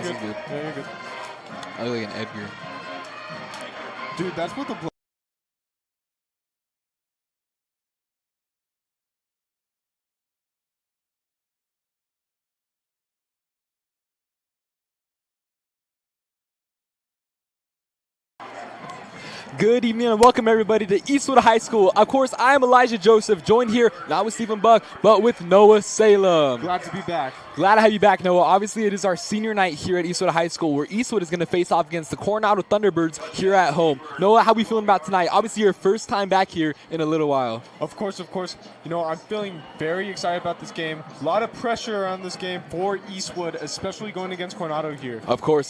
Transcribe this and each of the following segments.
This is good. Yeah, you're good. I look like an Edgar. Dude, that's what the Good evening and welcome everybody to Eastwood High School. Of course, I am Elijah Joseph, joined here not with Stephen Buck, but with Noah Salem. Glad to be back. Glad to have you back, Noah. Obviously, it is our senior night here at Eastwood High School, where Eastwood is going to face off against the Coronado Thunderbirds here at home. Noah, how are we feeling about tonight? Obviously, your first time back here in a little while. Of course. You know, I'm feeling very excited about this game. A lot of pressure around this game for Eastwood, especially going against Coronado here. Of course.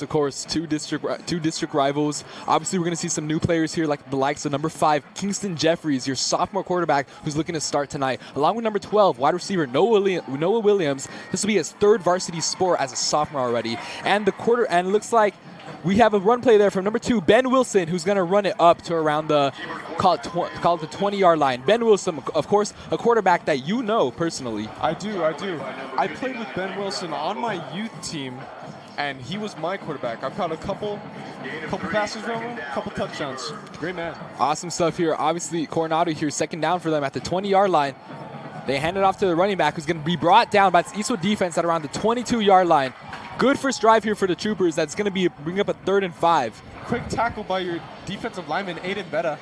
Two district rivals. Obviously, we're going to see some new players here, like the likes of number 5, Kingston Jeffries, your sophomore quarterback, who's looking to start tonight, along with number 12, wide receiver Noah Williams. This will be his third varsity sport as a sophomore already. And it looks like we have a run play there from number 2, Ben Wilson, who's going to run it up to around the call it the 20-yard line. Ben Wilson, of course, a quarterback that you know personally. I do. I played with Ben Wilson on my youth team, and he was my quarterback. I've caught a couple passes from him, a couple touchdowns. Great man. Awesome stuff here. Obviously, Coronado here, second down for them at the 20-yard line. They hand it off to the running back, who's going to be brought down by the Eastwood defense at around the 22-yard line. Good first drive here for the Troopers. That's going to bring up a 3rd and 5. Quick tackle by your defensive lineman, Aiden Betta.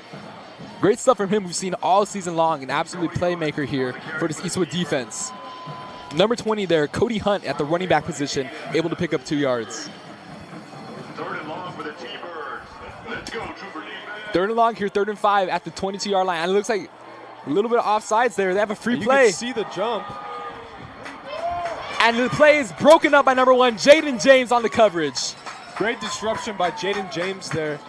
Great stuff from him we've seen all season long. An absolute playmaker here for this Eastwood defense. Number 20 there, Cody Hunt at the running back position, able to pick up 2 yards. 3rd and long for the T-Birds. Let's go, Trooper defense. 3rd and long here, 3rd and 5 at the 22-yard line. And it looks like a little bit of offsides there. They have a free play. You can see the jump. And the play is broken up by number 1, Jaden James on the coverage. Great disruption by Jaden James there.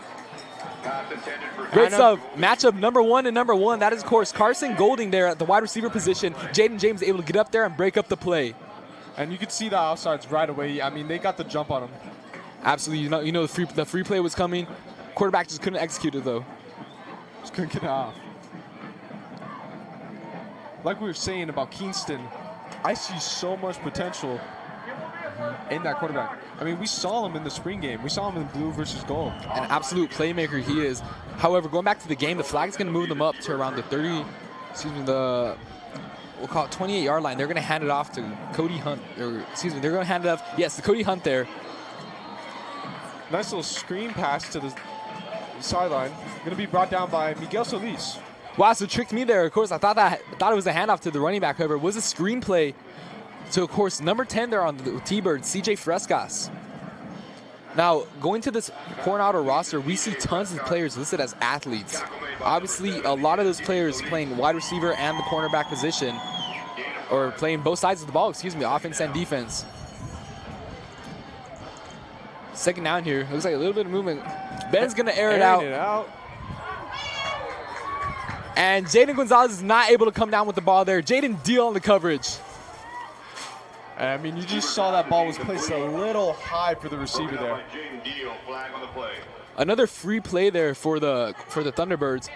Great stuff. Matchup number 1 and number 1. That is, of course, Carson Golding there at the wide receiver position. Jaden James able to get up there and break up the play. And you could see the offsides right away. I mean, they got the jump on him. Absolutely. You know the free play was coming. Quarterback just couldn't execute it, though. Just couldn't get it off. Like we were saying about Kingston, I see so much potential in that quarterback. I mean, we saw him in the spring game. We saw him in blue versus gold. An absolute playmaker he is. However, going back to the game, the flag's going to move them up to around the we'll call it 28-yard line. They're going to hand it off to Cody Hunt. They're going to hand it off, yes, to Cody Hunt there. Nice little screen pass to the sideline. Going to be brought down by Miguel Solis. Wow, so tricked me there. Of course, I thought it was a handoff to the running back. However, it was a screen play. So, of course, number 10 there on the T-Bird, CJ Frescas. Now, going to this Coronado roster, we see tons of players listed as athletes. Obviously, a lot of those players playing wide receiver and the cornerback position, or playing both sides of the ball, offense and defense. Second down here. Looks like a little bit of movement. Ben's going to air it out. And Jaden Gonzalez is not able to come down with the ball there. Jaden Deal on the coverage. I mean, you just saw that ball was placed a little high for the receiver there. Another free play there for the Thunderbirds.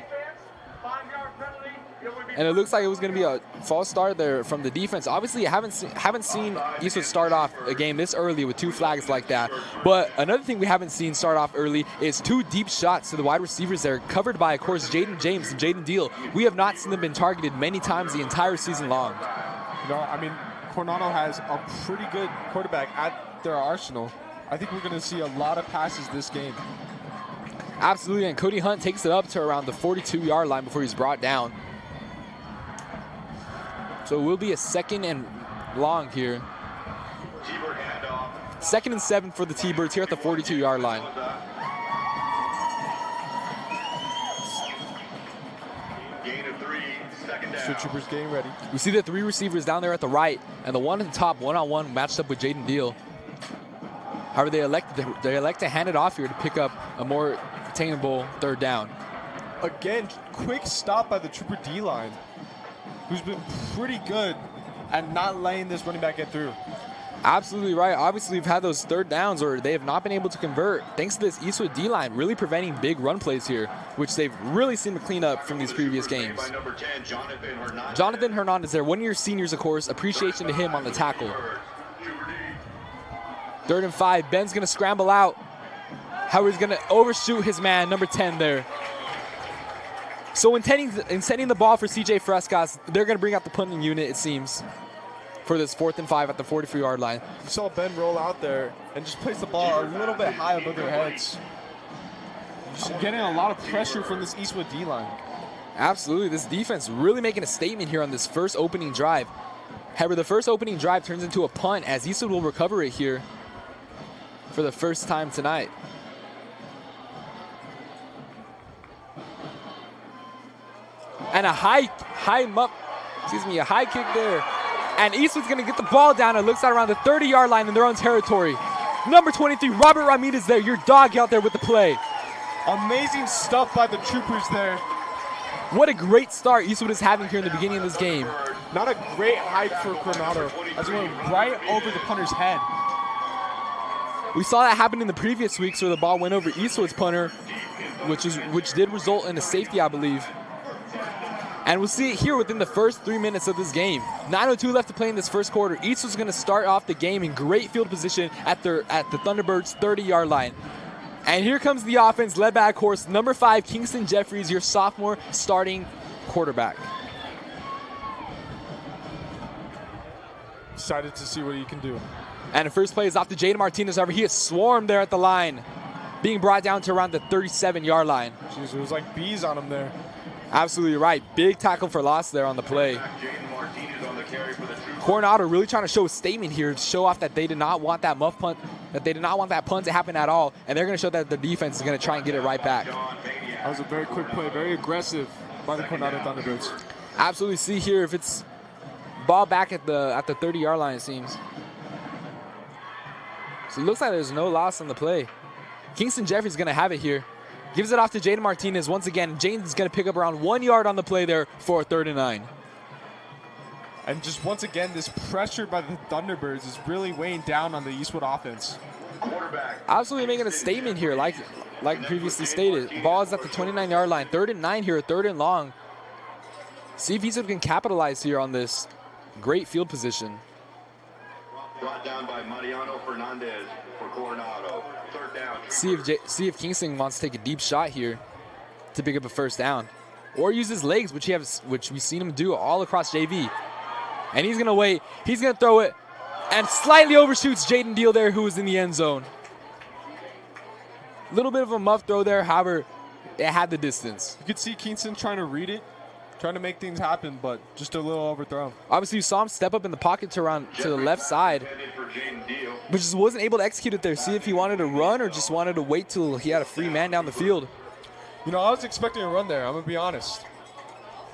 And it looks like it was going to be a false start there from the defense. Obviously, I haven't seen Eastwood start off a game this early with 2 flags like that. But another thing we haven't seen start off early is 2 deep shots to the wide receivers there, covered by, of course, Jaden James and Jaden Deal. We have not seen them been targeted many times the entire season long. You know, I mean, Coronado has a pretty good quarterback at their arsenal. I think we're going to see a lot of passes this game. Absolutely, and Cody Hunt takes it up to around the 42-yard line before he's brought down. So it will be a 2nd and long here. 2nd and 7 for the T-Birds here at the 42-yard line. Troopers getting ready. We see the 3 receivers down there at the right, and the one at the top, one-on-one, matched up with Jaden Deal. However, they elect to hand it off here to pick up a more attainable 3rd down. Again, quick stop by the Trooper D-line, who's been pretty good at not letting this running back get through. Absolutely right. Obviously, we've had those 3rd downs, or they have not been able to convert, thanks to this Eastwood D-line really preventing big run plays here, which they've really seemed to clean up from these previous games. Jonathan Hernandez there, one of your seniors, of course. Appreciation to him on the tackle. 3rd and 5. Ben's going to scramble out. Howard's going to overshoot his man, number 10 there. So in sending the ball for CJ Frescas, they're going to bring out the punting unit, it seems, for this 4th and 5 at the 43-yard line. You saw Ben roll out there and just place the ball a little bit high above their heads. Just getting a lot of pressure from this Eastwood D-line. Absolutely. This defense really making a statement here on this first opening drive. However, the first opening drive turns into a punt as Eastwood will recover it here for the first time tonight. And a high kick there. And Eastwood's going to get the ball down. It looks out around the 30-yard line in their own territory. Number 23, Robert Ramirez there, your dog out there with the play. Amazing stuff by the troopers there. What a great start Eastwood is having here in the beginning of this game. Not a great hike for Coronado as it went right over the punter's head. We saw that happen in the previous weeks where the ball went over Eastwood's punter, which did result in a safety, I believe. And we'll see it here within the first 3 minutes of this game. 9:02 left to play in this first quarter. Eastwood's going to start off the game in great field position at the Thunderbirds' 30-yard line. And here comes the offense led by, of course, number 5, Kingston Jeffries, your sophomore starting quarterback. Excited to see what he can do. And the first play is off to Jaden Martinez. However, he is swarmed there at the line, being brought down to around the 37-yard line. Jeez, it was like bees on him there. Absolutely right. Big tackle for loss there on the play. Coronado really trying to show a statement here to show off that they did not want that muff punt, that they did not want that punt to happen at all, and they're going to show that the defense is going to try and get it right back. That was a very quick play, very aggressive by the Coronado Thunderbirds. Absolutely. See here if it's ball back at the 30-yard line, it seems. So it looks like there's no loss on the play. Kingston Jeffries is going to have it here. Gives it off to Jaden Martinez once again. Jaden's going to pick up around 1 yard on the play there for a 3rd and 9. And just once again, this pressure by the Thunderbirds is really weighing down on the Eastwood offense. Absolutely making a statement here, like previously stated. Ball is at the 29-yard line. 3rd and 9 here, 3rd and long. See if Eastwood can capitalize here on this great field position. Brought down by Mariano Fernandez for Coronado. 3rd down. See if Kingston wants to take a deep shot here to pick up a 1st down, or use his legs, which we've seen him do all across JV. And he's gonna wait. He's gonna throw it, and slightly overshoots Jaden Deal there, who was in the end zone. Little bit of a muff throw there. However, it had the distance. You could see Kingston trying to read it, trying to make things happen, but just a little overthrown. Obviously, you saw him step up in the pocket to the left side, but just wasn't able to execute it there. See if he wanted to run or just wanted to wait till he had a free man down the field. You know, I was expecting a run there, I'm going to be honest.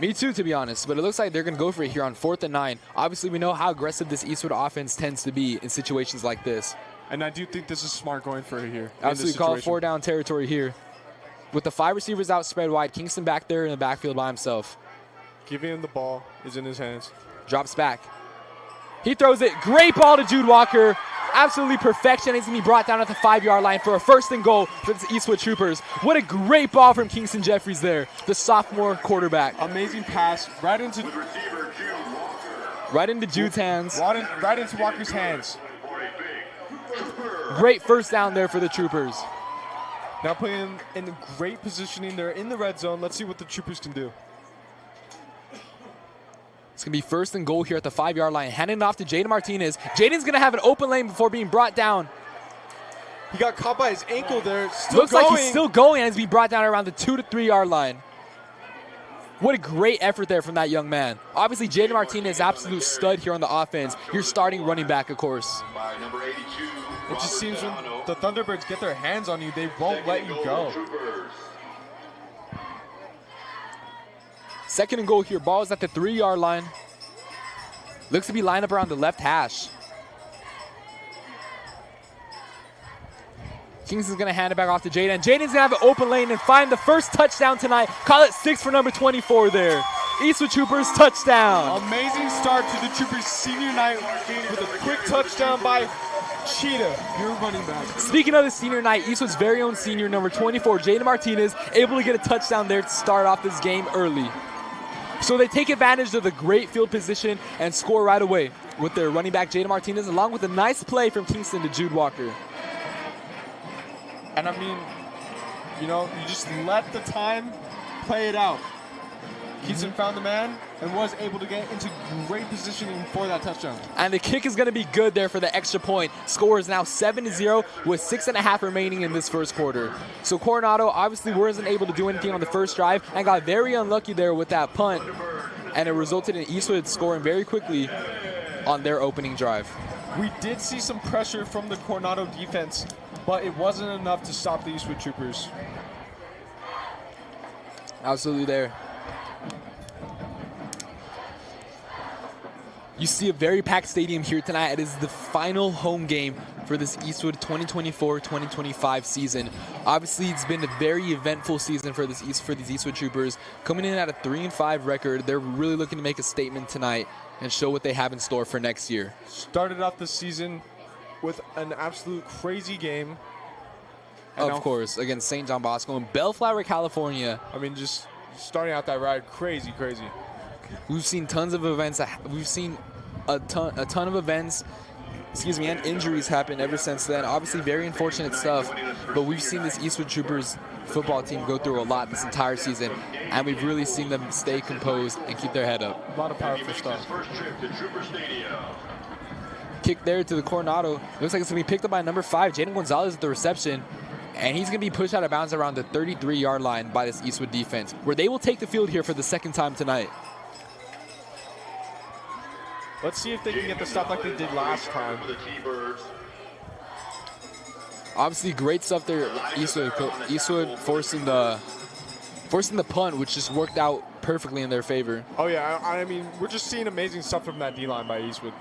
Me too, to be honest, but it looks like they're going to go for it here on 4th and 9. Obviously, we know how aggressive this Eastwood offense tends to be in situations like this. And I do think this is smart going for it here. Absolutely, call it 4-down territory here. With the 5 receivers out spread wide, Kingston back there in the backfield by himself. Giving him the ball is in his hands. Drops back. He throws it. Great ball to Jude Walker. Absolutely perfection. He's going to be brought down at the 5-yard line for a 1st and goal for the Eastwood Troopers. What a great ball from Kingston Jeffries there, the sophomore quarterback. Amazing pass right into Jude's hands. Right into Walker's hands. Great 1st down there for the Troopers. Now playing in great positioning. They're in the red zone. Let's see what the Troopers can do. It's going to be 1st and goal here at the 5-yard line. Handing it off to Jaden Martinez. Jaden's going to have an open lane before being brought down. He got caught by his ankle there. Looks like he's still going and he's being brought down around the 2 to 3 yard line. What a great effort there from that young man. Obviously, Jaden Martinez, absolute stud here on the offense. Your starting running back, of course. It just seems when the Thunderbirds get their hands on you, they won't let you go. 2nd and goal here. Ball is at the 3-yard line. Looks to be lined up around the left hash. Kingston's going to hand it back off to Jaden. Jaden's going to have an open lane and find the 1st touchdown tonight. Call it 6 for number 24 there. Eastwood Troopers touchdown. Amazing start to the Troopers senior night with a quick touchdown by Cheetah, your running back. Speaking of the senior night, Eastwood's very own senior, number 24, Jaden Martinez, able to get a touchdown there to start off this game early. So they take advantage of the great field position and score right away with their running back, Jaden Martinez, along with a nice play from Kingston to Jude Walker. And I mean, you know, you just let the time play it out. Kingston found the man and was able to get into great positioning for that touchdown. And the kick is going to be good there for the extra point. Score is now 7-0 with 6.5 remaining in this first quarter. So Coronado obviously wasn't able to do anything on the first drive and got very unlucky there with that punt. And it resulted in Eastwood scoring very quickly on their opening drive. We did see some pressure from the Coronado defense, but it wasn't enough to stop the Eastwood Troopers. Absolutely there. You see a very packed stadium here tonight. It is the final home game for this Eastwood 2024-2025 season. Obviously, it's been a very eventful season for these Eastwood Troopers. Coming in at a 3-5 record, they're really looking to make a statement tonight and show what they have in store for next year. Started off the season with an absolute crazy game. And of course, against St. John Bosco in Bellflower, California. I mean, just starting out that ride, crazy. We've seen tons of events. We've seen a ton of events, and injuries happen ever since then. Obviously, very unfortunate stuff, but we've seen this Eastwood Troopers football team go through a lot this entire season, and we've really seen them stay composed and keep their head up. A lot of powerful stuff. Kick there to the Coronado. Looks like it's going to be picked up by number 5, Jaden Gonzalez at the reception. And he's going to be pushed out of bounds around the 33-yard line by this Eastwood defense, where they will take the field here for the second time tonight. Let's see if they can get the stuff like they did last time. Obviously, great stuff there. Eastwood forcing the punt, which just worked out perfectly in their favor. Oh yeah, I mean, we're just seeing amazing stuff from that D-line by Eastwood.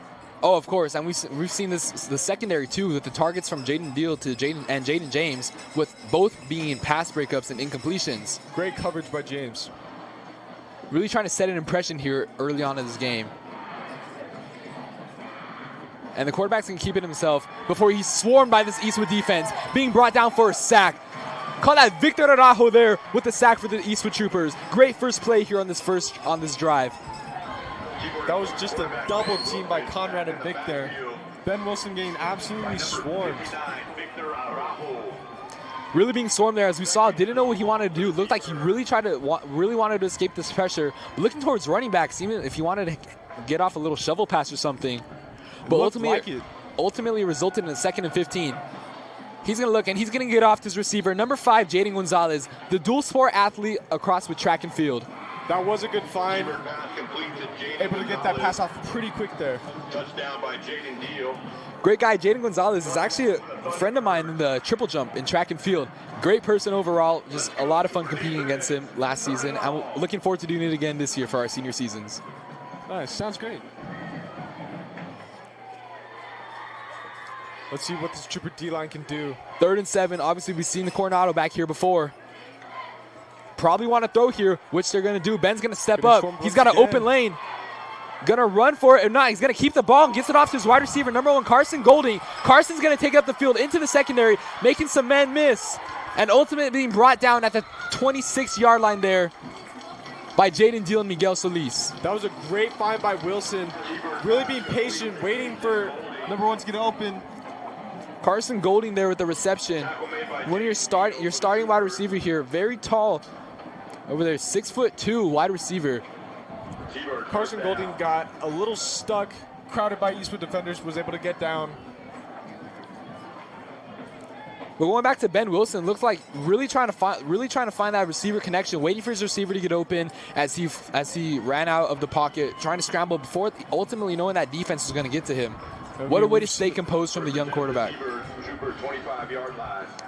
Oh, of course, and we've seen this the secondary too, with the targets from Jaden Deal to Jaden James, with both being pass breakups and incompletions. Great coverage by James. Really trying to set an impression here early on in this game. And the quarterback's going to keep it himself before he's swarmed by this Eastwood defense, being brought down for a sack. Call that Victor Arajo there with the sack for the Eastwood Troopers. Great first play here on this drive. That was just a double team by Conrad and Vic there. Ben Wilson getting absolutely swarmed. Really being swarmed there, as we saw. Didn't know what he wanted to do. Looked like he really wanted to escape this pressure. But looking towards running backs, even if he wanted to get off a little shovel pass or something. But ultimately resulted in a 2nd and 15. He's going to look, and he's going to get off his receiver, number 5, Jaden Gonzalez, the dual sport athlete across with track and field. That was a good find. Able to get that pass off pretty quick there. Touchdown by Jaden Deal. Great guy. Jaden Gonzalez is actually a friend of mine in the triple jump in track and field. Great person overall. Just a lot of fun competing against him last season. I'm looking forward to doing it again this year for our senior seasons. Nice. Sounds great. Let's see what this Trooper D-line can do. 3rd and 7. Obviously, we've seen the Coronado back here before. Probably want to throw here, which they're going to do. Ben's going to step up. He's got an open lane. Going to run for it. If not, he's going to keep the ball and gets it off to his wide receiver, number 1, Carson Golding. Carson's going to take up the field into the secondary, making some men miss. And ultimately being brought down at the 26-yard line there by Jaden Deal and Miguel Solis. That was a great find by Wilson. Really being patient, waiting for number 1 to get open. Carson Golding there with the reception. One of your starting wide receiver here, very tall over there, 6'2" wide receiver. Carson Golding got a little stuck, crowded by Eastwood defenders, was able to get down. But going back to Ben Wilson, looks like really trying to find that receiver connection, waiting for his receiver to get open as he ran out of the pocket, trying to scramble before ultimately knowing that defense was going to get to him. What a way to stay composed from the young quarterback.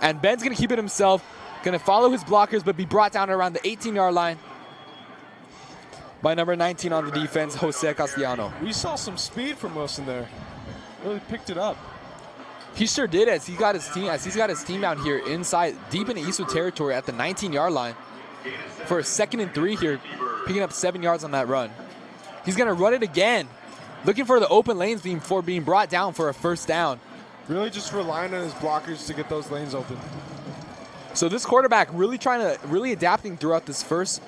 And Ben's going to keep it himself, going to follow his blockers, but be brought down around the 18-yard line by number 19 on the defense, Jose Castellano. We saw some speed from Wilson there. Really picked it up. He sure did, as he's got his team down here inside, deep into Eastwood territory at the 19-yard line for a 2nd and 3 here, picking up 7 yards on that run. He's going to run it again, looking for the open lanes before being brought down for a 1st down. Really just relying on his blockers to get those lanes open. So this quarterback really adapting throughout this first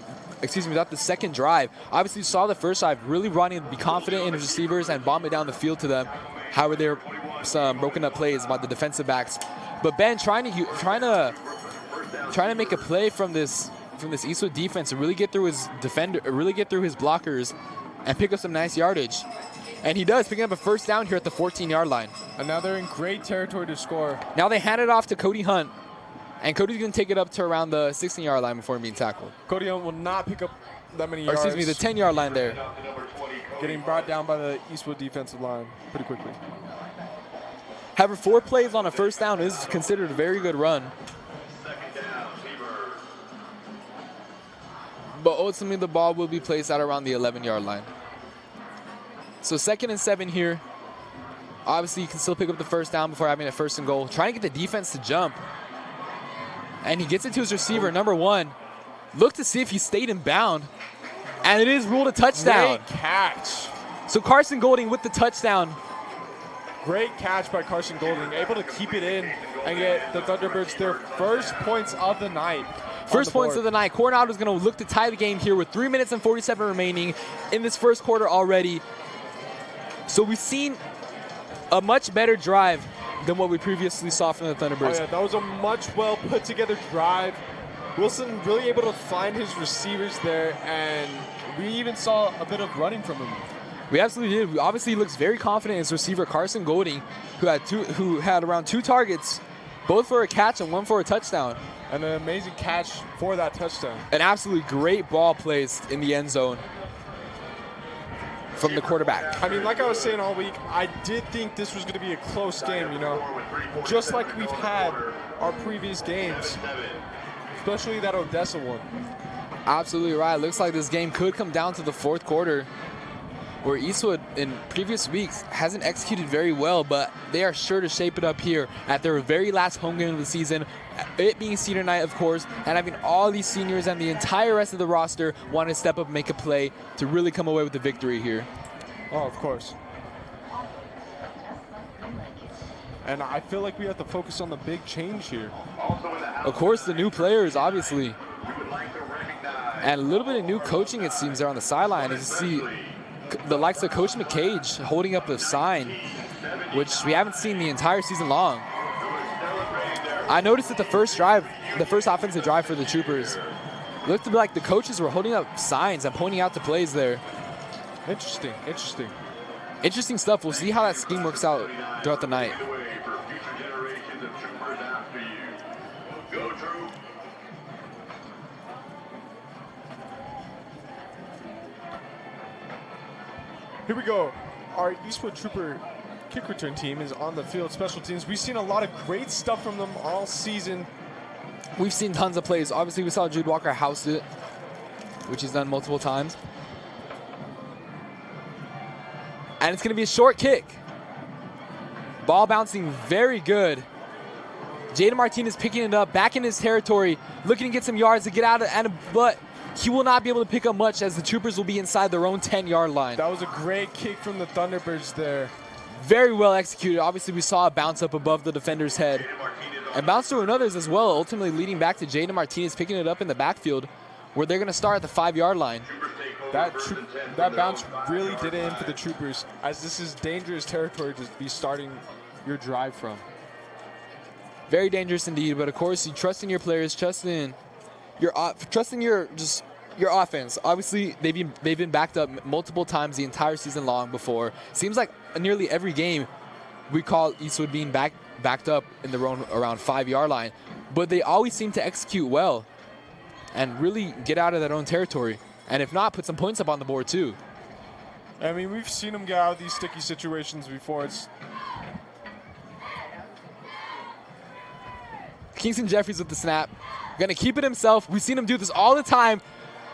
without the second drive. Obviously, you saw the first drive really running, be confident in his receivers and bomb it down the field to them. However, there were some broken up plays by the defensive backs. But Ben trying to make a play from this Eastwood defense to really get through his defender, really get through his blockers, and pick up some nice yardage. And he does, picking up a first down here at the 14-yard line. And now they're in great territory to score. Now they hand it off to Cody Hunt. And Cody's going to take it up to around the 16-yard line before being tackled. Cody Hunt will not pick up that many yards. Or excuse me, the 10-yard line there. Getting brought down by the Eastwood defensive line pretty quickly. However, 4 plays on a first down is considered a very good run. But ultimately, the ball will be placed out around the 11-yard line. So 2nd and 7 here. Obviously, you can still pick up the first down before having a 1st and goal. Trying to get the defense to jump. And he gets it to his receiver, number 1. Look to see if he stayed in bound. And it is ruled a touchdown. Great catch. So Carson Golding with the touchdown. Great catch by Carson Golding. Able to keep it in and get the Thunderbirds their first points of the night. First points of the night. Coronado is going to look to tie the game here with 3 minutes and 47 remaining in this first quarter already. So we've seen a much better drive than what we previously saw from the Thunderbirds. Oh yeah, that was a much well put together drive. Wilson really able to find his receivers there, and we even saw a bit of running from him. We absolutely did. Obviously, he looks very confident in his receiver, Carson Golding, who had around 2 targets, both for a catch and 1 for a touchdown. And an amazing catch for that touchdown. An absolutely great ball placed in the end zone from the quarterback. I mean, like I was saying all week, I did think this was going to be a close game, you know, just like we've had our previous games, especially that Odessa one. Absolutely right. Looks like this game could come down to the 4th quarter, where Eastwood in previous weeks hasn't executed very well, but they are sure to shape it up here at their very last home game of the season, it being senior night, of course, and having all these seniors and the entire rest of the roster want to step up and make a play to really come away with the victory here. Oh, of course. And I feel like we have to focus on the big change here. Of course, the new players, obviously. And a little bit of new coaching, it seems, there on the sideline. As you see the likes of Coach McCage holding up a sign, which we haven't seen the entire season long. I noticed that the first offensive drive for the Troopers looked to be like the coaches were holding up signs and pointing out the plays there. Interesting, interesting. Interesting stuff. We'll see how that scheme works out throughout the night. Here we go. Our Eastwood Trooper kick return team is on the field. Special teams. We've seen a lot of great stuff from them all season. We've seen tons of plays. Obviously, we saw Jude Walker house it, which he's done multiple times. And it's going to be a short kick. Ball bouncing very good. Jaden Martinez picking it up, back in his territory, looking to get some yards to get out of, but he will not be able to pick up much as the Troopers will be inside their own 10-yard line. That was a great kick from the Thunderbirds there. Very well executed. Obviously, we saw a bounce up above the defender's head. And bounce through another's as well, ultimately leading back to Jaden Martinez picking it up in the backfield, where they're going to start at the 5-yard line. That bounce really did it in for the Troopers, as this is dangerous territory to be starting your drive from. Very dangerous indeed, but of course, you trust in your players, trust in your offense. Obviously, they've been backed up multiple times the entire season long before. Seems like nearly every game we call Eastwood being backed up in the around 5-yard line, but they always seem to execute well and really get out of their own territory. And if not, put some points up on the board too. I mean, we've seen them get out of these sticky situations before. It's Kingston Jeffries with the snap. Gonna keep it himself. We've seen him do this all the time,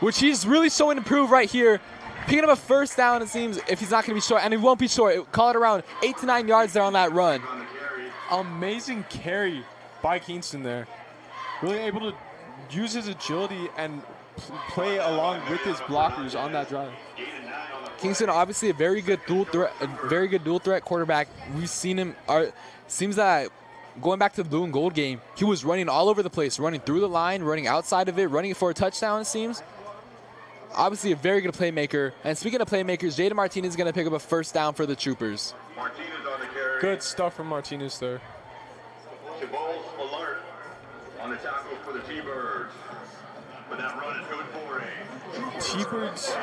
which he's really showing to prove right here. Picking up a first down, it seems, if he's not gonna be short, and he won't be short. Call it around 8 to 9 yards there on that run. amazing carry by Kingston there. Really able to use his agility and play along with his blockers on that drive. Kingston, obviously a very good dual threat quarterback. We've seen him. Seems that going back to the blue and gold game, he was running all over the place, running through the line, running outside of it, running for a touchdown. It seems. Obviously a very good playmaker. And speaking of playmakers, Jaden Martinez is going to pick up a first down for the Troopers. Martinez on the carry. Good stuff from Martinez there. Chabals alert on the tackle for the T-Birds. But that run is good for a T-Birds.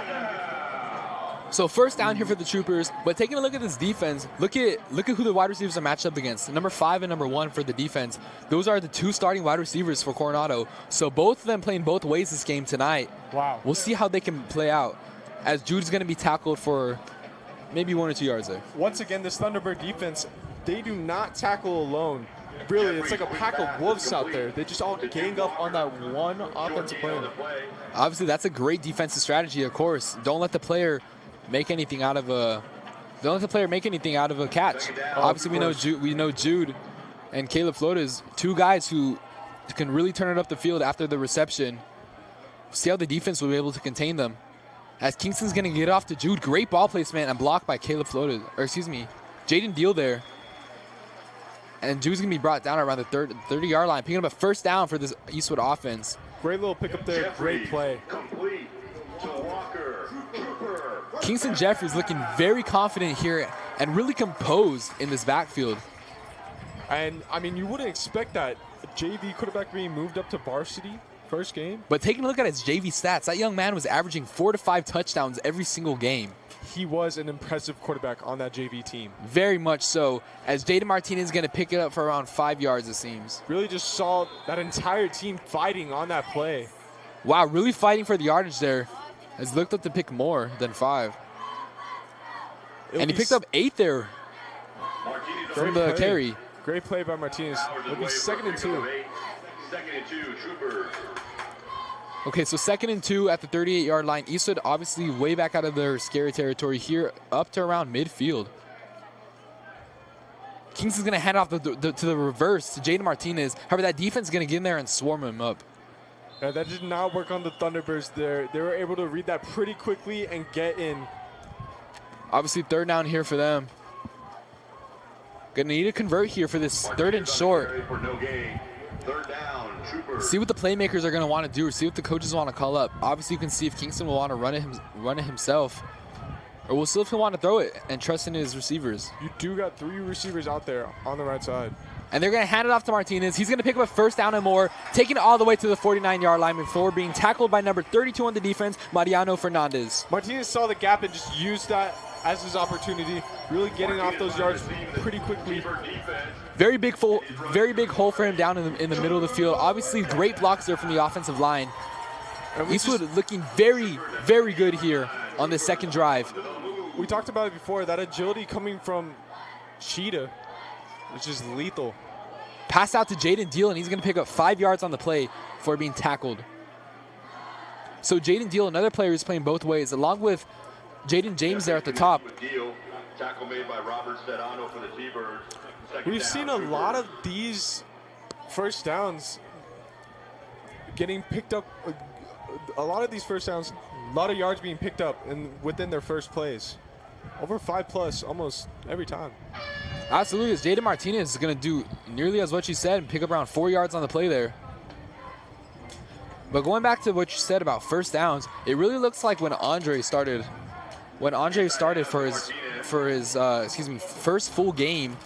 So first down here for the Troopers, but taking a look at this defense, look at who the wide receivers are matched up against. Number 5 and number 1 for the defense. Those are the 2 starting wide receivers for Coronado. So both of them playing both ways this game tonight. Wow. We'll see how they can play out, as Jude's going to be tackled for maybe 1 or 2 yards there. Once again, this Thunderbird defense, they do not tackle alone. Really, it's like a pack of wolves out there. They just all gang up on that one offensive player. Obviously, that's a great defensive strategy, of course. Don't let the player make anything out of a catch. Obviously, we know Jude and Caleb Flores, 2 guys who can really turn it up the field after the reception. See how the defense will be able to contain them. As Kingston's going to get off to Jude. Great ball placement and blocked by Caleb Flores, or excuse me, Jaden Deal there. And Jude's going to be brought down around the 30-yard line, picking up a first down for this Eastwood offense. Great little pickup there. Great play. Complete to Walker. Kingston Jeffries looking very confident here and really composed in this backfield. And, I mean, you wouldn't expect that. A JV quarterback being moved up to varsity first game. But taking a look at his JV stats, that young man was averaging 4 to 5 touchdowns every single game. He was an impressive quarterback on that JV team. Very much so, as Jaden Martinez is going to pick it up for around 5 yards, it seems. Really just saw that entire team fighting on that play. Wow, really fighting for the yardage there. Has looked up to pick more than 5. And he picked up 8 there from the carry. Great play by Martinez. It'll be 2nd and 2. 2nd and 2, Troopers. Okay, so 2nd and 2 at the 38-yard line. Eastwood obviously way back out of their scary territory here, up to around midfield. Kingston's going to hand off to the reverse to Jaden Martinez. However, that defense is going to get in there and swarm him up. Yeah, that did not work on the Thunderbirds there. They were able to read that pretty quickly and get in. Obviously, 3rd down here for them. Going to need to convert here for this 3rd and short. For no gain. 3rd down, Troopers. See what the playmakers are going to want to do, or see what the coaches want to call up. Obviously, you can see if Kingston will want to run it himself, or we'll see if he'll want to throw it and trust in his receivers. You do got 3 receivers out there on the right side. And they're going to hand it off to Martinez. He's going to pick up a first down and more, taking it all the way to the 49-yard line before being tackled by number 32 on the defense, Mariano Fernandez. Martinez saw the gap and just used that as his opportunity, really getting off those yards pretty quickly. Very big hole for him down in the middle of the field. Obviously, great blocks there from the offensive line. Eastwood looking very, very good here on this 2nd drive. We talked about it before, that agility coming from Cheetah, which is lethal. Pass out to Jaden Deal, and he's going to pick up 5 yards on the play for being tackled. So Jaden Deal, another player who's playing both ways, along with Jaden James there at the top. Tackle made by Robert Sedano for the T-Birds. We've seen a lot of these first downs getting picked up. A lot of these first downs, a lot of yards being picked up within their first plays. Over 5+ almost every time. Absolutely, as Jaden Martinez is going to do nearly as what you said and pick up around 4 yards on the play there. But going back to what you said about first downs, it really looks like when Andre started for his first full game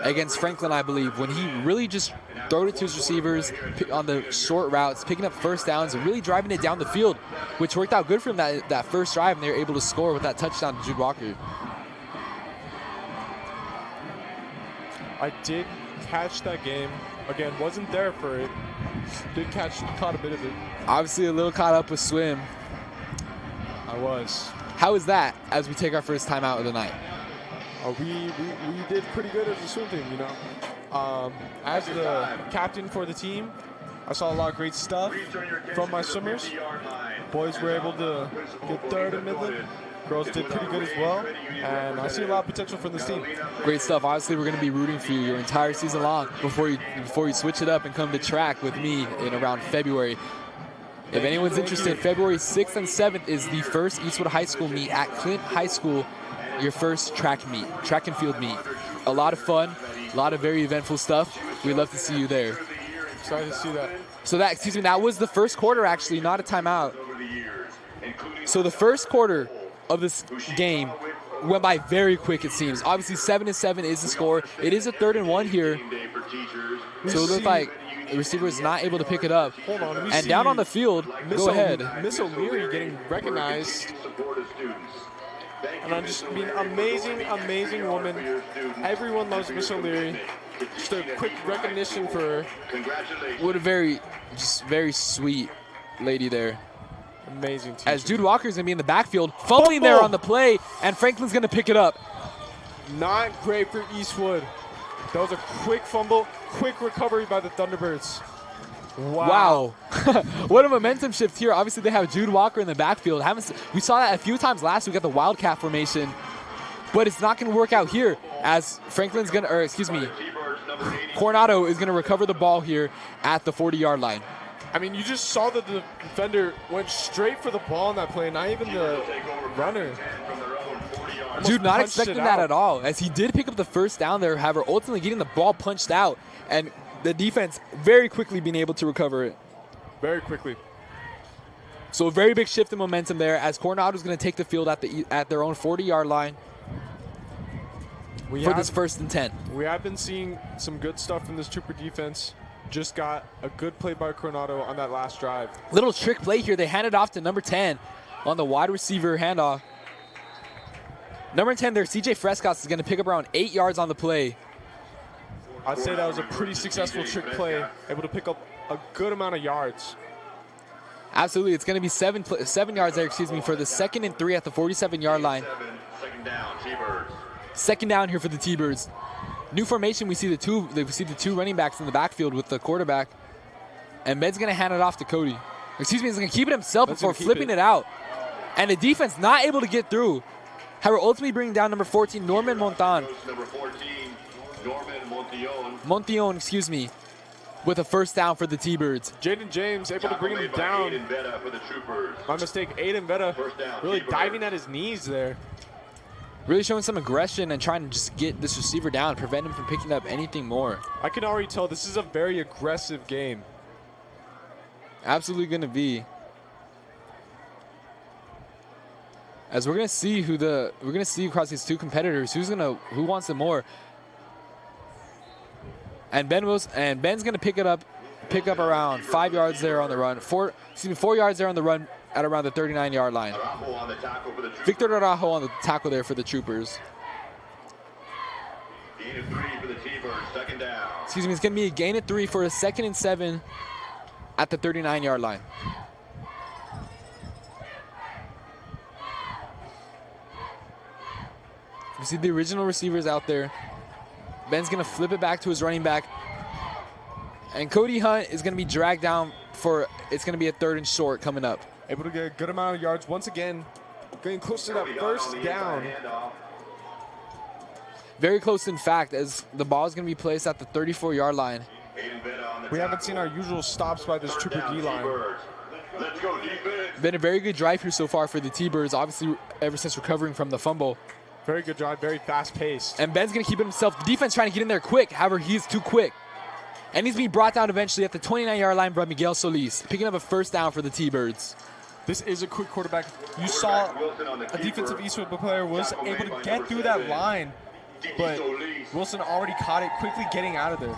against Franklin, I believe, when he really just throwed it to his receivers on the short routes, picking up first downs and really driving it down the field, which worked out good for him that first drive, and they were able to score with that touchdown to Jude Walker. I did catch that game. Again, wasn't there for it. Caught a bit of it. Obviously a little caught up with swim. I was. How is that as we take our first time out of the night? We did pretty good as a swim team, you know. As the captain for the team, I saw a lot of great stuff from my swimmers. Boys were able to get 3rd in Midland. Girls did pretty good as well, and I see a lot of potential for this team. Great stuff. Obviously, we're going to be rooting for you your entire season long before you switch it up and come to track with me in around February. If anyone's interested, February 6th and 7th is the first Eastwood High School meet at Clint High School, your first track and field meet. A lot of fun, a lot of very eventful stuff. We'd love to see you there. Excited to see that. So that was the first quarter, actually, not a timeout. Over the years, including So the first quarter of this game went by very quick, it seems. Obviously, 7-7 is the score. It is a 3rd and 1 here. So it looked like the receiver is not able to pick it up. Hold on, And down on the field, go ahead. Miss O'Leary getting recognized. And I just mean, amazing woman. Everyone loves Miss O'Leary. Just a quick recognition for her. What a very sweet lady there. Amazing teacher. As Jude Walker's going to be in the backfield, fumbling there on the play, and Franklin's going to pick it up. Not great for Eastwood. That was a quick fumble, quick recovery by the Thunderbirds. Wow. What a momentum shift here. Obviously, they have Jude Walker in the backfield. We saw that a few times last week at the Wildcat formation, but it's not going to work out here as Franklin's going to, or excuse me, Coronado is going to recover the ball here at the 40-yard line. I mean, you just saw that the defender went straight for the ball on that play, not even the runner. Dude, not expecting that at all, as he did pick up the first down there, however, ultimately getting the ball punched out, and the defense very quickly being able to recover it. Very quickly. So a very big shift in momentum there, as Coronado is going to take the field at their own 40-yard line for this 1st and 10. We have been seeing some good stuff from this Trooper defense. Just got a good play by Coronado on that last drive. Little trick play here. They hand it off to number 10 on the wide receiver handoff. Number 10 there, CJ Frescas, is going to pick up around 8 yards on the play. I'd say that was a pretty successful trick play, able to pick up a good amount of yards. Absolutely. It's going to be 7 yards there, excuse me, for the 2nd and 3 at the 47-yard line. Second down here for the T-Birds. New formation, we see the two running backs in the backfield with the quarterback. And Ben's going to hand it off to Cody. Excuse me, he's going to keep it himself before flipping it out. And the defense not able to get through. However, ultimately bringing down number 14, Norman Montion, excuse me, with a first down for the T-Birds. Jaden James able to bring him down. My mistake, Aiden Vetta really diving at his knees there. Really showing some aggression and trying to just get this receiver down, prevent him from picking up anything more. I can already tell this is a very aggressive game. Absolutely going to be. As we're going to see across these two competitors who wants it more. And Ben's going to pick up around 5 yards there on the run. 4 yards there on the run at around the 39-yard line. Victor Araujo on the tackle there for the Troopers. Gain of 3 for the T-Birds, 2nd down. Excuse me, it's going to be a gain of 3 for a 2nd and 7 at the 39-yard line. You see the original receivers out there. Ben's going to flip it back to his running back. And Cody Hunt is going to be dragged down it's going to be a 3rd and short coming up. Able to get a good amount of yards once again, getting close to that first down. Very close, in fact, as the ball is going to be placed at the 34-yard line. We haven't seen our usual stops by this Trooper D line. Been a very good drive here so far for the T-Birds, obviously ever since recovering from the fumble. Very good drive, very fast-paced. And Ben's going to keep it himself. The defense trying to get in there quick. However, he's too quick. And he's being brought down eventually at the 29-yard line by Miguel Solis, picking up a first down for the T-Birds. This is a quick quarterback. You saw a defensive Eastwood player was able to get through that line, but Wilson already caught it, quickly getting out of there.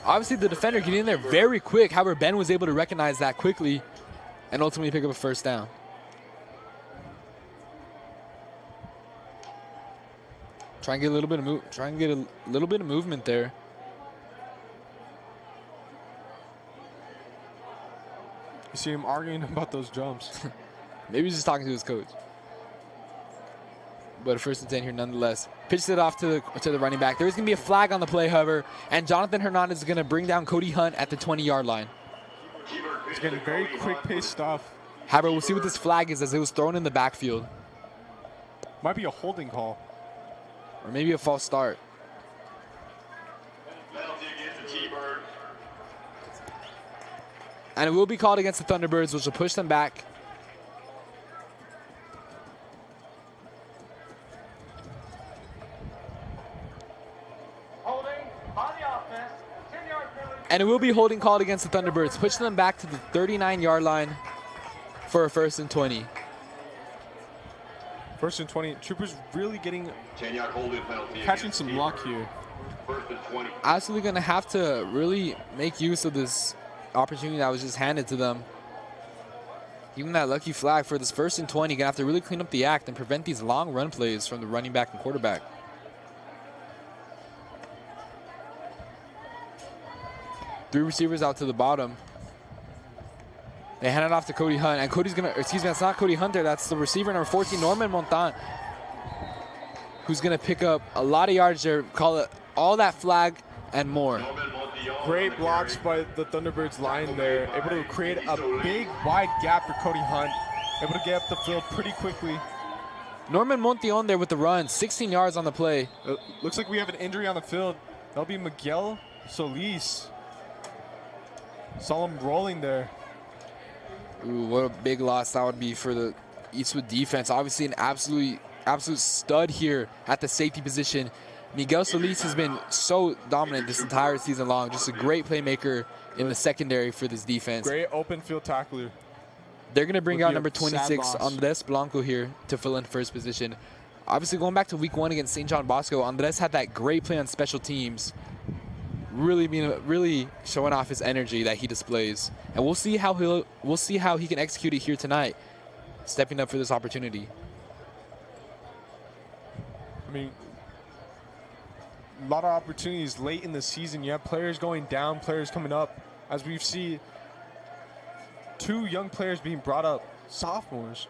Obviously, the defender getting in there very quick. However, Ben was able to recognize that quickly and ultimately pick up a first down. Try and get a little bit of movement there. You see him arguing about those jumps. Maybe he's just talking to his coach. But a 1st and 10 here nonetheless. Pitches it off to the running back. There's going to be a flag on the play, however, and Jonathan Hernandez is going to bring down Cody Hunt at the 20-yard line. He's getting very quick-paced stuff. However, we'll see what this flag is as it was thrown in the backfield. Might be a holding call. Or maybe a false start. And it will be called against the Thunderbirds, which will push them back. Holding on the offense, 10-yard penalty. And it will be holding called against the Thunderbirds, pushing them back to the 39-yard line for a 1st and 20. First and 20. Troopers really getting 10-yard holding penalty. catching some luck here. First and 20. Absolutely going to have to really make use of this opportunity that was just handed to them. Even that lucky flag for this first and 20, going to have to really clean up the act and prevent these long run plays from the running back and quarterback. Three receivers out to the bottom. They hand it off to Cody Hunt, and Cody's going to, excuse me, that's not Cody Hunter, that's the receiver number 14, Norman Montan, who's going to pick up a lot of yards there, call it all that flag and more. Great blocks by the Thunderbirds line there. Able to create a big, wide gap for Cody Hunt. Able to get up the field pretty quickly. Norman Montion there with the run, 16 yards on the play. Looks like we have an injury on the field. That'll be Miguel Solis. Saw him rolling there. Ooh, what a big loss that would be for the Eastwood defense. Obviously an absolute stud here at the safety position. Miguel Solis has been so dominant this entire season long. Just a great playmaker in the secondary for this defense. Great open field tackler. They're going to bring out number 26, Andres Blanco here to fill in first position. Obviously, going back to week 1 against St. John Bosco, Andres had that great play on special teams, really showing off his energy that he displays. And we'll see how he can execute it here tonight, stepping up for this opportunity. I mean, a lot of opportunities late in the season. You have players going down, players coming up. As we've seen, 2 young players being brought up, sophomores.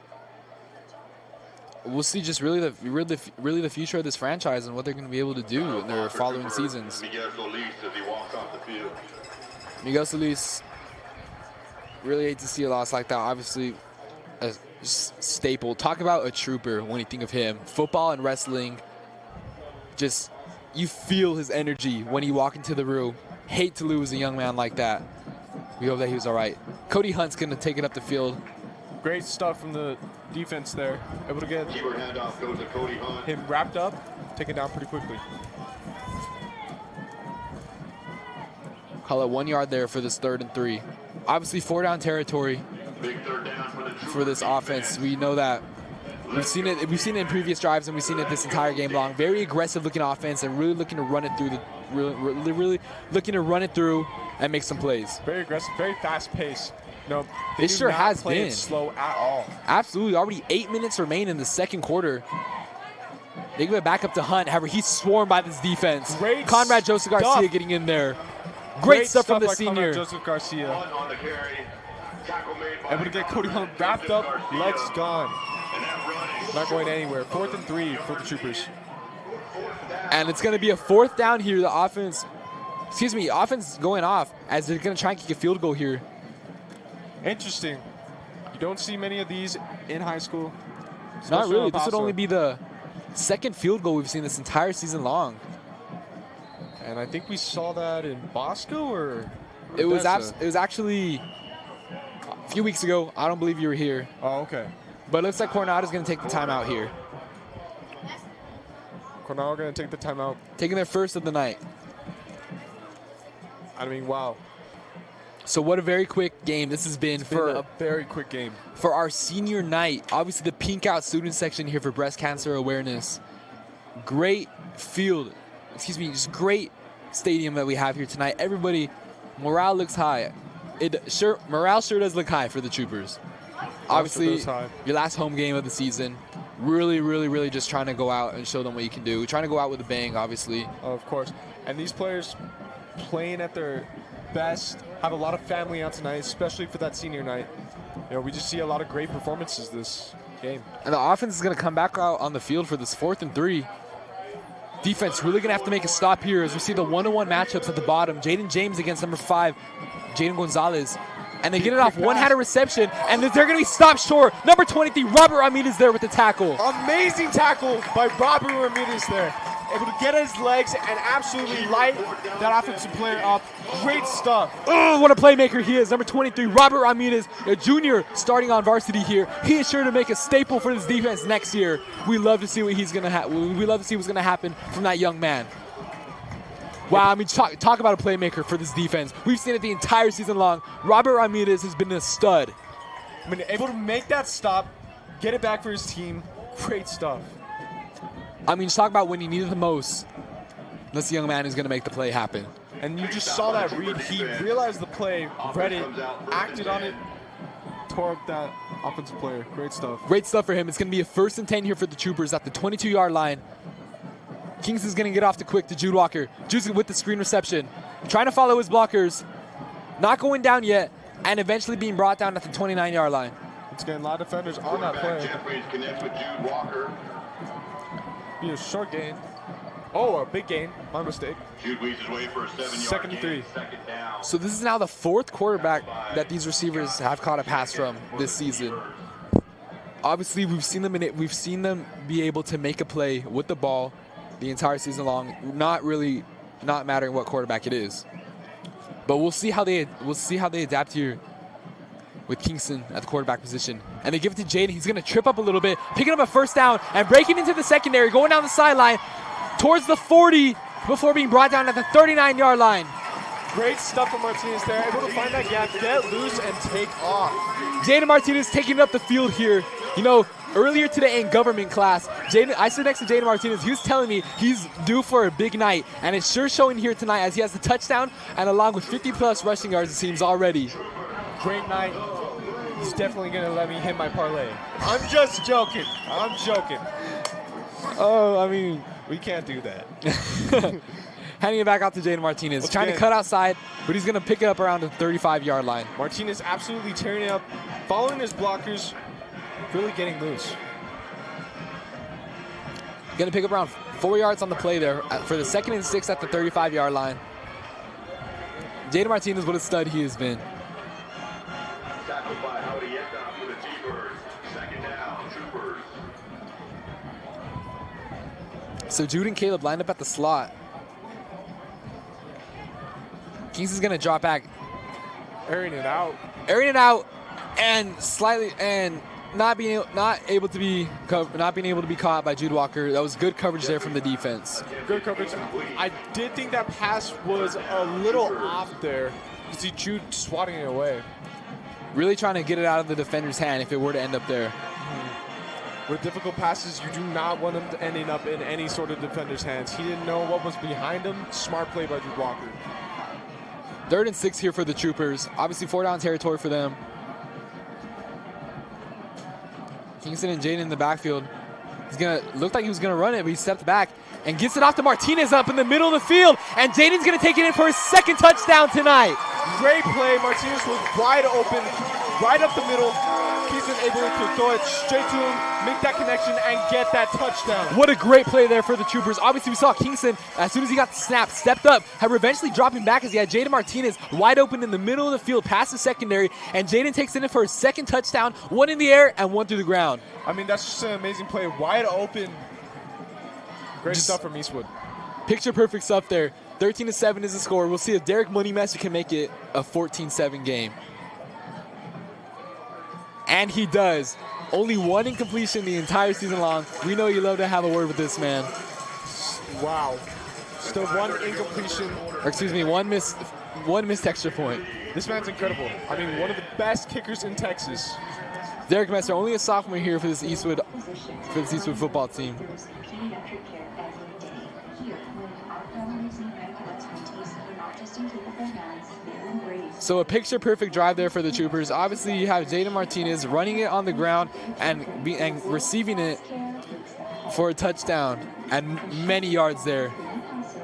We'll see just really the future of this franchise and what they're going to be able to do in their following seasons. Miguel Solis as he walks off the field. Miguel Solis, really hate to see a loss like that. Obviously, a staple. Talk about a trooper when you think of him. Football and wrestling, just you feel his energy when he walk into the room. Hate to lose a young man like that. We hope that he was all right. Cody Hunt's going to take it up the field. Great stuff from the defense there. Able to get Keeper handoff goes to Cody Hunt. him wrapped up, taken down pretty quickly. Call it 1 yard there for this 3rd and 3. Obviously 4 down territory Big third down for the for this offense. We know that. We've seen it in previous drives, and we've seen it this entire game long. Very aggressive looking offense, and really looking to run it through really looking to run it through and make some plays. Very aggressive, very fast pace. No, It sure has been. Slow at all. Absolutely. Already 8 minutes remain in the second quarter. They give it back up to Hunt. However, he's swarmed by this defense. Great Conrad Joseph Garcia stuff. getting in there. Great stuff from the by senior. Conrad Joseph Garcia. on the carry. Tackle made by Able to get Cody Hunt wrapped up, Garcia. legs gone. And that run is Not going anywhere. 4th and 3 for the Troopers. And it's going to be a 4th down here. The offense going off as they're going to try and kick a field goal here. Interesting. You don't see many of these in high school. Not especially really. in This would Paso. only be the 2nd field goal we've seen this entire season long. And I think we saw that in Bosco or It was Odessa? actually a few weeks ago. I don't believe you were here. Oh, okay. But it looks like Coronado is going to take the timeout here. Coronado going to take the timeout. Taking their first of the night. I mean, wow. So what a very quick game this has been It's been a for very quick game. our senior night. Obviously the pink out student section here for breast cancer awareness. Great field, just great stadium that we have here tonight. Everybody, morale looks high. Morale sure does look high for the Troopers. Obviously, does high. your last home game of the season. Really just trying to go out and show them what you can do. Trying to go out with a bang, obviously. Of course. And these players playing at their best, have a lot of family out tonight, especially for that senior night. You know, we just see a lot of great performances this game. And the offense is going to come back out on the field for this 4th and 3. Defense really going to have to make a stop here as we see the one-on-one matchups at the bottom. Jaden James against number 5, Jaden Gonzalez. And they get it off one-handed reception, and they're going to be stopped short. Number 23, Robert Ramirez there with the tackle. Amazing tackle by Robert Ramirez there. Able to get his legs and absolutely light that offensive player up. Great stuff. Oh, what a playmaker he is. Number 23, Robert Ramirez, a junior starting on varsity here. He is sure to make a staple for this defense next year. We love to see what he's going to we love to see what's going to happen from that young man. Wow, I mean, talk about a playmaker for this defense. We've seen it the entire season long. Robert Ramirez has been a stud. I mean, able to make that stop, get it back for his team. Great stuff. I mean, just talk about when you need it the most. This young man is going to make the play happen. And you just saw that read. He realized the play, read it, acted on it, tore up that offensive player. Great stuff. Great stuff for him. It's going to be a 1st and 10 here for the Troopers at the 22-yard line. Kingston's going to get off the quick to Jude Walker. Jude's with the screen reception. Trying to follow his blockers. Not going down yet. And eventually being brought down at the 29-yard line. It's getting a lot of defenders on that play. Jeffries connects with Jude Walker. Be a short gain. Oh, a big gain. My mistake. Jude weaves his way for a 7-yard Second and 3. Second down. So this is now the 4th quarterback that these receivers have caught a pass from this season. Obviously, we've seen them be able to make a play with the ball the entire season long, not mattering what quarterback it is. But we'll see how they adapt here with Kingston at the quarterback position. And they give it to Jaden. He's going to trip up a little bit, picking up a 1st down and breaking into the secondary, going down the sideline towards the 40 before being brought down at the 39-yard line. Great stuff from Martinez there. Able to find that gap, get loose, and take off. Jaden Martinez taking up the field here. You know, earlier today in government class, I stood next to Jaden Martinez. He was telling me he's due for a big night, and it's sure showing here tonight as he has the touchdown and along with 50-plus rushing yards, it seems already. Great night. He's definitely going to let me hit my parlay. I'm just joking. I'm joking. Oh, I mean, we can't do that. Handing it back out to Jaden Martinez. Trying to cut outside, but he's going to pick it up around the 35-yard line. Martinez absolutely tearing it up, following his blockers, really getting loose. Going to pick up around 4 yards on the play there for the 2nd and 6 at the 35-yard line. Jaden Martinez, what a stud he has been. Tackled by Howdy Yetdop for the T-Birds. Second down, Troopers. So Jude and Caleb lined up at the slot. Kingston's going to drop back. Airing it out, and not being able to be caught by Jude Walker. That was good coverage there from the defense. Good coverage. I did think that pass was a little off there. You see Jude swatting it away. Really trying to get it out of the defender's hand if it were to end up there. With difficult passes, you do not want them to ending up in any sort of defender's hands. He didn't know what was behind him. Smart play by Jude Walker. 3rd and 6 here for the Troopers. Obviously 4-down territory for them. Kingston and Jaden in the backfield. Looked like he was gonna run it, but he stepped back and gets it off to Martinez up in the middle of the field. And Jaden's gonna take it in for his 2nd touchdown tonight. Great play. Martinez was wide open, right up the middle. Kingston able to throw it straight to him, make that connection, and get that touchdown. What a great play there for the Troopers. Obviously, we saw Kingston, as soon as he got the snap, stepped up, had eventually dropping back as he had Jaden Martinez wide open in the middle of the field past the secondary, and Jaden takes it in for his 2nd touchdown, 1 in the air and 1 through the ground. I mean, that's just an amazing play. Wide open. Great stuff from Eastwood. Picture perfect stuff there. 13-7 is the score. We'll see if Derek Moneymaster can make it a 14-7 game. And he does. Only 1 incompletion the entire season long. We know you love to have a word with this man. Wow. Still 1 incompletion. Or excuse me, one missed extra point. This man's incredible. I mean, one of the best kickers in Texas. Derek Messer, only a sophomore here for this Eastwood football team. So a picture-perfect drive there for the Troopers. Obviously, you have Jaden Martinez running it on the ground and receiving it for a touchdown and many yards there.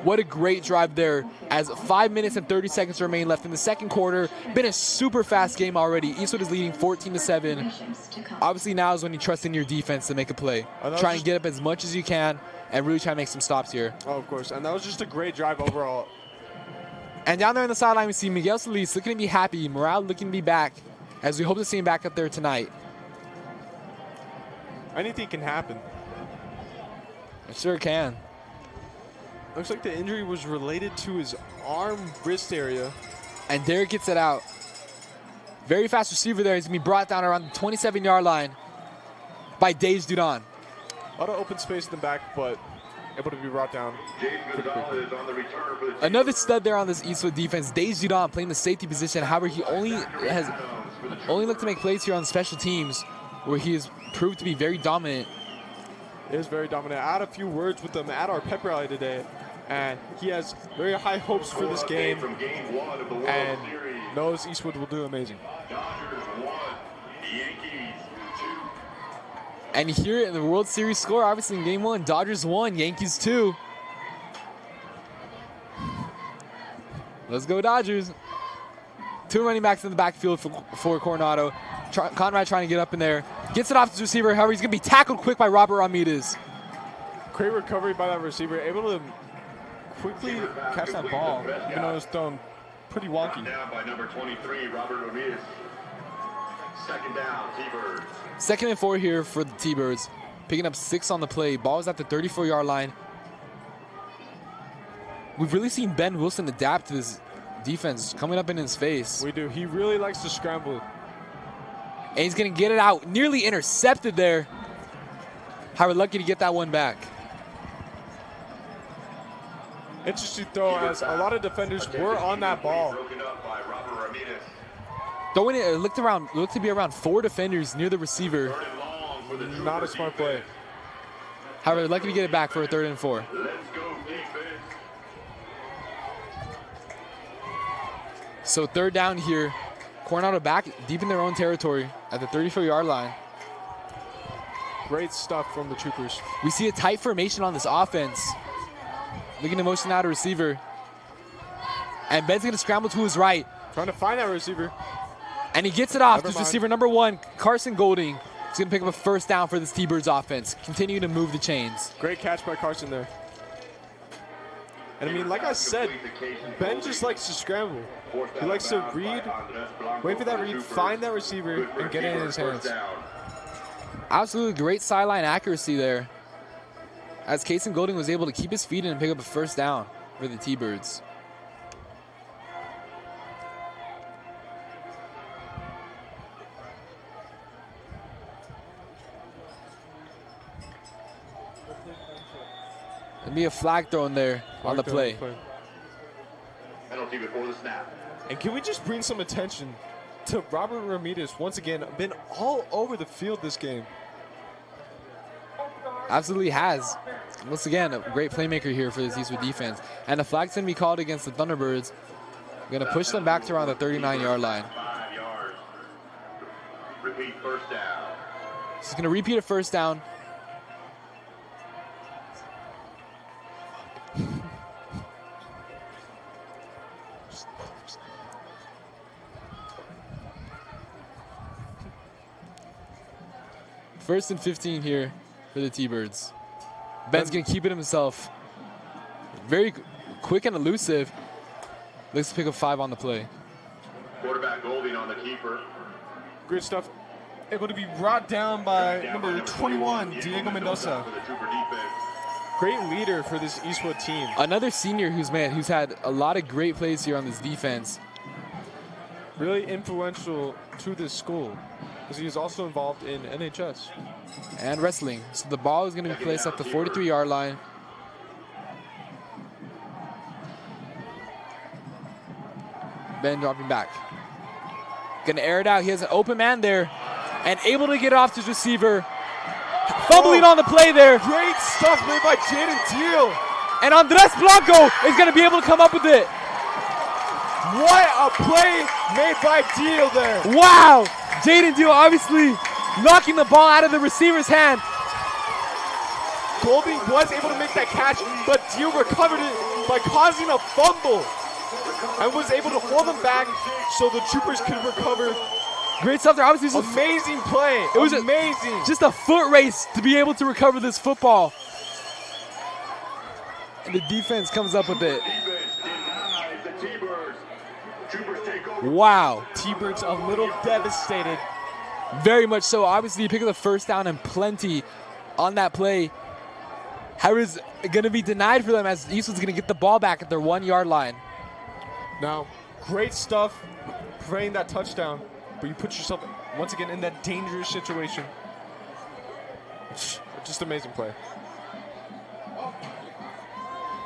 What a great drive there as 5 minutes and 30 seconds remain left in the 2nd quarter. Been a super fast game already. Eastwood is leading 14-7. Obviously, now is when you trust in your defense to make a play. Try and get up as much as you can and really try to make some stops here. Oh, of course. And that was just a great drive overall. And down there on the sideline, we see Miguel Solis looking to be happy, morale looking to be back, as we hope to see him back up there tonight. Anything can happen. It sure can. Looks like the injury was related to his arm, wrist area. And Derek gets it out. Very fast receiver there. He's going to be brought down around the 27-yard line by Dave Dudon. A lot of open space in the back, but able to be brought down. Another stud there on this Eastwood defense. Dave Dudon playing the safety position. However, he only looked to make plays here on special teams, where he has proved to be very dominant is very dominant. I had a few words with him at our pep rally today, and he has very high hopes for this game and knows Eastwood will do amazing. And here in the World Series score, obviously in Game 1, Dodgers 1, Yankees 2. Let's go Dodgers. 2 running backs in the backfield for Coronado. Conrad trying to get up in there. Gets it off to the receiver. However, he's going to be tackled quick by Robert Ramirez. Great recovery by that receiver. Able to quickly catch that ball, even though it was thrown pretty wonky. Down by number 23, Robert Ramirez. Second down, T-Birds. 2nd and 4 here for the T-Birds. Picking up 6 on the play. Ball is at the 34-yard line. We've really seen Ben Wilson adapt to this defense coming up in his face. We do. He really likes to scramble. And he's going to get it out. Nearly intercepted there. However, lucky to get that one back. Interesting throw as a lot of defenders were on that ball. Broken up by Robert Ramirez. Throwing it, looked to be around 4 defenders near the receiver. Third and long for the Not a smart play. However, lucky to get it back for a 3rd and 4. Let's go defense. So 3rd down here. Coronado back deep in their own territory at the 34-yard line. Great stuff from the Troopers. We see a tight formation on this offense. Looking to motion out a receiver. And Ben's going to scramble to his right. Trying to find that receiver. And he gets it off Never to mind. receiver number 1, Carson Golding. He's going to pick up a 1st down for this T-Birds offense. Continuing to move the chains. Great catch by Carson there. And I mean, like I said, Ben just likes to scramble. He likes to read, wait for that read, find that receiver, and get it in his hands. Absolutely great sideline accuracy there, as Cason Golding was able to keep his feet in and pick up a 1st down for the T-Birds. There'll be a flag thrown there on the play. Penalty before the snap. And can we just bring some attention to Robert Ramirez once again? Been all over the field this game. Absolutely has. Once again, a great playmaker here for this Eastwood defense. And the flag's going to be called against the Thunderbirds. Going to push them back to around the 39-yard line. 5 yards. Repeat 1st down. He's going to repeat a 1st down. First and 15 here for the T-Birds. Ben's going to keep it himself. Very quick and elusive. Looks to pick up 5 on the play. Quarterback Golding on the keeper. Great stuff. Able to be brought down by number 21, Diego Mendoza. For the Trooper defense. Great leader for this Eastwood team. Another senior who's had a lot of great plays here on this defense. Really influential to this school, because he is also involved in NHS. And wrestling. So the ball is going to be placed at the 43-yard line. Ben dropping back. Going to air it out. He has an open man there. And able to get off to his receiver. Fumbling on the play there. Great stuff made by Jaden Deal. And Andres Blanco is going to be able to come up with it. What a play made by Deal there. Wow. Jaden Deal obviously knocking the ball out of the receiver's hand. Golding was able to make that catch, but Deal recovered it by causing a fumble and was able to hold him back so the Troopers could recover. Great stuff there. Obviously, Amazing play. It was amazing. just a foot race to be able to recover this football. And the defense comes up with it. Defense denies the T-Birds. Troopers take over. Wow. T-Birds a little devastated. Very much so. Obviously, you pick up the 1st down and plenty on that play. Harris going to be denied for them as Eastwood's going to get the ball back at their 1-yard line. Now, great stuff praying that touchdown, but you put yourself once again in that dangerous situation. Just amazing play.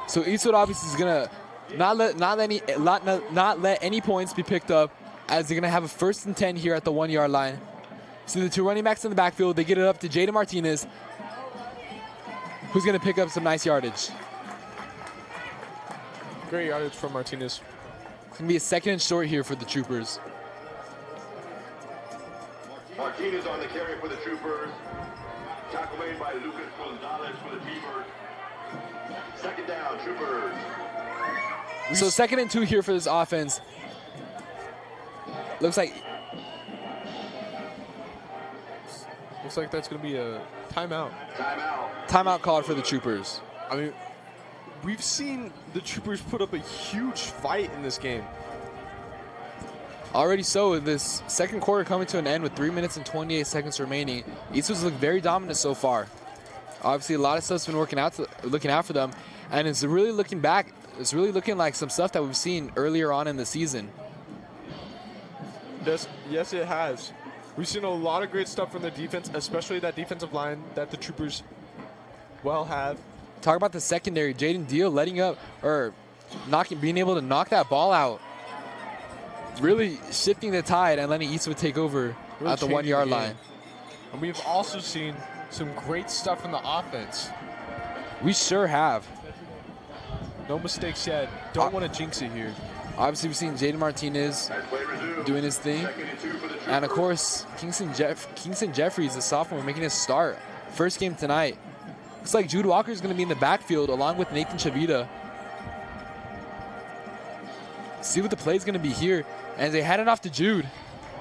So Eastwood obviously is going to not let any points be picked up, as they're going to have a 1st and 10 here at the 1-yard line. See the 2 running backs in the backfield. They get it up to Jaden Martinez. who's going to pick up some nice yardage. Great yardage from Martinez. It's going to be a 2nd and short here for the Troopers. Martinez on the carry for the Troopers. Tackle made by Lucas Gonzalez for the T-Birds. 2nd down, Troopers. So 2nd and 2 here for this offense. Looks like that's going to be a timeout. timeout called for the Troopers. I mean, we've seen the Troopers put up a huge fight in this game. Already so, this 2nd quarter coming to an end with 3 minutes and 28 seconds remaining. Eastwood's looked very dominant so far. Obviously, a lot of stuff's been looking out for them, and it's really looking back. It's really looking like some stuff that we've seen earlier on in the season. Yes, it has. We've seen a lot of great stuff from the defense, especially that defensive line that the Troopers have. Talk about the secondary. Jaden Deal letting up or being able to knock that ball out. Really shifting the tide and letting Eastwood take over Really at the changing 1 yard the game. line. And we've also seen some great stuff from the offense. We sure have. No mistakes yet. Don't want to jinx it here. Obviously, we've seen Jaden Martinez doing his thing. And, of course, Kingston Jeffries, the sophomore, making his start. First game tonight. Looks like Jude Walker is going to be in the backfield along with Nathan Chavita. See what the play is going to be here. And they hand it off to Jude.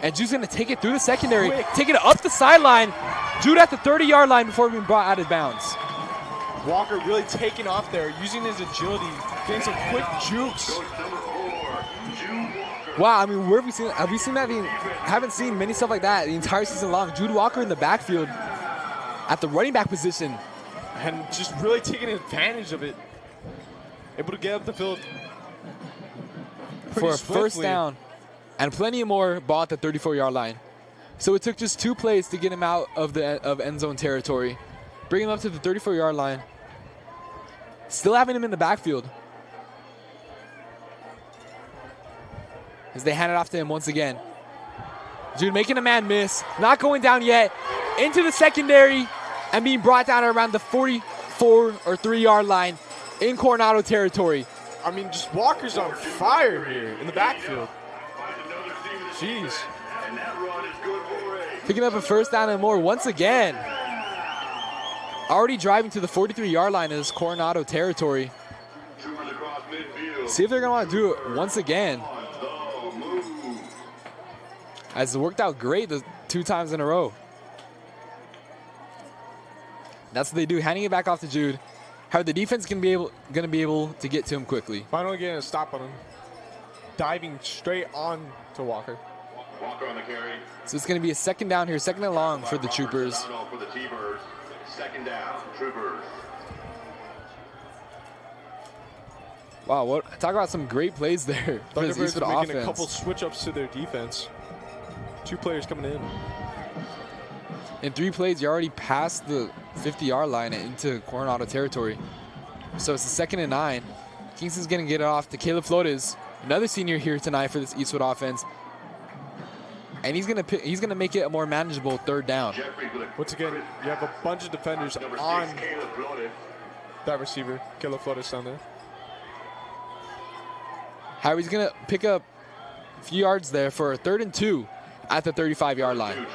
And Jude's going to take it through the secondary, take it up the sideline. Jude at the 30-yard line before being brought out of bounds. Walker really taking off there, using his agility, getting some quick jukes. Wow, I mean, where have we seen that? Haven't seen many stuff like that the entire season long. Jude Walker in the backfield at the running back position. And just really taking advantage of it. Able to get up the field for a swiftly. first down and plenty more ball at the 34-yard line. So it took just 2 plays to get him out of end zone territory. Bring him up to the 34-yard line. Still having him in the backfield. As they hand it off to him once again. Jude making a man miss. Not going down yet. Into the secondary and being brought down around the 44 or 3-yard line in Coronado territory. I mean, just Walker's on fire here in the backfield. Jeez. Picking up a first down and more once again. Already driving to the 43-yard line in this Coronado territory. See if they're going to want to do it once again. As it worked out great the 2 times in a row. That's what they do, handing it back off to Jude. How the defense going to be able to get to him quickly. Finally getting a stop on him. Diving straight on to Walker. Walker on the carry. So it's going to be a 2nd down here, 2nd and long for the Troopers. For the T-Birds. 2nd down, Troopers. Wow, talk about some great plays there for this Thunderbirds Eastwood making offense. a couple switch-ups to their defense. 2 players coming in. In 3 plays, you're already past the 50-yard line and into Coronado territory. So it's the 2nd and 9. Kingston's going to get it off to Caleb Flores, another senior here tonight for this Eastwood offense. And he's gonna make it a more manageable 3rd down. Once again, you have a bunch of defenders on that receiver, Caleb Flores down there. Howie's gonna pick up a few yards there for a 3rd and 2 at the 35-yard line.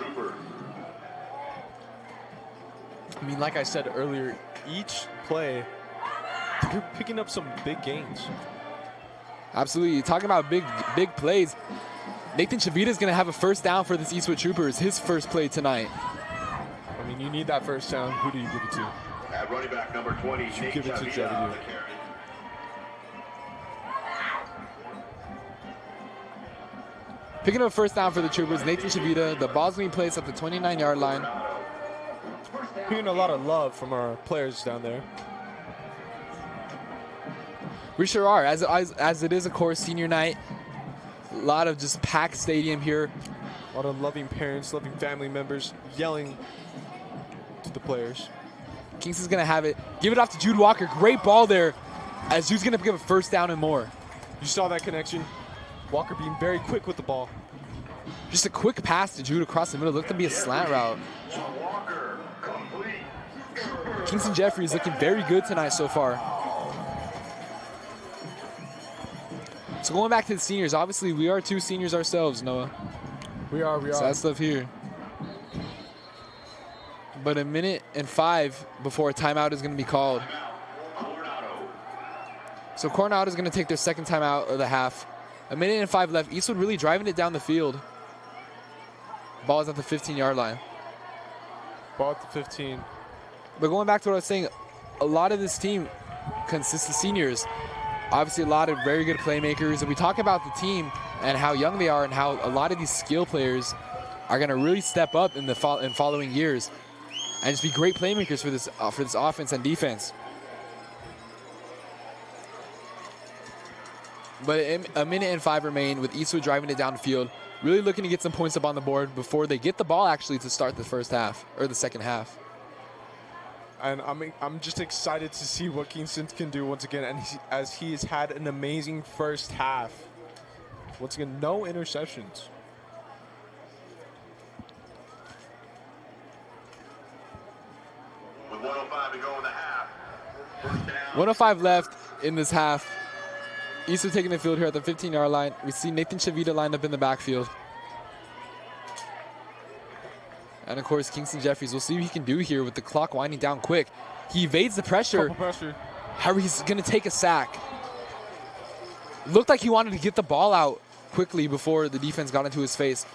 I mean, like I said earlier, each play, they're picking up some big gains. Absolutely, talking about big plays. Nathan Chavita is going to have a first down for this Eastwood Troopers, his first play tonight. I mean, you need that first down. Who do you give it to? At running back number 20, You give it to Chavita. Picking up a first down for the Troopers, Nathan Chavita. The ball's going to be placed at the 29-yard line. Getting a lot of love from our players down there. We sure are, as it is, of course, senior night. A lot of just packed stadium here. A lot of loving parents, loving family members yelling to the players. Kingston's going to have it. Give it off to Jude Walker. Great ball there, as Jude's going to pick up a first down and more. You saw that connection. Walker being very quick with the ball. Just a quick pass to Jude across the middle. Looked to be a slant route. Walker, complete. Kingston Jeffries looking very good tonight so far. So going back to the seniors, obviously we are 2 seniors ourselves, Noah. We are. So that stuff here. But 1:05 minutes before a timeout is going to be called. So Coronado is going to take their second timeout of the half. 1:05 minutes left. Eastwood really driving it down the field. Ball is at the 15-yard line. Ball at the 15. But going back to what I was saying, a lot of this team consists of seniors. Obviously, a lot of very good playmakers. And we talk about the team and how young they are and how a lot of these skill players are going to really step up in the following years and just be great playmakers for this offense and defense. But 1:05 minutes remain with Eastwood driving it down the field, really looking to get some points up on the board before they get the ball actually to start the first half or the second half. And I'm just excited to see what Kingston can do once again, and as he has had an amazing first half. Once again, no interceptions. With 1:05 to go in the half. First down. 1:05 left in this half. Eastwood taking the field here at the 15-yard line. We see Nathan Chavita lined up in the backfield. And, of course, Kingston Jeffries. We'll see what he can do here with the clock winding down quick. He evades the pressure. However, he's going to take a sack. Looked like he wanted to get the ball out quickly before the defense got into his face.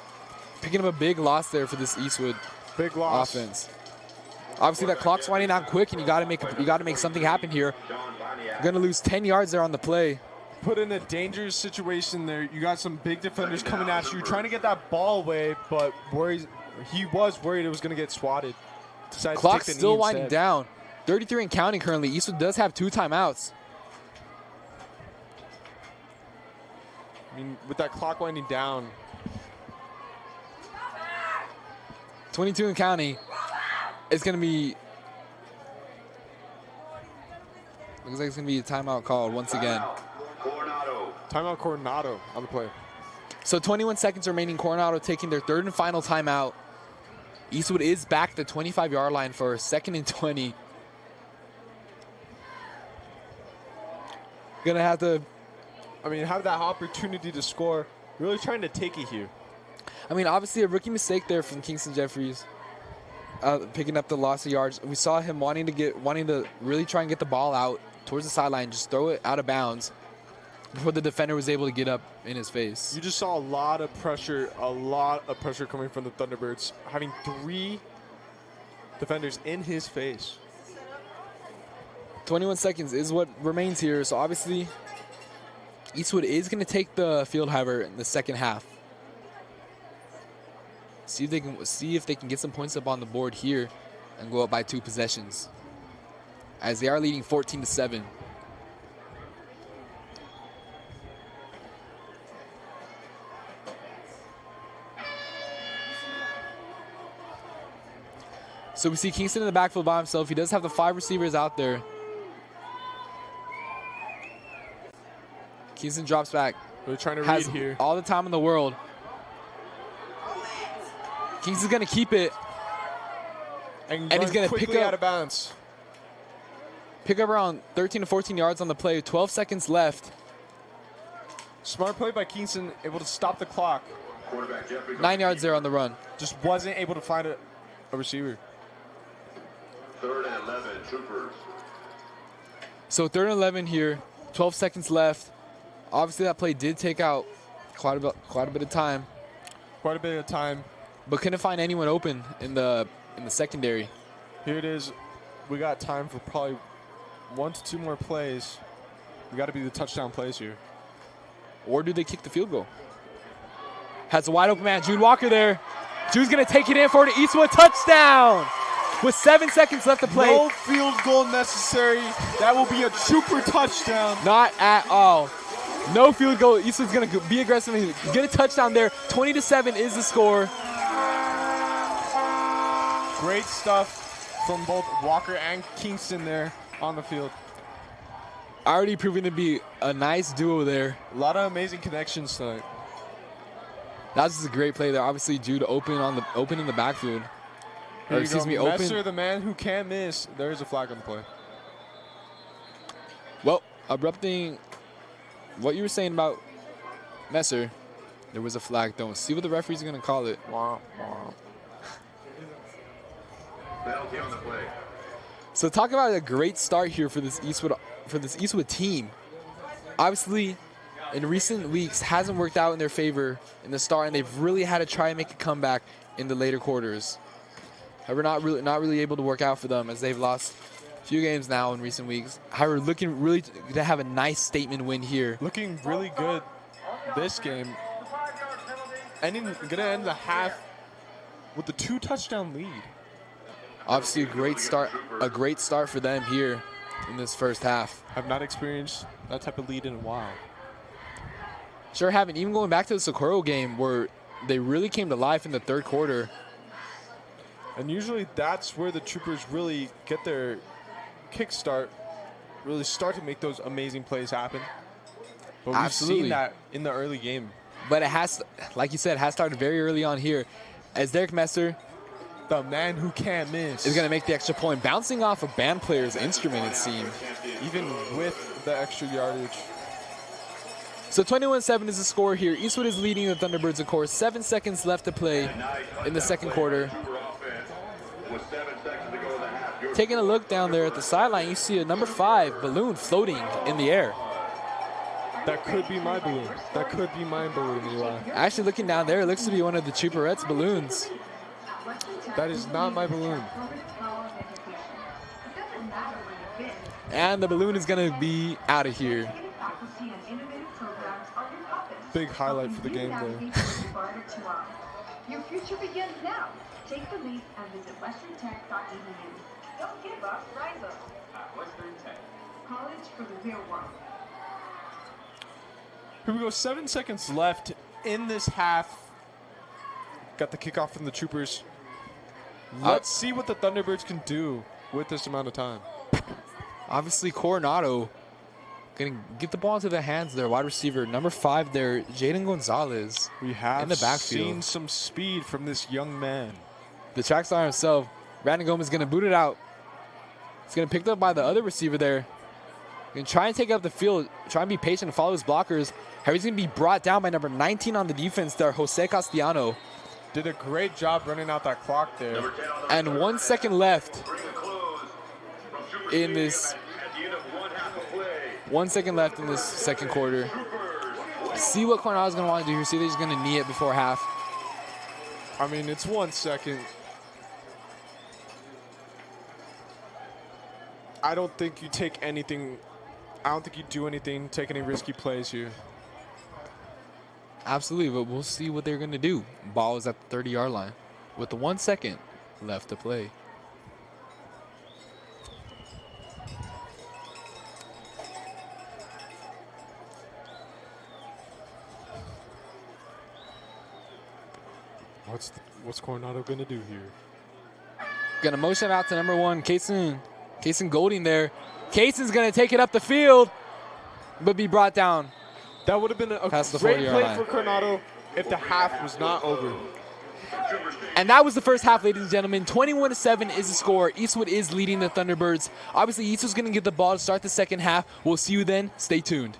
Picking up a big loss there for this Eastwood offense. Obviously, that clock's winding down quick, and you got to make something happen here. You're going to lose 10 yards there on the play. Put in a dangerous situation there. You got some big defenders coming at you, trying to get that ball away, but he was worried it was going to get swatted. Clock's still winding down. 33 and counting currently. Eastwood does have 2 timeouts. I mean, with that clock winding down. 22 and counting. It's going to be... Looks like it's going to be a timeout called once again. Coronado. Timeout Coronado on the play. So 21 seconds remaining. Coronado taking their 3rd and final timeout. Eastwood is back at the 25-yard line for 2nd and 20. Gonna have to, have that opportunity to score. Really trying to take it here. Obviously a rookie mistake there from Kingston Jeffries, picking up the loss of yards. We saw him wanting to really try and get the ball out towards the sideline, just throw it out of bounds before the defender was able to get up in his face. You just saw a lot of pressure coming from the Thunderbirds, having 3 defenders in his face. 21 seconds is what remains here. So obviously, Eastwood is going to take the field, however, in the second half. See if they can get some points up on the board here and go up by 2 possessions, as they are leading 14-7. So we see Kingston in the backfield by himself. He does have the 5 receivers out there. Kingston drops back. They're trying to has read here. All the time in the world. Kingston's going to keep it. And he's going to pick up out of bounds. Pick up around 13 to 14 yards on the play. 12 seconds left. Smart play by Kingston, able to stop the clock. 9 yards there on the run. Just wasn't able to find a receiver. 3rd and 11, Troopers. So 3rd and 11 here. 12 seconds left. Obviously, that play did take out quite a bit of time. Quite a bit of time. But couldn't find anyone open in the secondary. Here it is. We got time for probably 1 to 2 more plays. We got to be the touchdown plays here. Or do they kick the field goal? Has a wide open man, Jude Walker there. Jude's going to take it in for the Eastwood touchdown. With 7 seconds left to play. No field goal necessary. That will be a Trooper touchdown. Not at all. No field goal. Eastwood's going to be aggressive and get a touchdown there. 20-7 is the score. Great stuff from both Walker and Kingston there on the field. Already proving to be a nice duo there. A lot of amazing connections tonight. That was just a great play there. Obviously, Jude open in the backfield. Here you excuse go. me, open. Messer, the man who can't miss. There is a flag on the play. Well, abrupting what you were saying about Messer, there was a flag thrown. See what the referee's going to call it. Wow, wow. Penalty on the play. So talk about a great start here for this Eastwood team. Obviously, in recent weeks, hasn't worked out in their favor in the start, and they've really had to try and make a comeback in the later quarters. However, not really able to work out for them as they've lost a few games now in recent weeks. However, looking really to have a nice statement win here. Looking really good this game. Gonna end the half with the 2-touchdown lead. Obviously, a great start for them here in this first half. Have not experienced that type of lead in a while. Sure haven't. Even going back to the Socorro game where they really came to life in the third quarter. And usually that's where the Troopers really get their kickstart, really start to make those amazing plays happen. But we've Absolutely. seen that in the early game. But it has, like you said, has started very early on here as Derek Messer The man who can't miss. is going to make the extra point, bouncing off a band player's instrument, it seemed. Even with the extra yardage. So 21-7 is the score here. Eastwood is leading the Thunderbirds, of course. 7 seconds left to play in the second quarter. Taking a look down there at the sideline, you see a number 5 balloon floating in the air. That could be my balloon. That could be my balloon, Eli. Actually, looking down there, it looks to be one of the Trooperettes' balloons. That is not my balloon. And the balloon is going to be out of here. Big highlight for the game there. Your future begins now. Take the leap and visit westerntech.edu. Don't give up, rise up. At Western Tech. College for the real world. Here we go, 7 seconds left in this half. Got the kickoff from the Troopers. Let's see what the Thunderbirds can do with this amount of time. Obviously, Coronado going to get the ball into the hands of their wide receiver. Number 5 there, Jaden Gonzalez. We have in the backfield. seen some speed from this young man. The track star himself, Brandon Gomez, is going to boot it out. It's going to be picked up by the other receiver there. Going to try and take up the field, try and be patient and follow his blockers. He's going to be brought down by number 19 on the defense there, Jose Castellano. Did a great job running out that clock there. And 1 second left in this. 1 second left in this second quarter. See what Coronado's going to want to do here. See if he's going to knee it before half. I mean, it's 1 second. I don't think you take anything. I don't think you do anything, take any risky plays here. Absolutely, but we'll see what they're going to do. Ball is at the 30-yard line with the 1 second left to play. What's Coronado going to do here? Going to motion out to number 1, Kason Golding there. Kason's going to take it up the field, but be brought down. That would have been a Past the great 40-yard play line. for Coronado if the half was not over. And that was the first half, ladies and gentlemen. 21-7 is the score. Eastwood is leading the Thunderbirds. Obviously, Eastwood's going to get the ball to start the second half. We'll see you then. Stay tuned.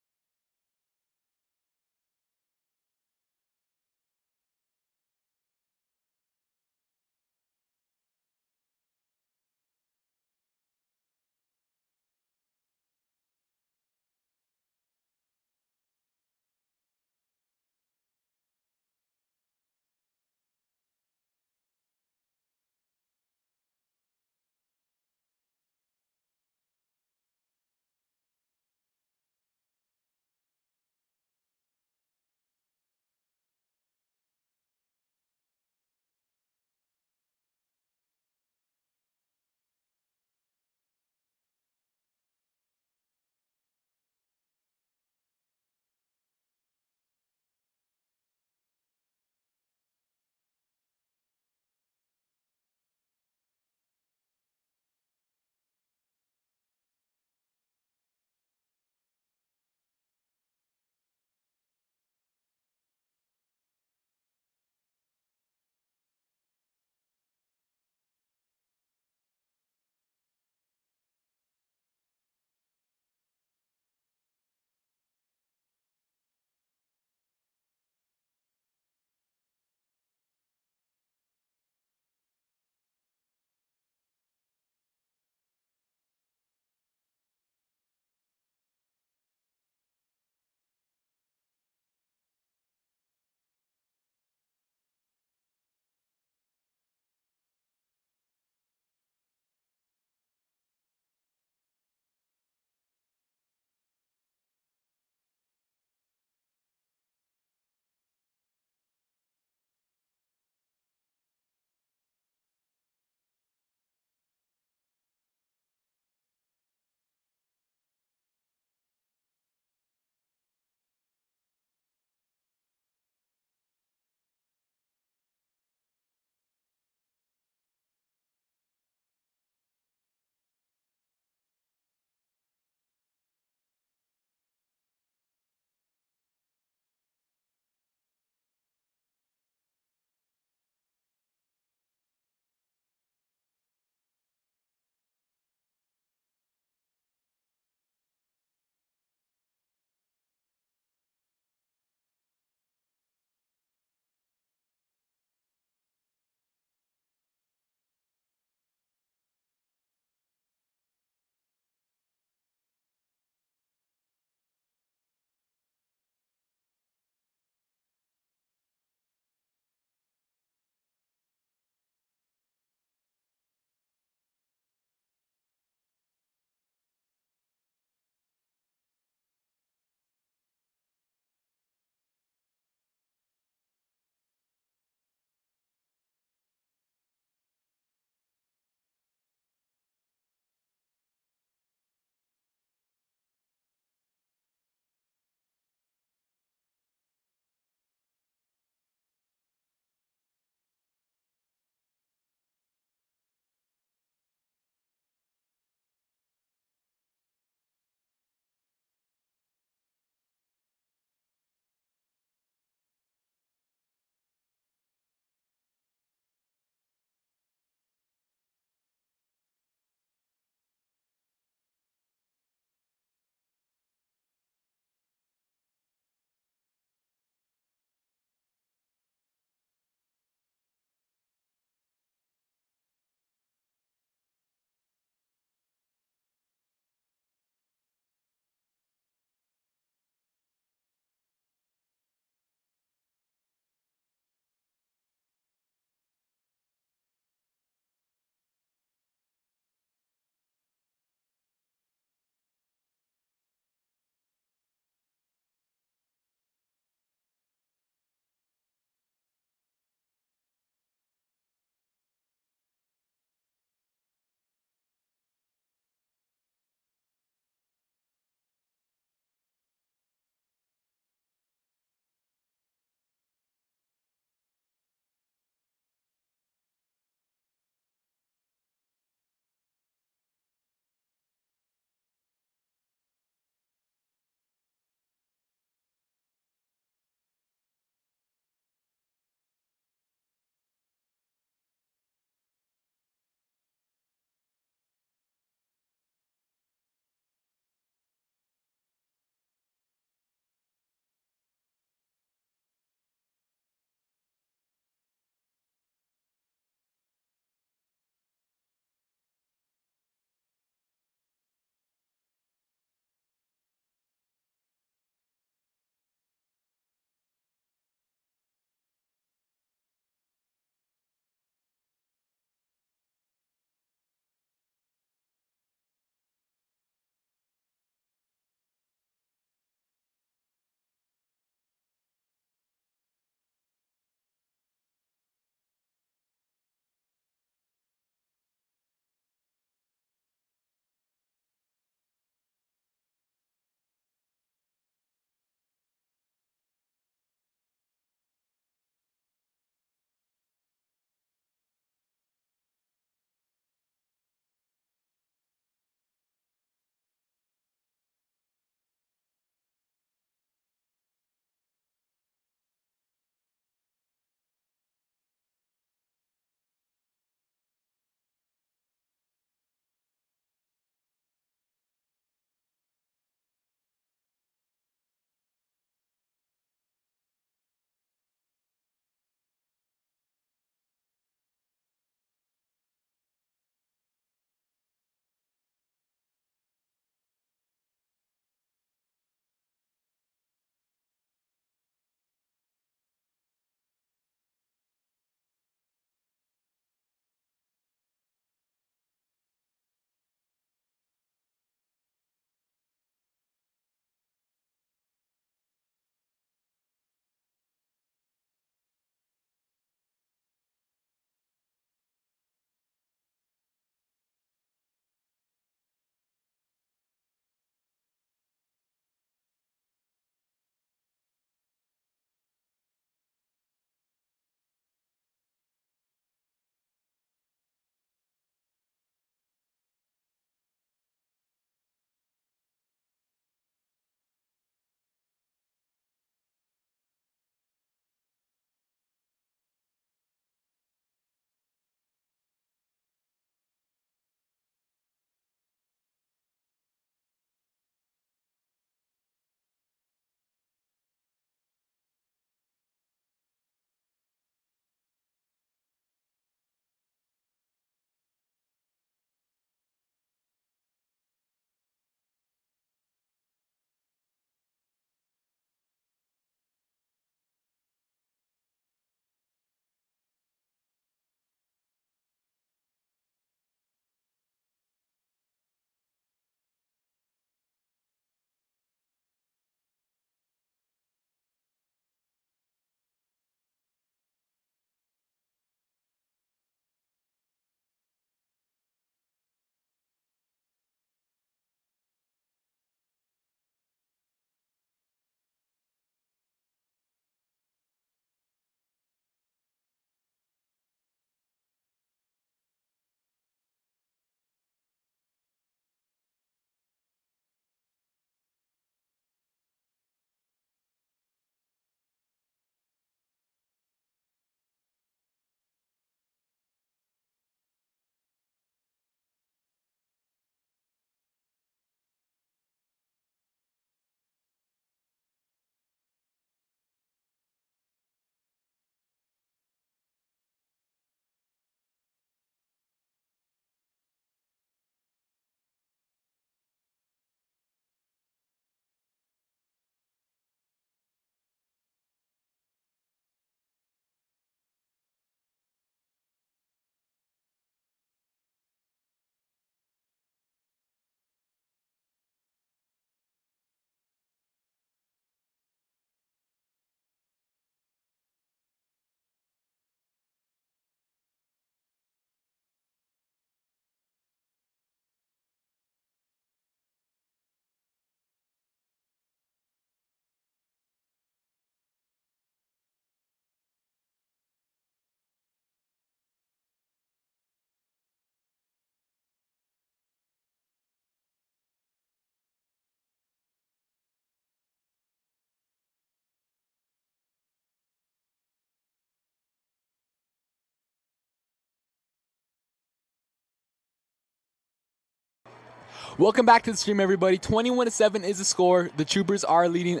Welcome back to the stream, everybody. 21-7 is the score. The Troopers are leading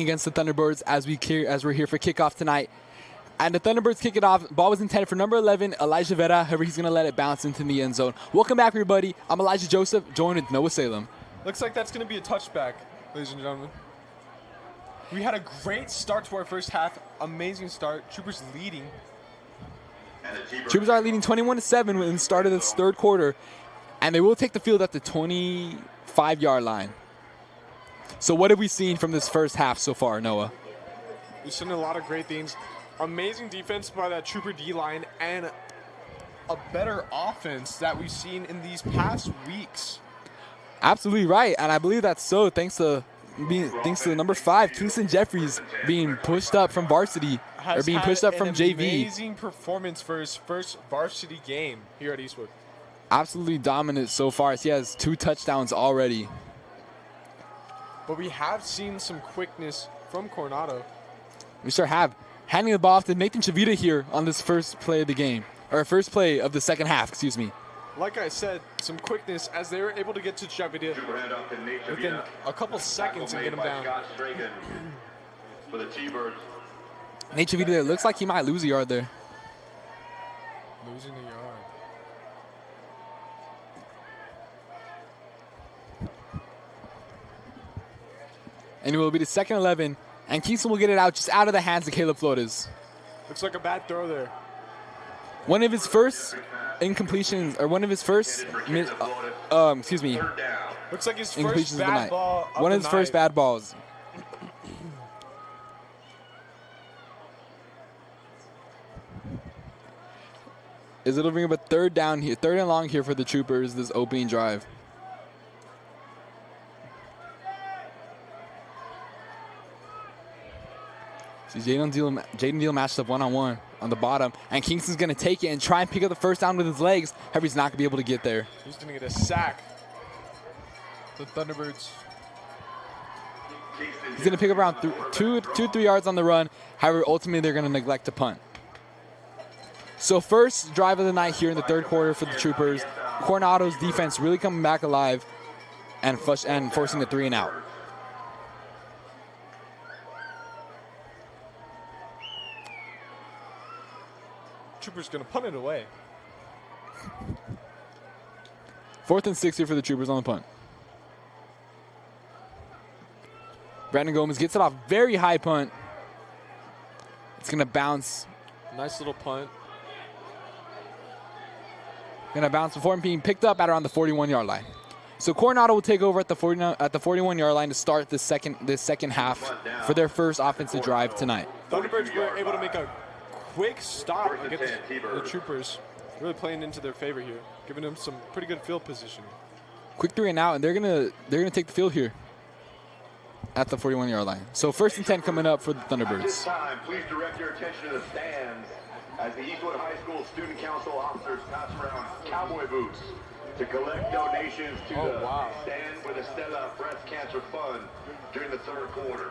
against the Thunderbirds as we're here for kickoff tonight. And the Thunderbirds kick it off. Ball was intended for number 11, Elijah Vera. However, he's going to let it bounce into the end zone. Welcome back, everybody. I'm Elijah Joseph, joined with Noah Salem. Looks like that's going to be a touchback, ladies and gentlemen. We had a great start to our first half. Amazing start. Troopers leading. Troopers are leading 21-7 in the start of this third quarter. And they will take the field at the 25-yard line. So what have we seen from this first half so far, Noah? We've seen a lot of great things. Amazing defense by that Trooper D-line and a better offense that we've seen in these past weeks. Absolutely right, and I believe that's so thanks to the number 5, Kingston Jeffries, being pushed up from varsity, or being pushed up from JV. Amazing performance for his first varsity game here at Eastwood. Absolutely dominant so far, as he has 2 touchdowns already. But we have seen some quickness from Coronado. We sure have. Handing the ball off to Nathan Chavita here on this first play of the game, or first play of the second half, excuse me. Like I said, some quickness as they were able to get to Chavita within a couple seconds and get him down. For the T-Birds. Nate Chavita there, looks like he might lose a yard there. Losing a yard. And it will be the second 11, and Kingston will get it out just out of the hands of Caleb Flores. Looks like a bad throw there. One of his first incompletions, or one of his first, excuse me, Looks like his incompletions first of the bad night. ball. One of his first bad balls. Is it'll bring up a third down here, third and long here for the Troopers this opening drive. See Jaden Deal matched up one-on-one on the bottom, and Kingston's going to take it and try and pick up the first down with his legs. However, he's not going to be able to get there. He's going to get a sack. The Thunderbirds. He's going to pick up around 2-3 yards on the run. However, ultimately, they're going to neglect to punt. So first drive of the night here in the third quarter for the Troopers. Coronado's defense really coming back alive and forcing the 3 and out. Troopers going to punt it away. 4th and 6 here for the Troopers on the punt. Brandon Gomez gets it off. Very high punt. It's going to bounce. Nice little punt. Going to bounce before being picked up at around the 41-yard line. So Coronado will take over at the 41-yard line to start the second half for their first offensive drive tonight. Thunderbirds were able to make a quick stop against the Troopers. Really playing into their favor here, giving them some pretty good field position. Quick 3 and out, and they're gonna take the field here at the 41-yard line. So 1st and 10 coming up for the Thunderbirds. At this time, please direct your attention to the stands as the Eastwood High School Student Council officers pass around cowboy boots to collect donations to the Stand with Estella Breast Cancer Fund during the third quarter.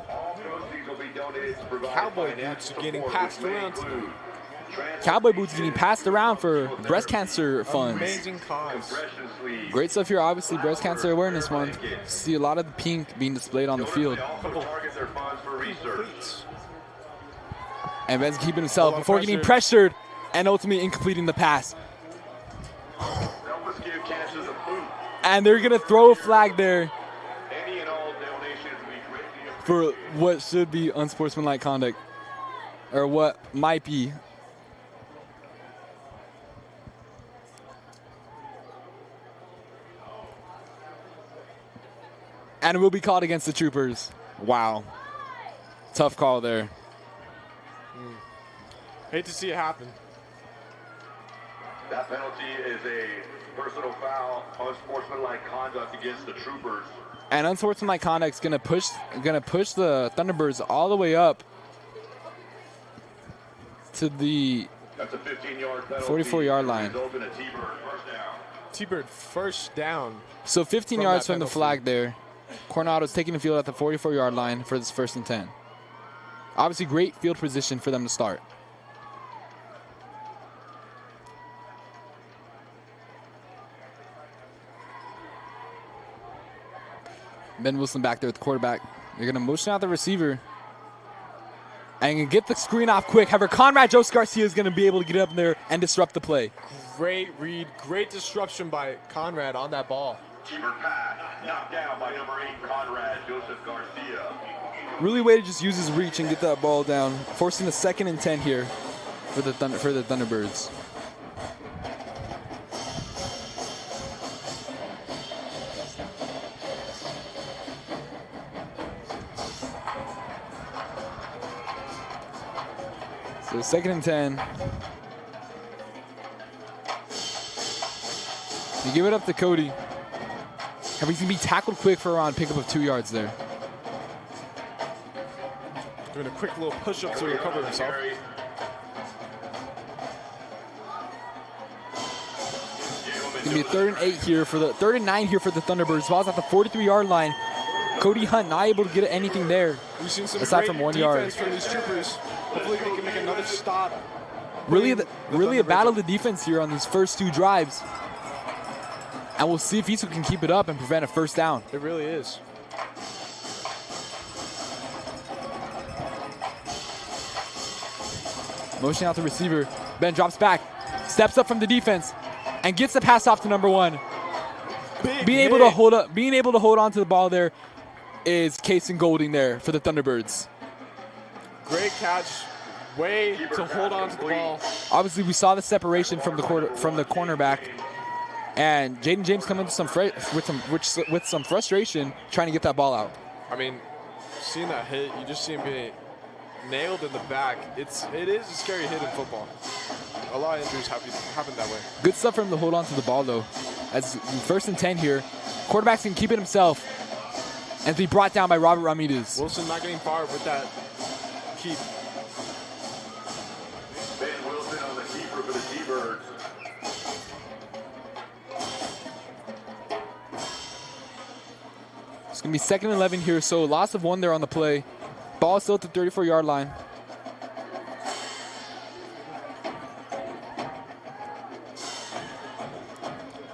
All proceeds will be donated to provide Cowboy boots are getting passed around. Cowboy boots getting passed around for breast cancer funds. Amazing cause. Great stuff here. Obviously, Breast Cancer Awareness Month. See a lot of the pink being displayed on the field. And Ben's keeping himself before getting pressured and ultimately incompleting the pass. And they're going to throw a flag there for what should be unsportsmanlike conduct, or what might be. And it will be called against the Troopers. Wow. Tough call there. Hate to see it happen. That penalty is a personal foul, unsportsmanlike conduct against the Troopers. And unsportsmanlike conduct is gonna push the Thunderbirds all the way up to the 44-yard line. T-Bird first down. So 15 yards from the flag there. Coronado's taking the field at the 44-yard line for this 1st and 10. Obviously, great field position for them to start. Ben Wilson back there with the quarterback. They're going to motion out the receiver. And get the screen off quick. However, Conrad Jose Garcia is going to be able to get up there and disrupt the play. Great read, great disruption by Conrad on that ball. Keeper pass, knocked down by number 8, Conrad Joseph Garcia. Really way to just use his reach and get that ball down, forcing a 2nd and 10 here for the Thunderbirds. So 2nd and 10. You give it up to Cody. And he's going to be tackled quick for around pickup of 2 yards there. Doing a quick little push-up to recover himself. It's going to be a 3rd and 8 here for the 3rd and 9 here for the Thunderbirds. Ball's at the 43-yard line. Cody Hunt not able to get anything there. We've seen some aside great from 1 yard. defense from these troopers. Hopefully they can make another stop. Really a battle of the defense here on these first 2 drives. And we'll see if Eastwood can keep it up and prevent a 1st down. It really is. Motioning out the receiver. Ben drops back, steps up from the defense, and gets the pass off to number 1. Being able to hold on to the ball there is Kason Golding there for the Thunderbirds. Great catch. Way to hold on to the ball. Obviously, we saw the separation from the cornerback, and Jaden James coming with some frustration trying to get that ball out. I mean, seeing that hit, you just see him getting nailed in the back. It is a scary hit in football. A lot of injuries happen that way. Good stuff from the hold on to the ball though. As 1st and 10 here, quarterback's can keep it himself, and be brought down by Robert Ramirez. Wilson not getting far with that keep. Ben Wilson on the keeper for the T-Birds. It's going to be 2nd and 11 here, so loss of 1 there on the play. Ball still at the 34-yard line.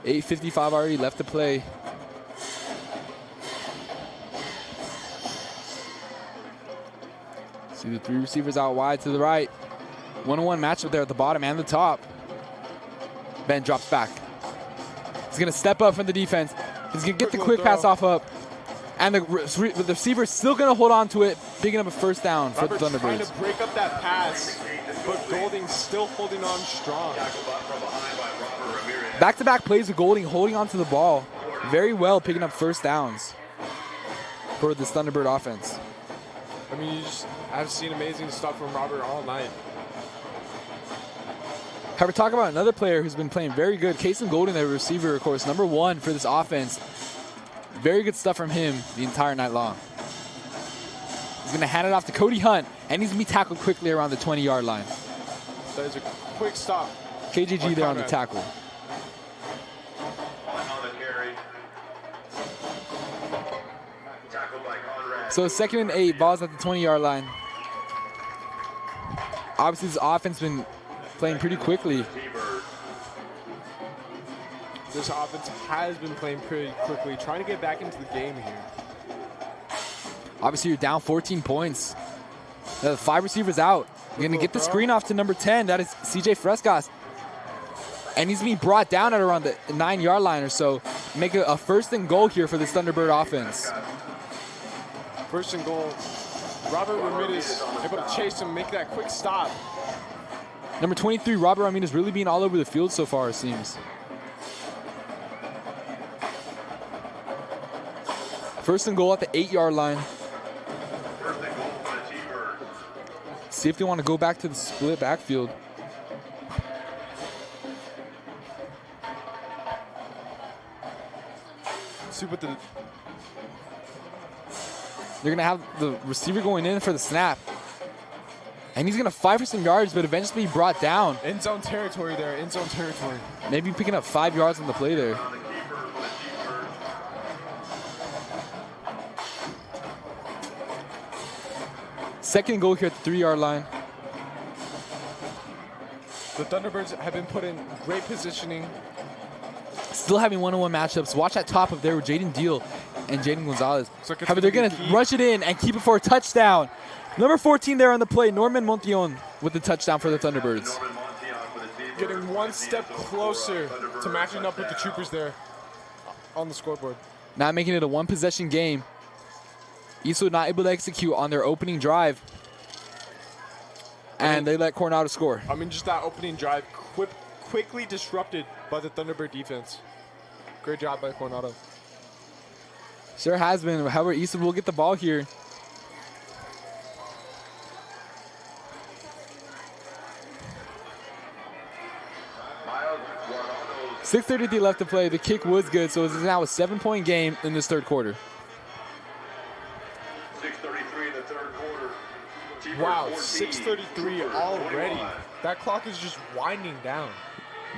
.855 already left to play. See the 3 receivers out wide to the right. 1-on-1 matchup there at the bottom and the top. Ben drops back. He's going to step up from the defense. He's going to get the quick pass off up. And the receiver is still going to hold on to it, picking up a 1st down for the Thunderbirds. Trying to break up that pass, but Golding's still holding on strong. Back-to-back plays with Golding holding on to the ball very well, picking up 1st downs for this Thunderbird offense. I mean, I've seen amazing stuff from Robert all night. However, talk about another player who's been playing very good. Kason Golding, the receiver, of course, number 1 for this offense. Very good stuff from him the entire night long. He's going to hand it off to Cody Hunt, and he's going to be tackled quickly around the 20-yard line. That is a quick stop. KJG there on the tackle. So 2nd and 8, ball's at the 20-yard line. Obviously, this offense has been playing pretty quickly. This offense has been playing pretty quickly, trying to get back into the game here. Obviously, you're down 14 points. 5 receivers out. You're going to get the screen off to number 10. That is CJ Frescas. And he's being brought down at around the 9-yard line or so. Make a 1st and goal here for this Thunderbird offense. 1st and goal. Robert Ramirez able to chase him, make that quick stop. Number 23, Robert Ramirez, really being all over the field so far, it seems. 1st and goal at the 8-yard line. See if they want to go back to the split backfield. See what the... They're going to have the receiver going in for the snap. And he's going to fight for some yards, but eventually be brought down. End zone territory there, end zone territory. Maybe picking up 5 yards on the play there. Second and goal here at the 3-yard line. The Thunderbirds have been put in great positioning. Still having one-on-one matchups. Watch that top up there with Jaden Deal. and Jaden Gonzalez. like it's However, they're gonna going be to key. rush it in and keep it for a touchdown. Number 14 there on the play, Norman Montillon with the touchdown for the Thunderbirds. Getting one step closer to matching up with the Troopers there on the scoreboard. Now making it a one-possession game. Eastwood not able to execute on their opening drive. And they let Coronado score. I mean, just that opening drive quickly disrupted by the Thunderbird defense. Great job by Coronado. Sure has been. However, Eastwood will get the ball here. .633 left to play. The kick was good, so it's now a 7-point game in this third quarter. 6:33 in the third quarter. Wow, 6:33 already. That clock is just winding down.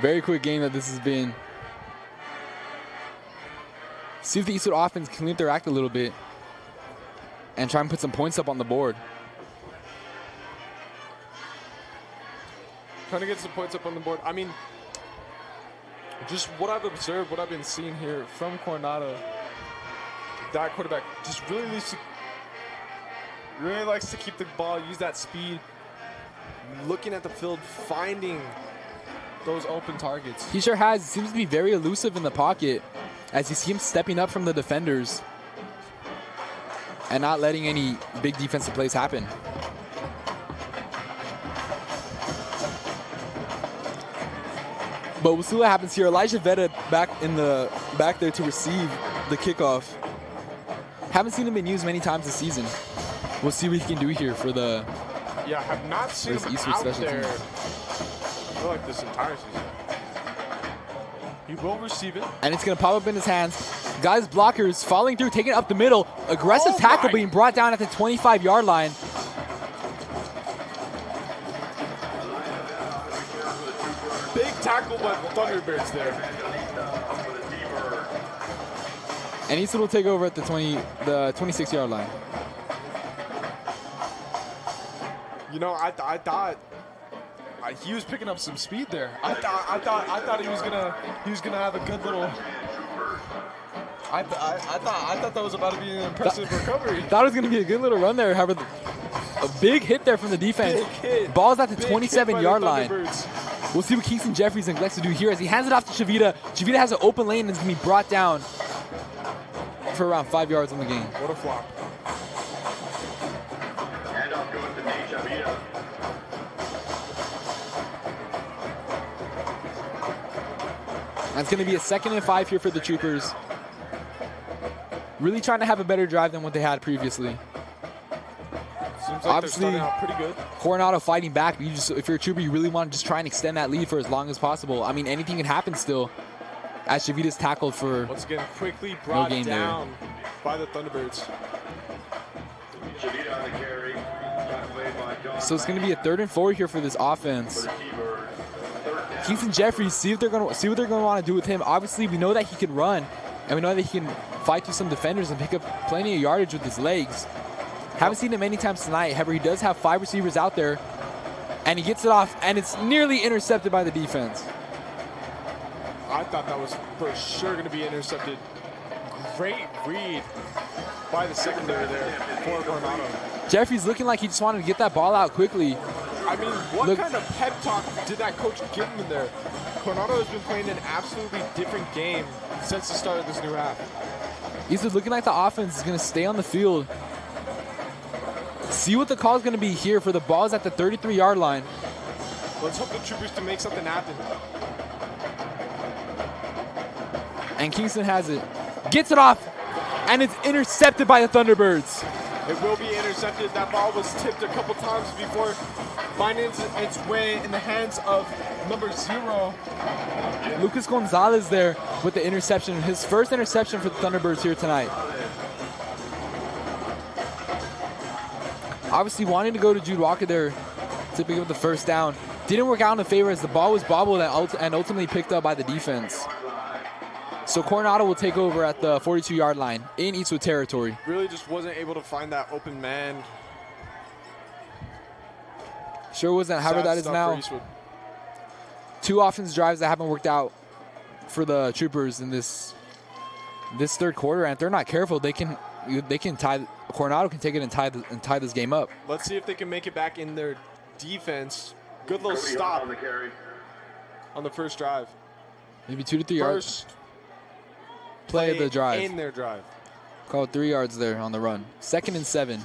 Very quick game that this has been. See if the Eastwood offense can clean up their act a little bit and try and put some points up on the board. Trying to get some points up on the board. I mean, just what I've observed, what I've been seeing here from Coronado, that quarterback just really likes to keep the ball, use that speed, looking at the field, finding those open targets. He sure has. He seems to be very elusive in the pocket as you see him stepping up from the defenders and not letting any big defensive plays happen. But we'll see what happens here. Elijah Vetta back there to receive the kickoff. Haven't seen him been used many times this season. We'll see what he can do here for the Yeah, I have not seen him Eastwood out special there, teams. I feel like this entire season. He will receive it. And it's going to pop up in his hands. Guys, blockers falling through, taking it up the middle. Aggressive Oh tackle my. being brought down at the 25-yard line. Big tackle by the Thunderbirds there. And Eastwood will take over at the 26-yard line. You know, I thought he was picking up some speed there. I thought he was gonna have a good little. I thought that was about to be an impressive recovery. Thought it was going to be a good little run there. However, a big hit there from the defense. Big hit. Ball's at the Big hit by the 27-yard line. Thunderbirds. We'll see what Kingston Jeffries neglects to do here as he hands it off to Chavita. Chavita has an open lane and is going to be brought down for around 5 yards on the game. What a flop. Handoff goes to Nate Chavita. That's going to be a 2nd and 5 here for the Troopers. Really trying to have a better drive than what they had previously. Seems like Obviously, they're starting out pretty good. Coronado fighting back, but if you're a Trooper, you really want to just try and extend that lead for as long as possible. I mean, anything can happen still as Chavita's tackled for Once again, quickly brought gain there. down by the Thunderbirds. Chavita on the carry. Calculated by John. So it's going to be a 3rd and 4 here for this offense. Receiver. Third down. Kingston Jeffries, see what they're going to want to do with him. Obviously, we know that he can run, and we know that he can fight through some defenders and pick up plenty of yardage with his legs. Haven't seen him many times tonight. However, he does have 5 receivers out there, and he gets it off, and it's nearly intercepted by the defense. I thought that was for sure going to be intercepted. Great read by the secondary there for Coronado. Jeffries looking like he just wanted to get that ball out quickly. I mean, what Look- kind of pep talk did that coach give him in there? Coronado has been playing an absolutely different game since the start of this new half. Eastwood looking like the offense is going to stay on the field. See what the call is going to be here for the balls at the 33-yard line. Let's hope the Troopers can make something happen. And Kingston has it. Gets it off, and it's intercepted by the Thunderbirds. It will be intercepted. That ball was tipped a couple times before finding its way in the hands of number 0. Lucas Gonzalez there with the interception. His first interception for the Thunderbirds here tonight. Obviously wanting to go to Jude Walker there to pick up the first down. Didn't work out in favor as the ball was bobbled and ultimately picked up by the defense. So Coronado will take over at the 42-yard line in Eastwood territory. Really just wasn't able to find that open man. Sure wasn't. However, Sad that is stuff now for Eastwood. 2 offense drives that haven't worked out for the Troopers in this this third quarter, and if they're not careful, they can tie. Coronado can take it and tie this game up. Let's see if they can make it back in their defense. Good little stop on the first drive. Maybe 2 to 3 yards. First Play of the drive. in their drive. Call it 3 yards there on the run. 2nd and 7.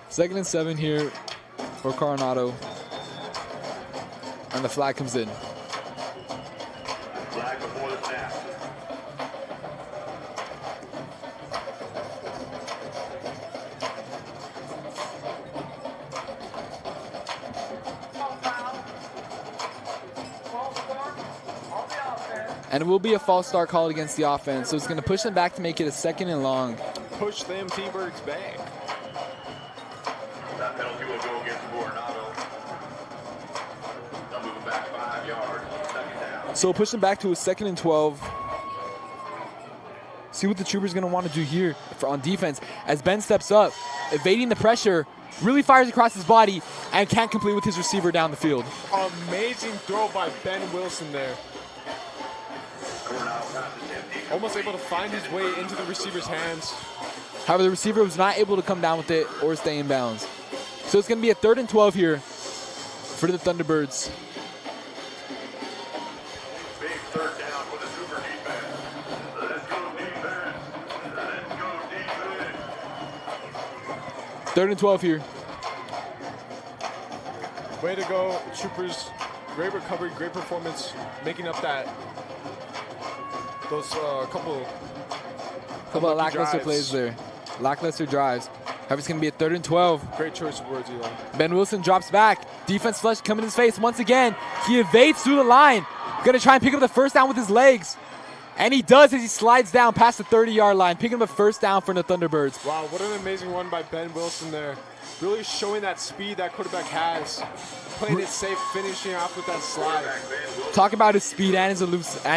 Second and 7 here for Coronado. And the flag comes in. Flag before the snap. And it will be a false start called against the offense. So it's going to push them back to make it a 2nd and long. Push them T-Birds back. That penalty will go against Coronado. They'll move back 5 yards. 2nd down. So push them back to a 2nd and 12. See what the Trooper's going to want to do here on defense. As Ben steps up, evading the pressure, really fires across his body, and can't complete with his receiver down the field. Amazing throw by Ben Wilson there. Almost able to find his way into the receiver's hands. However, the receiver was not able to come down with it or stay in bounds. So it's going to be a 3rd and 12 here for the Thunderbirds. Big 3rd down for the Super defense. Let's go defense. Let's go defense. 3rd and 12 here. Way to go, Troopers. Great recovery, great performance, making up those couple of lackluster drives. plays there. Lackluster drives. However, it's going to be a 3rd and 12. Great choice of words, Eli. Ben Wilson drops back. Defense flush coming in his face once again. He evades through the line. Going to try and pick up the 1st down with his legs. And he does as he slides down past the 30-yard line, picking up a 1st down for the Thunderbirds. Wow, what an amazing one by Ben Wilson there. Really showing that speed that quarterback has. Playing it safe, finishing off with that slide. Talk about his speed and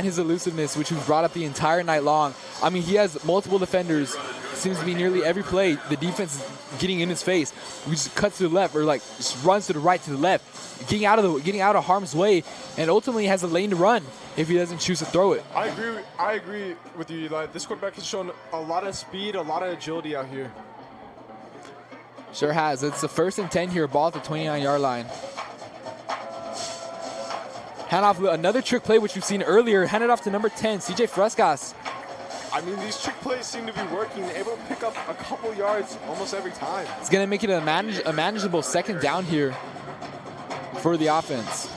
his elusiveness, which we've brought up the entire night long. I mean, he has multiple defenders. Seems to be nearly every play the defense is getting in his face. He just cuts to the left or like just runs to the right, to the left, getting out of harm's way, and ultimately has a lane to run if he doesn't choose to throw it. I agree with you, Eli. This quarterback has shown a lot of speed, a lot of agility out here. Sure has. It's the 1st and 10 here, ball at the 29-yard line. Hand off another trick play, which we've seen earlier. Hand it off to number 10, CJ Frescas. I mean, these trick plays seem to be working. Able to pick up a couple yards almost every time. It's going to make it a manageable 2nd down here for the offense.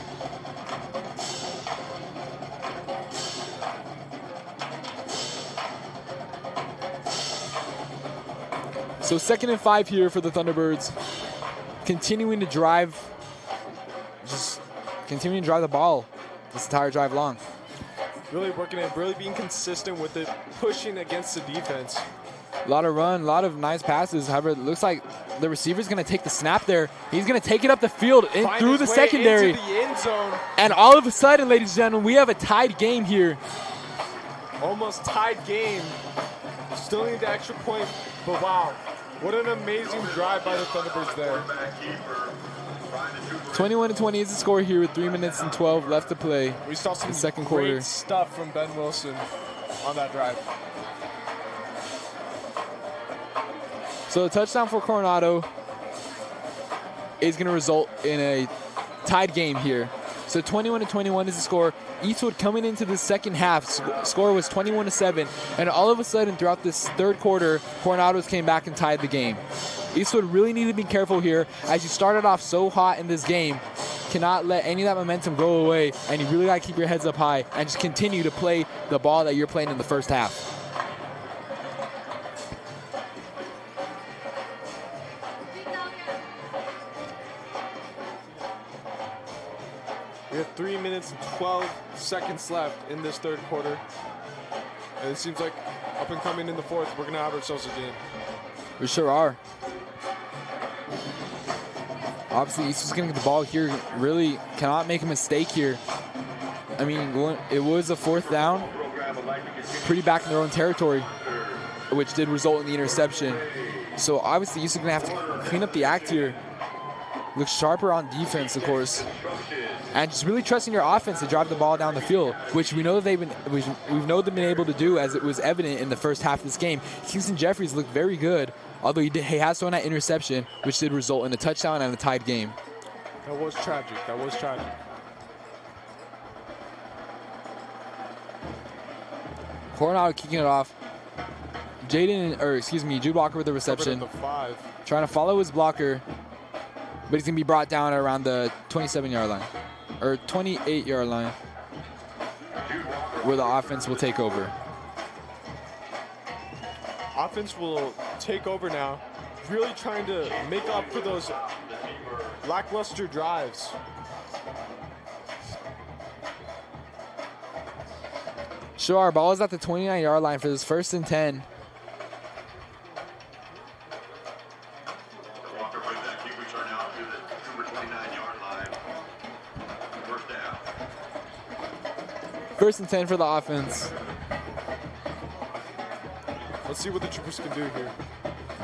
So 2nd and 5 here for the Thunderbirds. Continuing to drive the ball this entire drive long. Really working it, really being consistent with it, pushing against the defense. A lot of run, a lot of nice passes. However, it looks like the receiver's going to take the snap there. He's going to take it up the field and through the secondary. Into the end zone. And all of a sudden, ladies and gentlemen, we have a tied game here. Almost tied game. Still need the extra point, but wow. What an amazing drive by the Thunderbirds there. 21-20 is the score here with 3 minutes and 12 left to play. We saw some in the second great quarter. stuff from Ben Wilson on that drive. So the touchdown for Coronado is going to result in a tied game here. So 21-21 is the score. Eastwood coming into the second half, score was 21-7, and all of a sudden throughout this 3rd quarter, Coronado's came back and tied the game. Eastwood really need to be careful here as you started off so hot in this game. Cannot let any of that momentum go away, and you really got to keep your heads up high and just continue to play the ball that you're playing in the first half. We have 3 minutes and 12 seconds left in this 3rd quarter. And it seems like up and coming in the 4th, we're going to have ourselves a game. We sure are. Obviously, Eastwood's going to get the ball here. Really cannot make a mistake here. I mean, it was a 4th down. Pretty back in their own territory, which did result in the interception. So obviously, Eastwood's going to have to clean up the act here. look sharper on defense, of course, and just really trusting your offense to drive the ball down the field, which we know they've been able to do, as it was evident in the first half of this game. Kingston Jeffries looked very good, although he has thrown that interception, which did result in a touchdown and a tied game. That was tragic. That was tragic. Coronado kicking it off. Jude Walker with the reception. Trying to follow his blocker, but he's going to be brought down around the 27-yard line, or 28-yard line, where the offense will take over. Offense will take over now, really trying to make up for those lackluster drives. Sure, our ball is at the 29-yard line for this 1st and 10. Walker brings that kick return out to the 29-yard line. First down. 1st and 10 for the offense. Let's see what the Troopers can do here.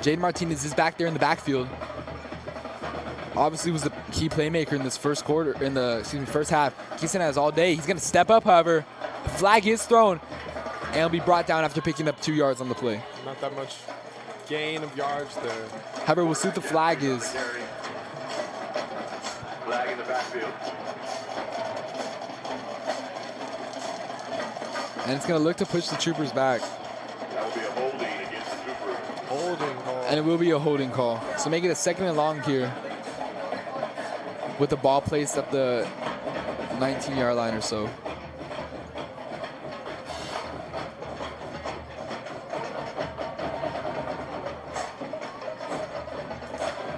Jaden Martinez is back there in the backfield. Obviously was the key playmaker in this first half. Kingston has all day. He's going to step up, however. The flag is thrown, and will be brought down after picking up 2 yards on the play. Not that much gain of yards there. However, we'll see what the flag is. Flag in the backfield. And it's going to look to push the Troopers back. That will be a holding against the Troopers. Holding call. And it will be a holding call. So make it a 2nd and long here, with the ball placed at the 19-yard line or so.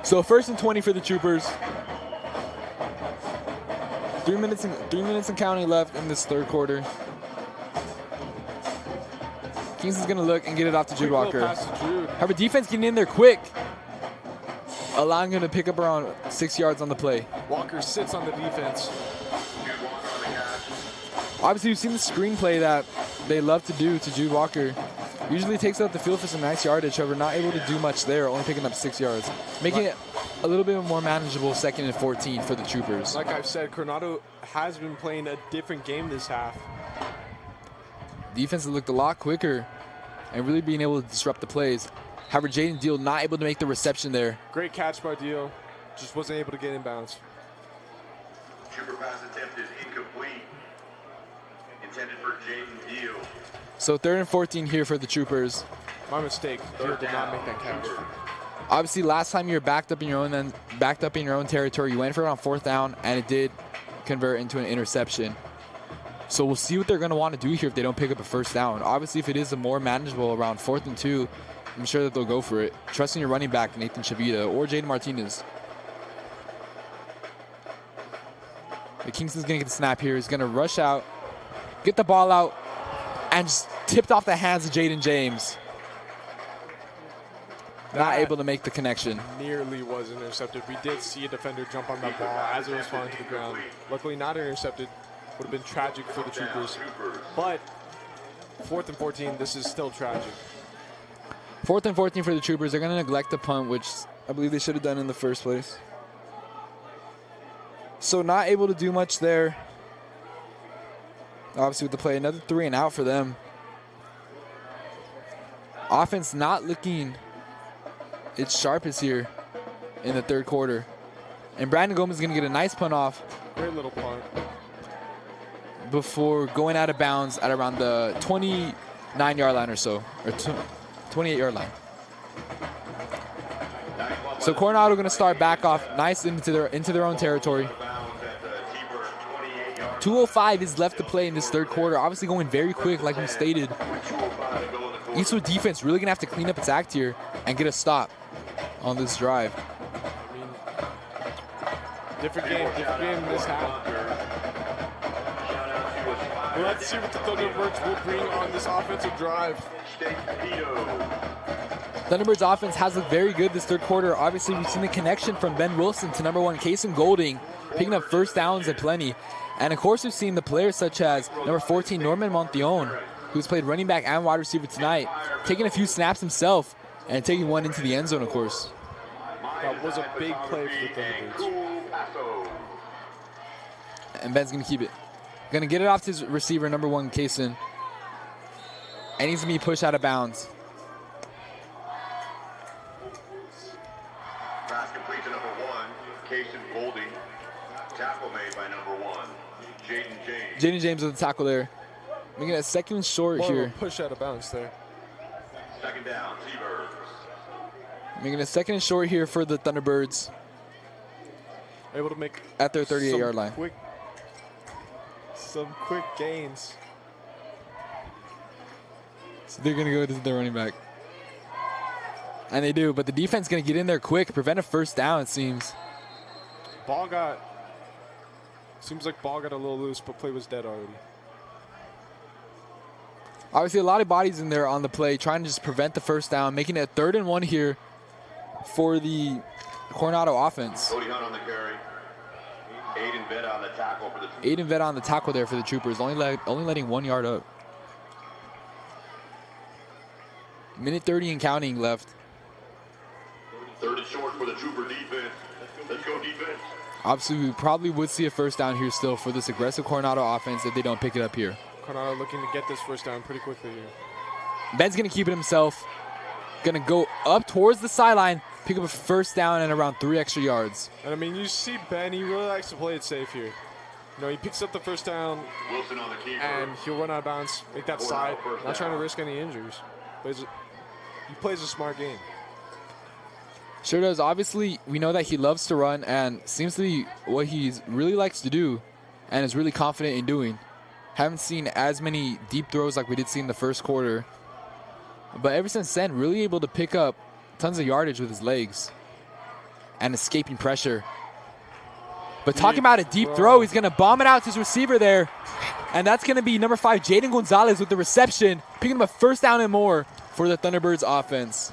So 1st and 20 for the Troopers. 3 minutes and counting left in this 3rd quarter. Kingston's going to look and get it off to Jude Walker. However, defense getting in there quick, allowing him to pick up around 6 yards on the play. Walker sits on the defense. Obviously, we've seen the screenplay that they love to do to Jude Walker. Usually takes out the field for some nice yardage, however, not able to do much there, only picking up 6 yards. Making it a little bit more manageable 2nd and 14 for the Troopers. Like I've said, Coronado has been playing a different game this half. Defense has looked a lot quicker and really being able to disrupt the plays. However, Jaden Deal not able to make the reception there. Great catch by Deal. Just wasn't able to get inbounds. Trooper pass attempt is incomplete. Intended for Jaden Deal. So 3rd and 14 here for the Troopers. My mistake. Deal did not make that catch. Obviously, last time you were backed up in your own territory, you went for it on 4th down, and it did convert into an interception. So we'll see what they're going to want to do here if they don't pick up a 1st down. Obviously, if it is a more manageable around 4th and 2, I'm sure that they'll go for it. Trusting your running back, Nathan Chavita, or Jaden Martinez. The Kingston's going to get the snap here. He's going to rush out, get the ball out, and just tipped off the hands of Jaden James. Not able to make the connection. Nearly was intercepted. We did see a defender jump on that ball as it was falling to the ground. Luckily not intercepted. Would have been tragic for the Troopers. But 4th and 14, this is still tragic. 4th and 14 for the Troopers. They're going to neglect the punt, which I believe they should have done in the first place. So not able to do much there. Obviously with the play, another 3 and out for them. Offense not looking its sharpest here in the 3rd quarter. And Brandon Gomez is going to get a nice punt off. Great little punt. Before going out of bounds at around the 29-yard line or so, or 28-yard line. So Coronado going to start back off nice into their own territory. 2:05 is left to play in this 3rd quarter. Obviously going very quick, like we stated. Eastwood defense really going to have to clean up its act here and get a stop on this drive. I mean, different game in this half. Let's see what the Thunderbirds will bring on this offensive drive. Thunderbirds offense has looked very good this 3rd quarter. Obviously, we've seen the connection from Ben Wilson to number 1, Kason Golding, picking up 1st downs at plenty. And of course, we've seen the players such as number 14, Norman Montheon, who's played running back and wide receiver tonight, taking a few snaps himself and taking one into the end zone, of course. That was a big play for the Thunderbirds. And Ben's going to keep it. Going to get it off to his receiver, number 1, Kaysen. And he's going to be pushed out of bounds. Pass complete to number 1, Kaysen Golding. Tackle made by number 1, Jaden James. Jaden James with the tackle there. Making a second short More of a here. push out of bounds there. Second down, T-Birds. Making a second and short here for the Thunderbirds Able to make at their 38-yard line. Some quick gains. So they're going to go to the running back. And they do, but the defense is going to get in there quick, prevent a first down, it seems. Seems like ball got a little loose, but play was dead already. Obviously, a lot of bodies in there on the play, trying to just prevent the first down, making it 3rd and 1 here for the Coronado offense. Cody Hunt on the carry. Aiden Vetta on the tackle for the Troopers. Aiden Vetta on the tackle there for the Troopers, only letting 1 yard up. Minute 30 and counting left. 3rd and short for the Trooper defense. Let's go defense. Obviously, we probably would see a first down here still for this aggressive Coronado offense if they don't pick it up here. Coronado looking to get this first down pretty quickly here. Ben's going to keep it himself. Going to go up towards the sideline, pick up a first down and around 3 extra yards. And I mean, you see Ben, he really likes to play it safe here. You know, he picks up the first down, Wilson on the keeper. and he'll run out of bounds, make that slide, not trying to risk any injuries. He plays a smart game. Sure does. Obviously, we know that he loves to run and seems to be what he really likes to do and is really confident in doing. Haven't seen as many deep throws like we did see in the first quarter. But ever since then, really able to pick up tons of yardage with his legs and escaping pressure. But talking about a deep throw, he's going to bomb it out to his receiver there. And that's going to be number 5, Jaden Gonzalez with the reception, picking up a first down and more for the Thunderbirds offense.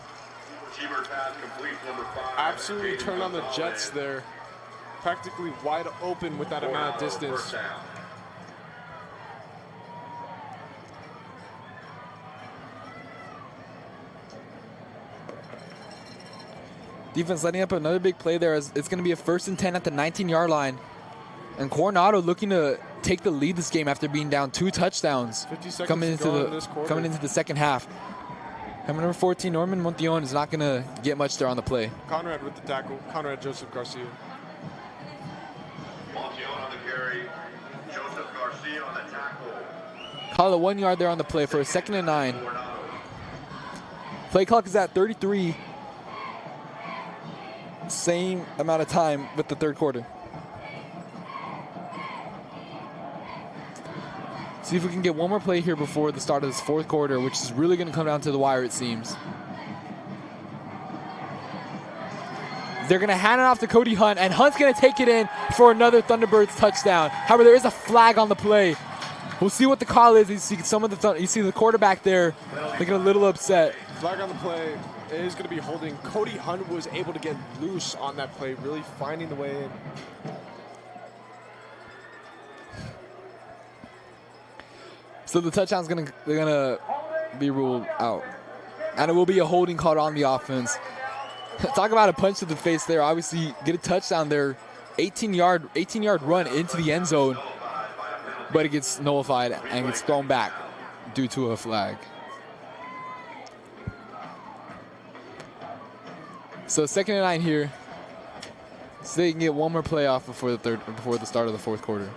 Absolutely turned on the Jets there. Practically wide open with that amount of distance. Defense letting up another big play there as it's going to be a 1st and 10 at the 19-yard line. And Coronado looking to take the lead this game after being down 2 touchdowns 50 seconds coming to into go in this quarter. coming into the second half. And number 14, Norman Montillon, is not going to get much there on the play. Conrad with the tackle. Conrad Joseph Garcia. Montillon on the carry. Joseph Garcia on the tackle. Call it 1 yard there on the play for a 2nd and 9. Play clock is at 33. Same amount of time with the 3rd quarter. See if we can get one more play here before the start of this 4th quarter, which is really going to come down to the wire, it seems. They're going to hand it off to Cody Hunt, and Hunt's going to take it in for another Thunderbirds touchdown. However, there is a flag on the play. We'll see what the call is. You see you see the quarterback there looking a little upset. Flag on the play is going to be holding. Cody Hunt was able to get loose on that play, really finding the way in. So the touchdown's gonna be ruled out, and it will be a holding call on the offense. Talk about a punch to the face there. Obviously, get a touchdown there, 18-yard run into the end zone, but it gets nullified and gets thrown back due to a flag. So 2nd and 9 here, so they can get one more play off before the start of the 4th quarter.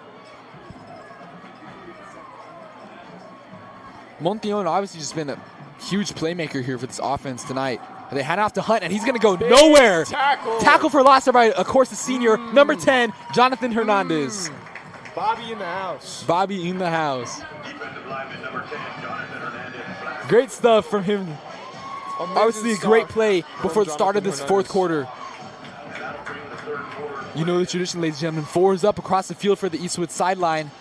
Montillon obviously just been a huge playmaker here for this offense tonight. They hand off to Hunt, and he's going to go nowhere. Tackle for loss by, of course, the senior, number 10, Jonathan Hernandez. Bobby in the house. Bobby in the house. Defensive lineman number 10, Jonathan Hernandez. Great stuff from him. Amazing Obviously a great play before the start of this Jonathan 4th quarter. You know the tradition, ladies and gentlemen. 4 is up across the field for the Eastwood sideline.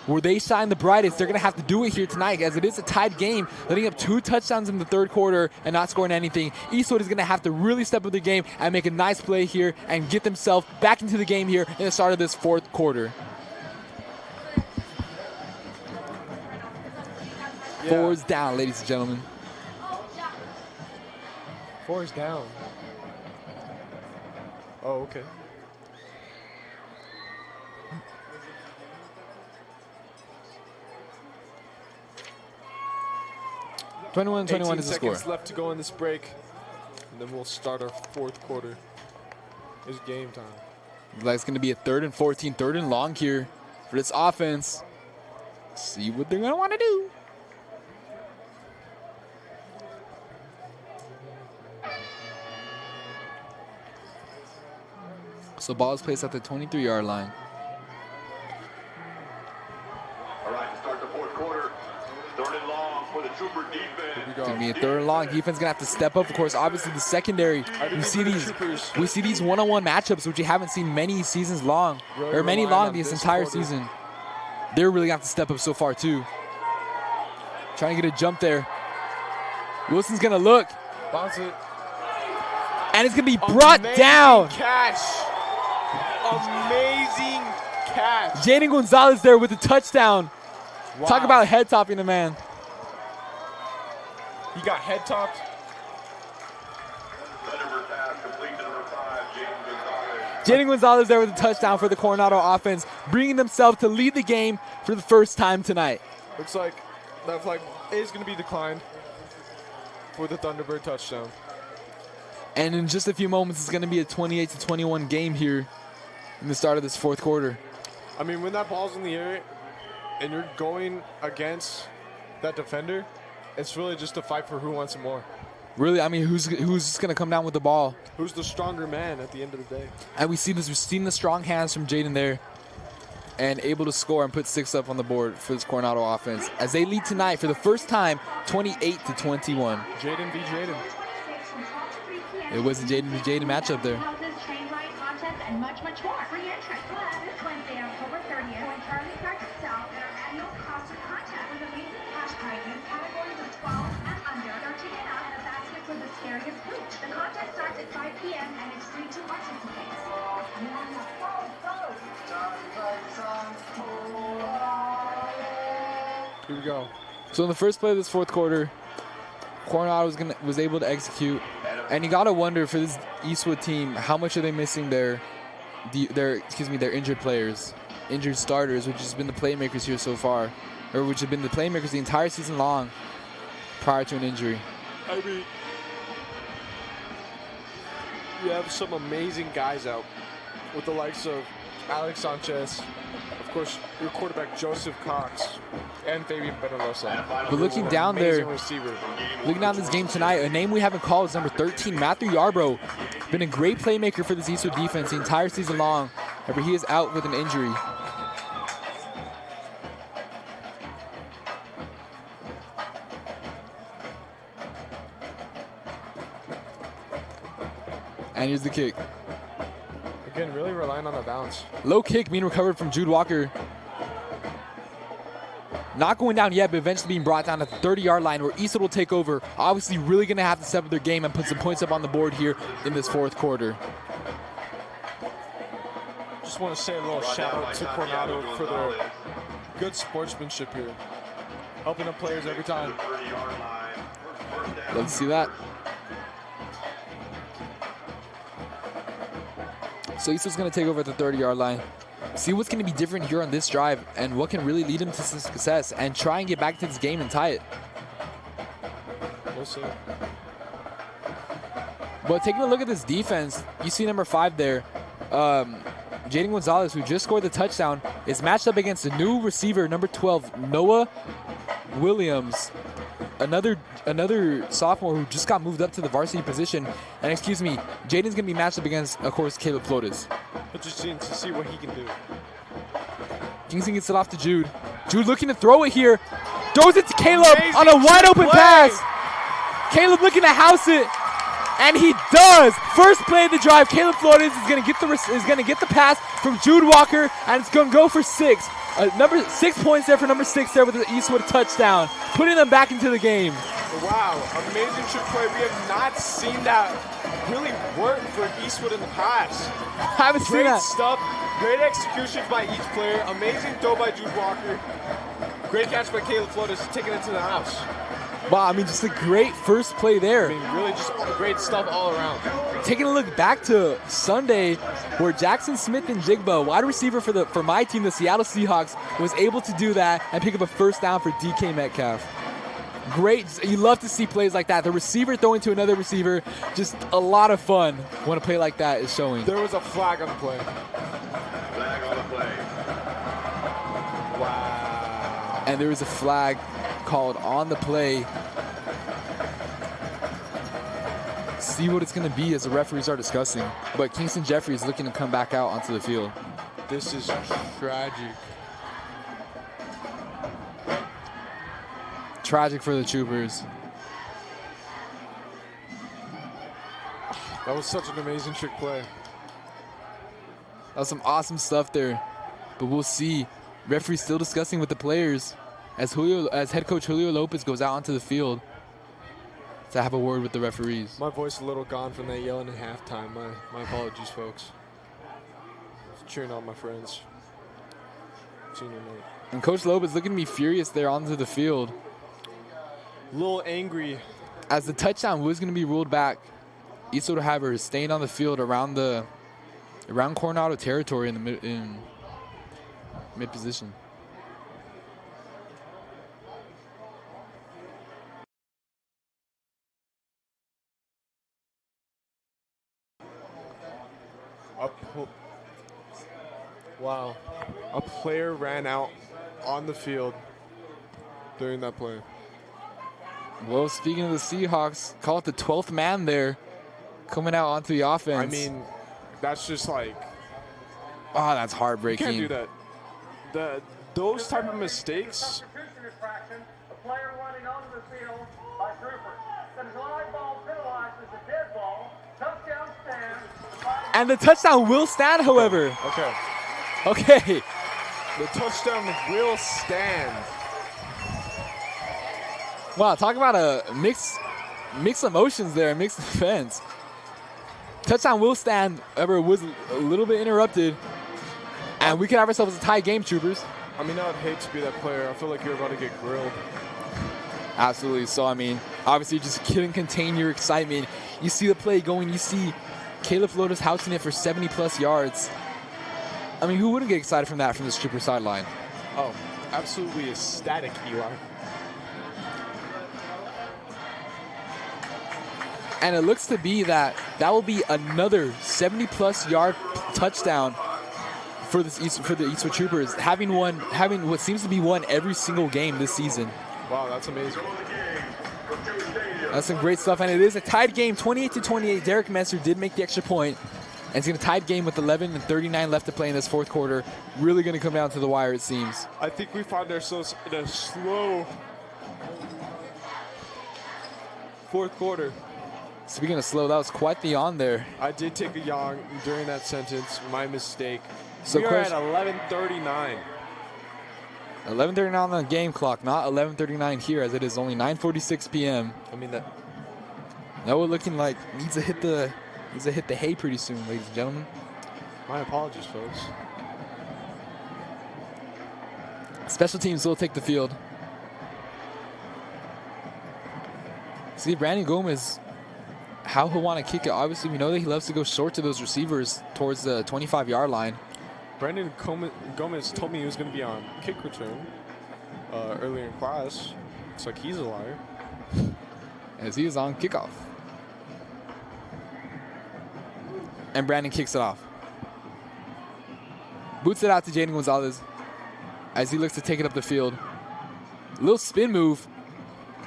Where they shine the brightest, they're going to have to do it here tonight, as it is a tied game, letting up 2 touchdowns in the 3rd quarter and not scoring anything. Eastwood is going to have to really step up the game and make a nice play here and get themselves back into the game here in the start of this 4th quarter. Yeah. 4 is down, ladies and gentlemen. 4 is down. Oh, okay. Twenty-one is the score. Seconds left to go in this break, and then we'll start our fourth quarter. It's game time. Like it's going to be a 3rd and 14, 3rd and long here for this offense. See what they're going to want to do. So ball is placed at the 23-yard line. All right, to start the fourth quarter, 3rd and long for the Trooper defense. It's going to be a 3rd and long. Defense going to have to step up. Of course, obviously the secondary. We see these one-on-one matchups, which you haven't seen many seasons long, or many long this entire season. They're really going to have to step up so far, too. Trying to get a jump there. Wilson's going to look. Bounce it. And it's going to be brought down. Catch. Amazing catch. Jaden Gonzalez there with the touchdown. Wow. Talk about head topping the man. He got head topped. Jaden Gonzalez there with a touchdown for the Coronado offense, bringing themselves to lead the game for the first time tonight. Looks like that flag is going to be declined for the Thunderbird touchdown. And in just a few moments, it's going to be a 28-21 game here in the start of this fourth quarter. I mean, when that ball's in the air and you're going against that defender, it's really just a fight for who wants it more. Really, I mean, who's going to come down with the ball? Who's the stronger man at the end of the day? And we see this. We've seen the strong hands from Jaden there, and able to score and put 6 up on the board for this Coronado offense as they lead tonight for the first time, 28-21. Jaden v. Jaden. It was a Jaden v. Jaden matchup there. Train ride contests and much, much more. Free entrance. This Wednesday, October 30th, when Charlie starts to sell at our annual costume contest with amazing cash prizes, categories of 12 and under. Start to get out and a basket for the scariest group. The contest starts at 5 p.m. and it's free to participate. Here we go. So in the first play of this fourth quarter, Coronado was able to execute, and you gotta wonder for this Eastwood team, how much are they missing their injured players, injured starters, which has been the playmakers here so far, or which have been the playmakers the entire season long prior to an injury. I mean, you have some amazing guys out with the likes of Alex Sanchez, of course, your quarterback Joseph Cox, and Fabian Penalosa. But looking down there, looking down this game tonight, a name we haven't called is number 13, Matthew Yarbrough. Been a great playmaker for this Eastwood defense the entire season long. However, he is out with an injury. And here's the kick. Again, really relying on the bounce. Low kick being recovered from Jude Walker. Not going down yet, but eventually being brought down at the 30-yard line where Eastwood will take over. Obviously really going to have to step up their game and put some points up on the board here in this fourth quarter. Just want to say a little shout out to Coronado for their good sportsmanship here. Helping the players every time. Love to see that. So Eastwood's going to take over at the 30-yard line. See what's going to be different here on this drive and what can really lead them to success and try and get back to this game and tie it. We'll see. But taking a look at this defense, you see number 5 there. Jaden Gonzalez, who just scored the touchdown, is matched up against the new receiver, number 12, Noah Williams. Another sophomore who just got moved up to the varsity position. And excuse me, Jaden's going to be matched up against, of course, Caleb Flores. Interesting to see what he can do. Kingston gets it off to Jude. Jude looking to throw it here. Throws it to Caleb on a wide open pass. Caleb looking to house it. And he does. First play of the drive, Caleb Flores is going to get the pass from Jude Walker, and it's going to go for 6. Number 6 points there for number 6 there with the Eastwood touchdown, putting them back into the game. Wow, amazing trick play. We have not seen that really work for Eastwood in the past. I haven't seen that. Great stuff, great execution by each player, amazing throw by Jude Walker, great catch by Caleb Flores, taking it to the house. Wow, I mean, just a great first play there. I mean, really just great stuff all around. taking a look back to Sunday, where Jackson Smith and Jigba, wide receiver for my team, the Seattle Seahawks, was able to do that and pick up a first down for DK Metcalf. Great. You love to see plays like that. The receiver throwing to another receiver, just a lot of fun when a play like that is showing. There was a flag on the play. Flag on the play. Wow. And there was a flag called on the play. See what it's going to be as the referees are discussing. But Kingston Jeffrey is looking to come back out onto the field. This is tragic. Tragic for the Troopers. That was such an amazing trick play. That was some awesome stuff there. But we'll see. Referee still discussing with the players as head coach Julio Lopez goes out onto the field to have a word with the referees. My voice a little gone from that yelling at halftime. My apologies, folks. Cheering on my friends. Senior night. And Coach Lopez looking to be furious there onto the field. A little angry. As the touchdown was going to be ruled back, Eastwood, however, is staying on the field around Coronado territory in mid position. Wow. A player ran out on the field during that play. Well, speaking of the Seahawks, call it the 12th man there coming out onto the offense. I mean, that's just like... Oh, that's You heartbreaking. can't do that. Those type of mistakes... Substitution infraction, a player running onto the field by troopers. That is live ball penalized as a dead ball. Touchdown stand. And the touchdown will stand, however. Okay. Okay. The touchdown will stand. Wow, talk about a mixed emotions there, mixed defense. Touchdown will stand, however, it was a little bit interrupted. And we could have ourselves a tie game, Troopers. I mean, I'd hate to be that player. I feel like you're about to get grilled. Absolutely. So, I mean, obviously you just couldn't contain your excitement. You see the play going. You see Caleb Flotas housing it for 70-plus yards. I mean, who wouldn't get excited from that from this Trooper sideline? Oh, absolutely ecstatic, Eli. And it looks to be that will be another 70-plus yard touchdown for the Eastwood Troopers, having what seems to be won every single game this season. Wow, that's amazing. That's some great stuff, and it is a tied game, 28-28. Derek Messer did make the extra point, and it's going to tied game with 11:39 left to play in this fourth quarter. Really going to come down to the wire, it seems. I think we find ourselves in a slow fourth quarter. Speaking of slow, that was quite the on there. I did take a yawn during that sentence. My mistake. So we are at 11:39. 11:39 on the game clock, not 11:39 here, as it is only 9:46 p.m. I mean that. Noah looking like needs to hit the hay pretty soon, ladies and gentlemen. My apologies, folks. Special teams will take the field. See, Brandon Gomez, how he'll want to kick it. Obviously, we know that he loves to go short to those receivers towards the 25-yard line. Brandon Gomez told me he was going to be on kick return earlier in class. Looks like he's a liar. As he is on kickoff. And Brandon kicks it off. Boots it out to Jaden Gonzalez as he looks to take it up the field. Little spin move.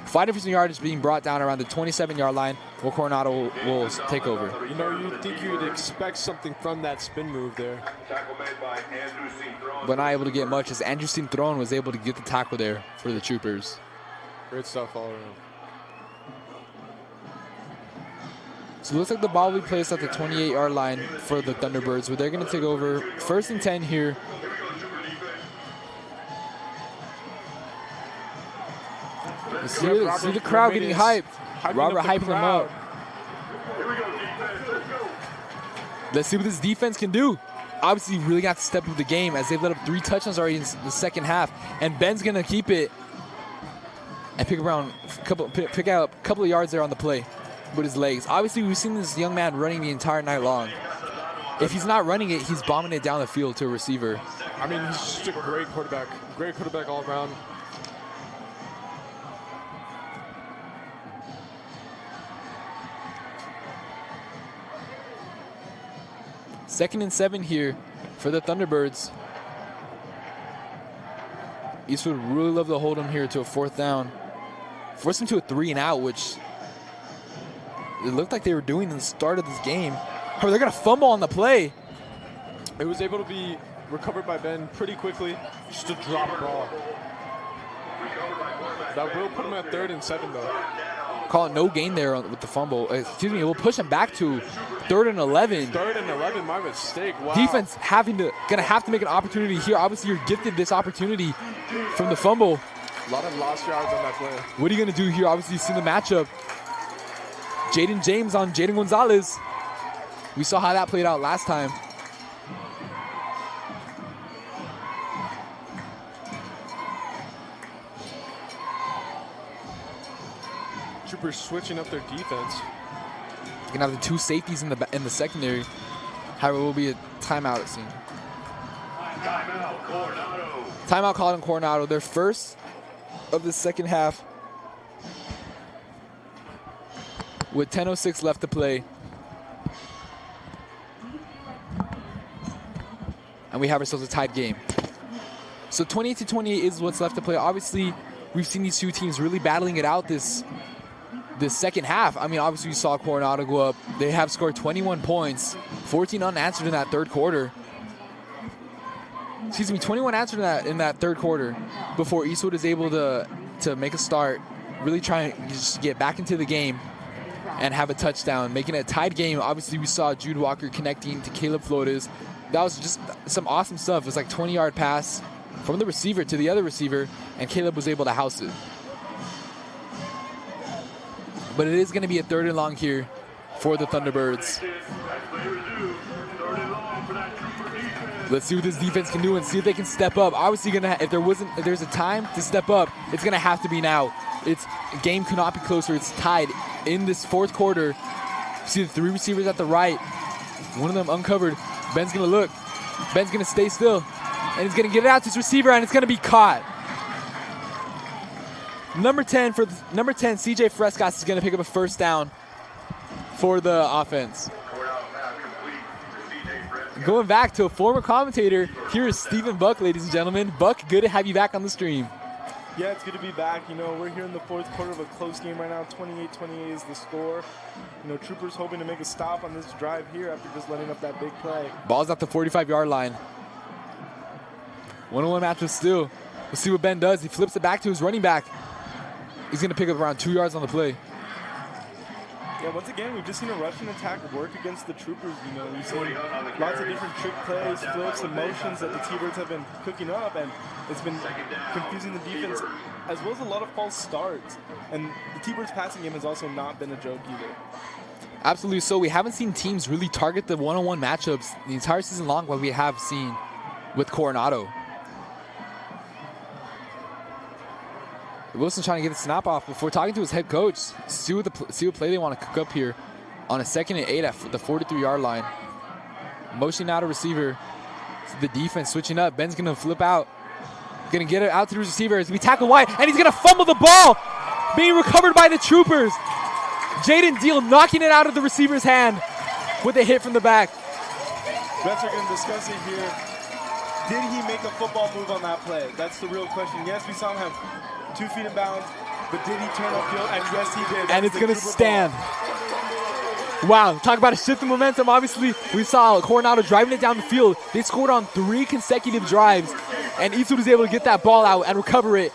Fighting for some yardage being brought down around the 27-yard line, where Coronado will take over. You know, you'd think you'd expect something from that spin move there. But not able to get much, as Andrew Cinthron was able to get the tackle there for the Troopers. Great stuff all around. So it looks like the ball will be placed at the 28-yard line for the Thunderbirds, where they're going to take over 1st and 10 here. See the crowd getting hyped. Robert hyping them up. Let's see what this defense can do. Obviously, really got to step up the game, as they've let up 3 touchdowns already in the second half. And Ben's going to keep it and pick out a couple of yards there on the play. with his legs. Obviously, we've seen this young man running the entire night long. If he's not running it, he's bombing it down the field to a receiver. I mean, he's just a great quarterback all around. Second and 7 here for the Thunderbirds. Eastwood really love to hold him here to a 4th down. Force him to a 3 and out, which it looked like they were doing in the start of this game. However, they're going to fumble on the play. It was able to be recovered by Ben pretty quickly. Just a drop ball. That will put him at 3rd and 7, though. Call it no gain there with the fumble. Excuse me, we'll push him back to 3rd and 11. 3rd and 11, my mistake. Wow. Defense gonna have to make an opportunity here. Obviously, you're gifted this opportunity from the fumble. A lot of lost yards on that play. What are you gonna do here? Obviously, you've seen the matchup. Jaden James on Jaden Gonzalez. We saw how that played out last time. Troopers switching up their defense. You're gonna have the 2 safeties in the secondary. However, it will be a timeout, it seems. Timeout, Coronado. Timeout called in Coronado. Their first of the second half. With 10:06 left to play. And we have ourselves a tied game. So 28-28 is what's left to play. Obviously, we've seen these two teams really battling it out this second half. I mean, obviously, you saw Coronado go up. They have scored 21 points, 14 unanswered in that third quarter. Excuse me, 21 answered in that third quarter before Eastwood is able to make a start, really try and just get back into the game and have a touchdown, making it a tied game. Obviously, we saw Jude Walker connecting to Caleb Flores. That was just some awesome stuff. It was like 20-yard pass from the receiver to the other receiver, and Caleb was able to house it. But it is going to be a 3rd and long here for the Thunderbirds. Let's see what this defense can do and see if they can step up. Obviously, if there's a time to step up, it's going to have to be now. Game could not be closer. It's tied in this 4th quarter. See the 3 receivers at the right. One of them uncovered. Ben's going to look. Ben's going to stay still. And he's going to get it out to his receiver, and it's going to be caught. Number 10, CJ Frescas is going to pick up a 1st down for the offense. Going back to a former commentator, here is Stephen Buck, ladies and gentlemen. Buck, good to have you back on the stream. Yeah, it's good to be back. You know, we're here in the 4th quarter of a close game right now. 28-28 is the score. You know, Troopers hoping to make a stop on this drive here after just letting up that big play. Ball's at the 45-yard line. 1-on-1 matchup still. We'll see what Ben does. He flips it back to his running back. He's going to pick up around 2 yards on the play. Yeah, once again, we've just seen a rushing attack work against the Troopers. You know, we've seen lots of different trick plays, flips, and motions that the T-Birds have been cooking up, and it's been confusing the defense, as well as a lot of false starts. And the T-Birds passing game has also not been a joke either. Absolutely. So we haven't seen teams really target the one-on-one matchups the entire season long, what we have seen with Coronado. Wilson's trying to get the snap off before talking to his head coach. See what play they want to cook up here on a 2nd and 8 at the 43-yard line. Motioning out a receiver. The defense switching up. Ben's going to flip out. Going to get it out to the receiver as we tackle wide, and he's going to fumble the ball. Being recovered by the Troopers. Jaden Deal knocking it out of the receiver's hand with a hit from the back. Vets are going to discuss it here. Did he make a football move on that play? That's the real question. Yes, we saw him have 2 feet in bounds, but did he turn upfield? And yes, he did. And it's going to stand. Wow, talk about a shift in momentum. Obviously, we saw Coronado driving it down the field. They scored on 3 consecutive drives, and Eastwood was able to get that ball out and recover it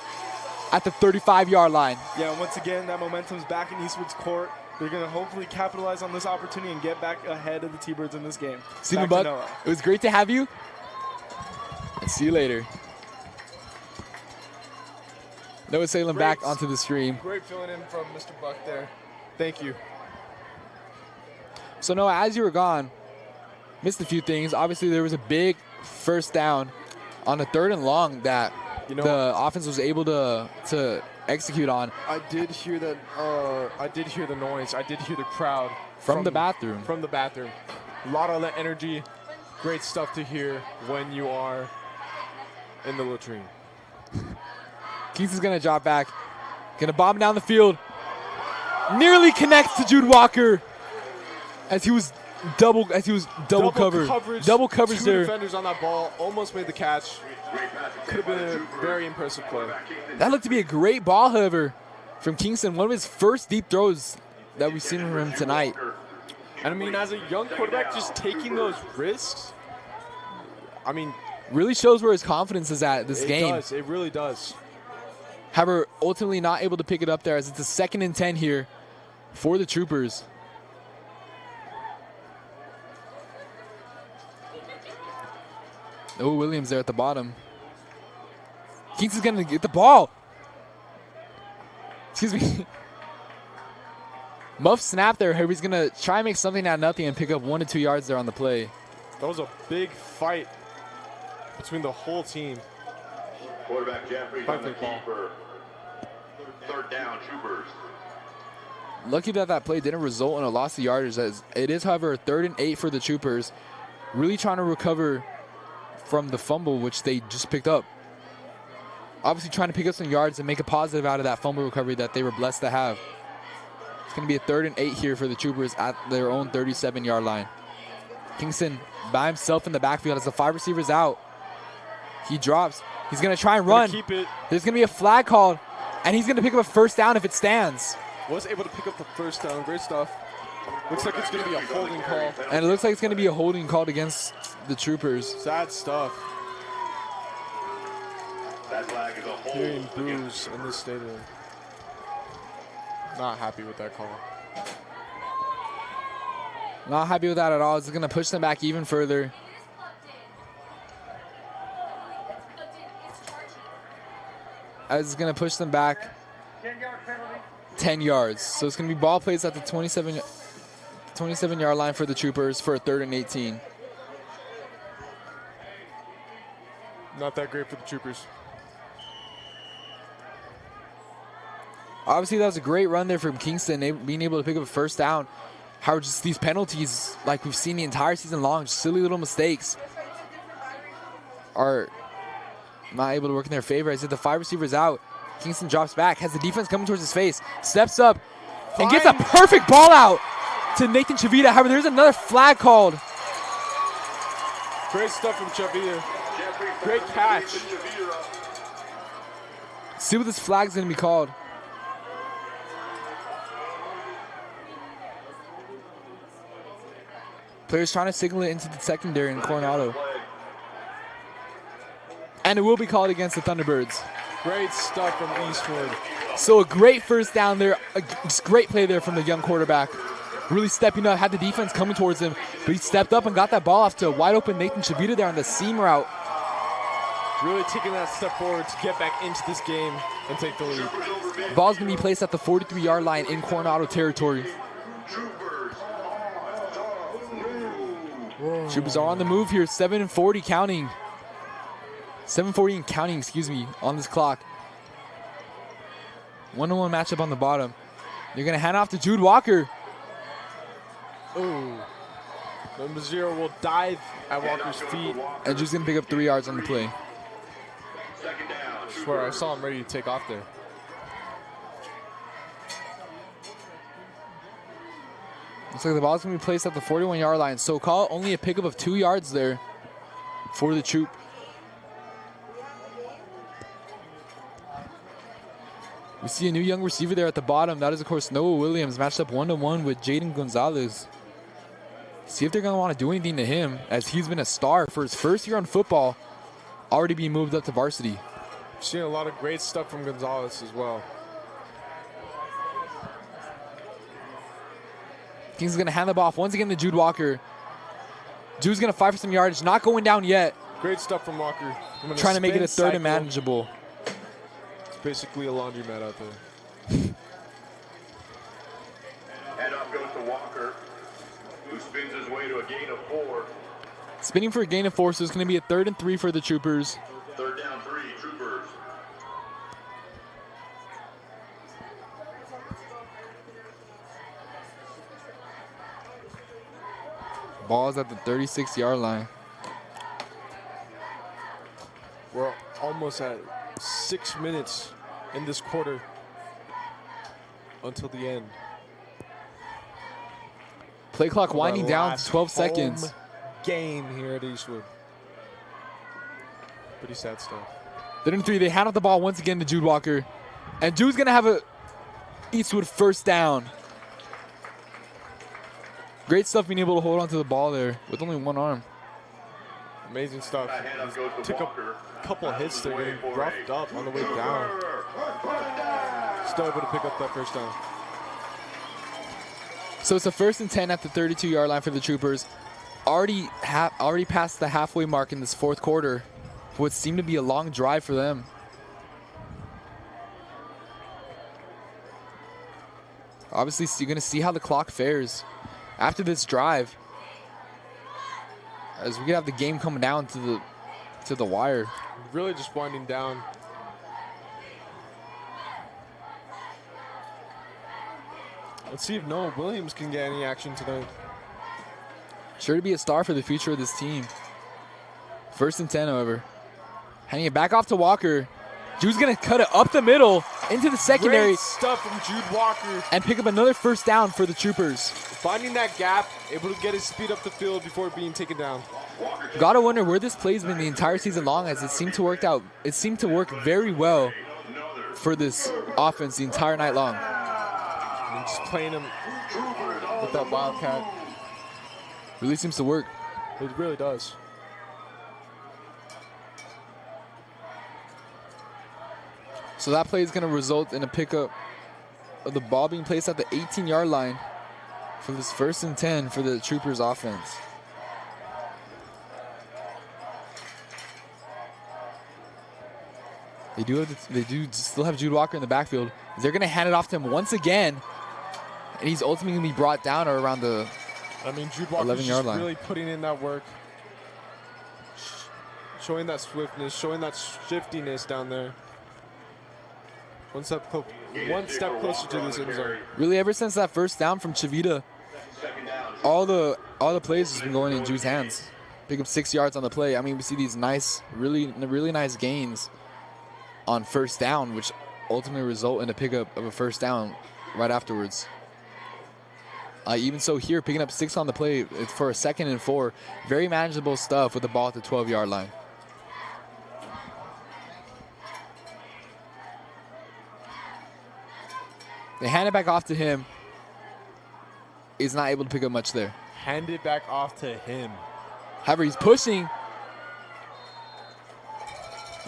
at the 35-yard line. Yeah, once again, that momentum's back in Eastwood's court. They're going to hopefully capitalize on this opportunity and get back ahead of the T-Birds in this game. Stephen Buck, it was great to have you. And see you later. Noah Salem back onto the stream. Great filling in from Mr. Buck there. Thank you. So Noah, as you were gone, missed a few things. Obviously, there was a big 1st down on a 3rd and long that the offense was able to execute on. I did hear that. I did hear the noise. I did hear the crowd From the bathroom. From the bathroom. A lot of that energy. Great stuff to hear when you are in the latrine. Keith is going to drop back. Going to bomb down the field. Nearly connects to Jude Walker as he was double covered. Double coverage Two there. defenders on that ball. Almost made the catch. Could have been a very impressive play. That looked to be a great ball, however, from Kingston. One of his first deep throws that we've seen from him tonight. And I mean, as a young quarterback, just taking those risks, I mean, really shows where his confidence is at this game. It does. It really does. However, ultimately not able to pick it up there as it's a 2nd and 10 here for the Troopers. Oh, Williams there at the bottom. Kingston's going to get the ball. Excuse me. Muff snap there. He's going to try and make something out of nothing and pick up 1 to 2 yards there on the play. That was a big fight between the whole team. Quarterback Jeffries on the keeper. 3rd down, Troopers. Lucky that play didn't result in a loss of yardage. As it is, however, 3rd and 8 for the Troopers. Really trying to recover from the fumble, which they just picked up. Obviously trying to pick up some yards and make a positive out of that fumble recovery that they were blessed to have. It's going to be a 3rd and 8 here for the Troopers at their own 37-yard line. Kingston by himself in the backfield as the 5 receivers out. He drops. He's going to try and run. Keep it. There's going to be a flag called, and he's going to pick up a 1st down if it stands. Was able to pick up the 1st down. Great stuff. Looks like it's going to be a holding call. And it looks like it's going to be a holding called against the Troopers. Sad stuff. That flag is a hold. Hearing boos in this stadium. Not happy with that call. Not happy with that at all. It's going to push them back even further. As it's going to push them back 10 yards. So it's going to be ball plays at the 27-yard line for the Troopers for a 3rd and 18. Not that great for the Troopers. Obviously, that was a great run there from Kingston, being able to pick up a 1st down. How just these penalties, like we've seen the entire season long, just silly little mistakes, are not able to work in their favor. As the 5 receivers out, Kingston drops back, has the defense coming towards his face, steps up, and gets a perfect ball out to Nathan Chavita. However, there's another flag called. Great stuff from Chavita. Great catch. See what this flag's going to be called. Players trying to signal it into the secondary in Coronado. And it will be called against the Thunderbirds. Great stuff from Eastwood. So a great 1st down there. Just great play there from the young quarterback. Really stepping up, had the defense coming towards him, but he stepped up and got that ball off to a wide open Nathan Chavita there on the seam route. Really taking that step forward to get back into this game and take the lead. Ball's going to be placed at the 43-yard line in Coronado territory. Troopers are on the move here, 7:40 counting. 7:40 and counting, excuse me, on this clock. 1-on-1 matchup on the bottom. They're going to hand off to Jude Walker. Ooh. Number 0 will dive at Walker's feet. And Jude's going to pick up 3 yards on the play. I swear, I saw him ready to take off there. Looks like the ball's going to be placed at the 41-yard line. So call it only a pickup of 2 yards there for the Troop. We see a new young receiver there at the bottom. That is, of course, Noah Williams, matched up 1-to-1 with Jaden Gonzalez. See if they're going to want to do anything to him, as he's been a star for his 1st year on football, already being moved up to varsity. Seeing a lot of great stuff from Gonzalez as well. Kings is going to hand the ball off once again to Jude Walker. Jude's going to fight for some yardage, not going down yet. Great stuff from Walker. Trying to make it a 3rd and manageable. It's basically a laundromat out there. Head off goes to Walker, who spins his way to a gain of 4. Spinning for a gain of 4, so it's going to be a 3rd and 3 for the Troopers. 3rd down 3, Troopers. Ball's at the 36-yard line. We're almost at 6 minutes in this quarter until the end. Play clock winding down to Last 12 seconds. home game here at Eastwood. Pretty sad stuff. 3rd and 3. They hand off the ball once again to Jude Walker. And Jude's going to have a Eastwood first down. Great stuff being able to hold on to the ball there with only one arm. Amazing stuff. Took a couple of hits there, getting roughed up on the way down. Still able to pick up that first down. So it's a 1st and 10 at the 32-yard line for the Troopers. Already past the halfway mark in this 4th quarter. What seemed to be a long drive for them. Obviously, you're going to see how the clock fares after this drive, as we could have the game coming down to the wire. Really just winding down. Let's see if Noah Williams can get any action tonight. Sure to be a star for the future of this team. 1st and 10, however. Handing it back off to Walker. Jude's going to cut it up the middle into the secondary. Great stuff from Jude Walker. And pick up another first down for the Troopers. Finding that gap, able to get his speed up the field before being taken down. Gotta wonder where this play's been the entire season long, as it seemed to work very well for this offense the entire night long. And just playing him with that Wildcat. Really seems to work. It really does. So that play is going to result in a pickup of the ball being placed at the 18-yard line for this 1st and 10 for the Troopers offense. They do still have Jude Walker in the backfield. They're going to hand it off to him once again, and he's ultimately going to be brought down around the Jude Walker's 11-yard line. Really putting in that work, showing that swiftness, showing that shiftiness down there. One step closer to this end zone. Really, ever since that first down from Chavita, all the plays has been going in Jude's hands. Pick up 6 yards on the play. I mean, we see these nice, really nice gains on first down, which ultimately result in a pickup of a first down right afterwards. Even so here, picking up 6 on the play for a 2nd and 4. Very manageable stuff with the ball at the 12-yard line. They hand it back off to him. He's not able to pick up much there. Hand it back off to him. However, he's pushing.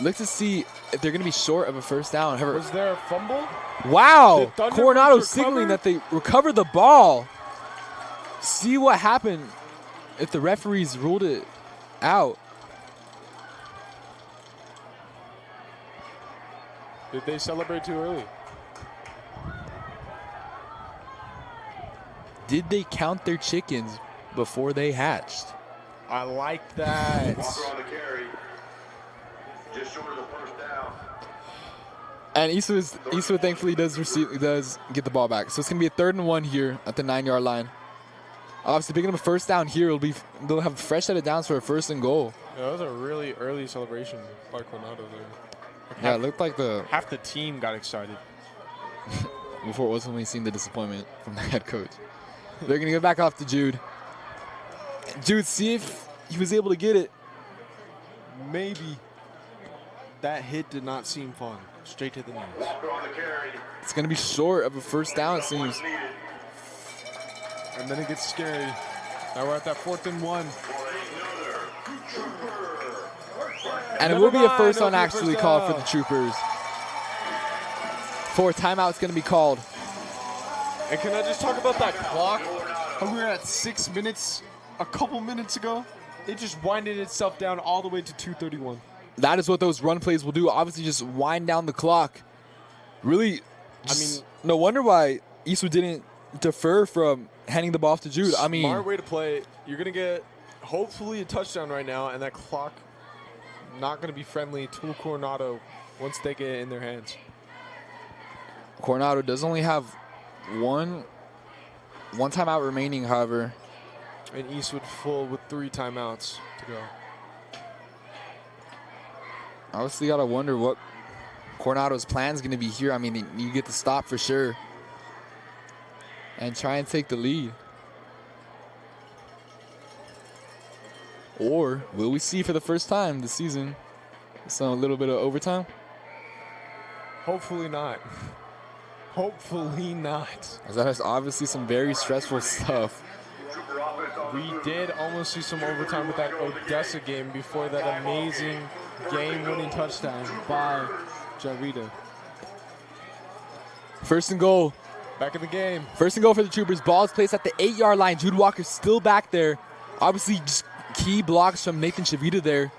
Look to see if they're going to be short of a first down. However, Was there a fumble? wow! Did Thunderbirds Coronado recover? signaling that they recovered the ball. See what happened if the referees ruled it out. Did they celebrate too early? Did they count their chickens before they hatched? I like that. Walker on the carry. Just short of the first down. And Eastwood thankfully does get the ball back. So it's gonna be a 3rd and 1 here at the 9-yard line. Obviously picking up a first down here, they'll have a fresh set of downs for a 1st and goal. Yeah, that was a really early celebration by Coronado there. Yeah, it looked like half the team got excited. before ultimately seeing the disappointment from the head coach. They're gonna go back off to Jude. Jude, see if he was able to get it. Maybe. That hit did not seem fun. Straight to the knees. Walker on the carry. It's gonna be short of a first down, it seems. And then it gets scary. Now we're at that 4th and 1. And it will be a first down actually called for the Troopers. For a timeout, it's gonna be called. And can I just talk about that clock? How we were at 6 minutes a couple minutes ago. It just winded itself down all the way to 2:31. That is what those run plays will do. Obviously, just wind down the clock. Really, no wonder why Eastwood didn't defer from handing the ball off to Jude. I mean, smart way to play. You're gonna get hopefully a touchdown right now, and that clock not gonna be friendly to Coronado once they get it in their hands. Coronado does only have one timeout remaining, however. And Eastwood full with 3 timeouts to go. Obviously, got to wonder what Coronado's plan is going to be here. I mean, you get the stop for sure. And try and take the lead. Or will we see for the first time this season a little bit of overtime? Hopefully not. Hopefully not. As that is obviously some very stressful stuff. We did almost see some overtime with that Odessa game before that amazing game-winning touchdown by Javita. First and goal. Back in the game. First and goal for the Troopers. Ball is placed at the 8-yard line. Jude Walker's still back there. Obviously, just key blocks from Nathan Javita there.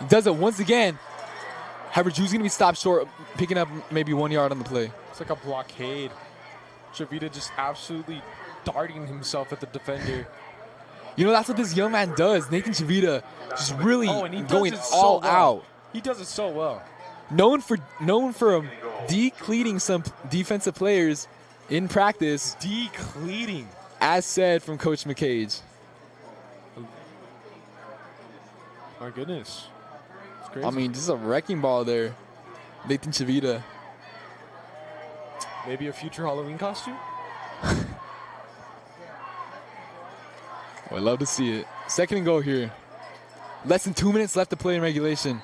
He does it once again. However, Jude's going to be stopped short, picking up maybe 1 yard on the play. It's like a blockade. Javita just absolutely darting himself at the defender. You know, that's what this young man does. Nathan Javita just really going so all well. out. He does it so well. Known for decleating some defensive players in practice. Decleating. As said from Coach McCage. My goodness. It's crazy. I mean, just a wrecking ball there. Nathan Javita. Maybe a future Halloween costume? Oh, I'd love to see it. Second and goal here. Less than 2 minutes left to play in regulation.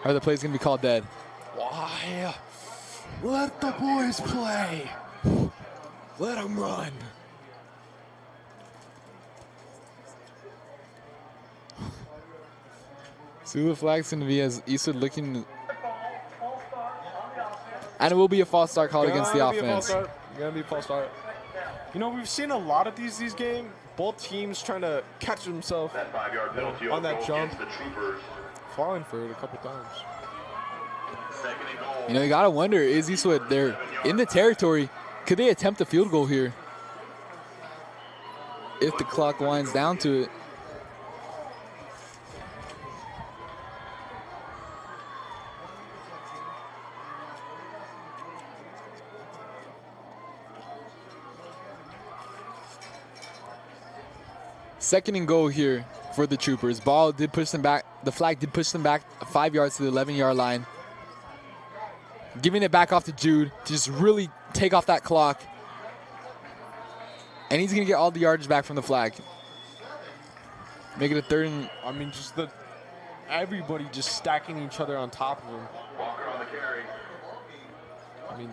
Or the play's going to be called dead. Why? Let the boys play. Let them run. See who the flag's going to be as Eastwood looking. And it will be a false start called against the offense. Gonna be a false start. You know, we've seen a lot of these games. Both teams trying to catch themselves on that jump. Falling for it a couple times. You know, you got to wonder, is Eastwood, they're in the territory. Could they attempt a field goal here? If the clock winds down to it. Second and goal here for the Troopers. Ball did push them back. The flag did push them back 5 yards to the 11-yard line. Giving it back off to Jude to just really take off that clock. And he's going to get all the yardage back from the flag. Make it a third and... I mean, just everybody just stacking each other on top of him. Walker on the carry. I mean,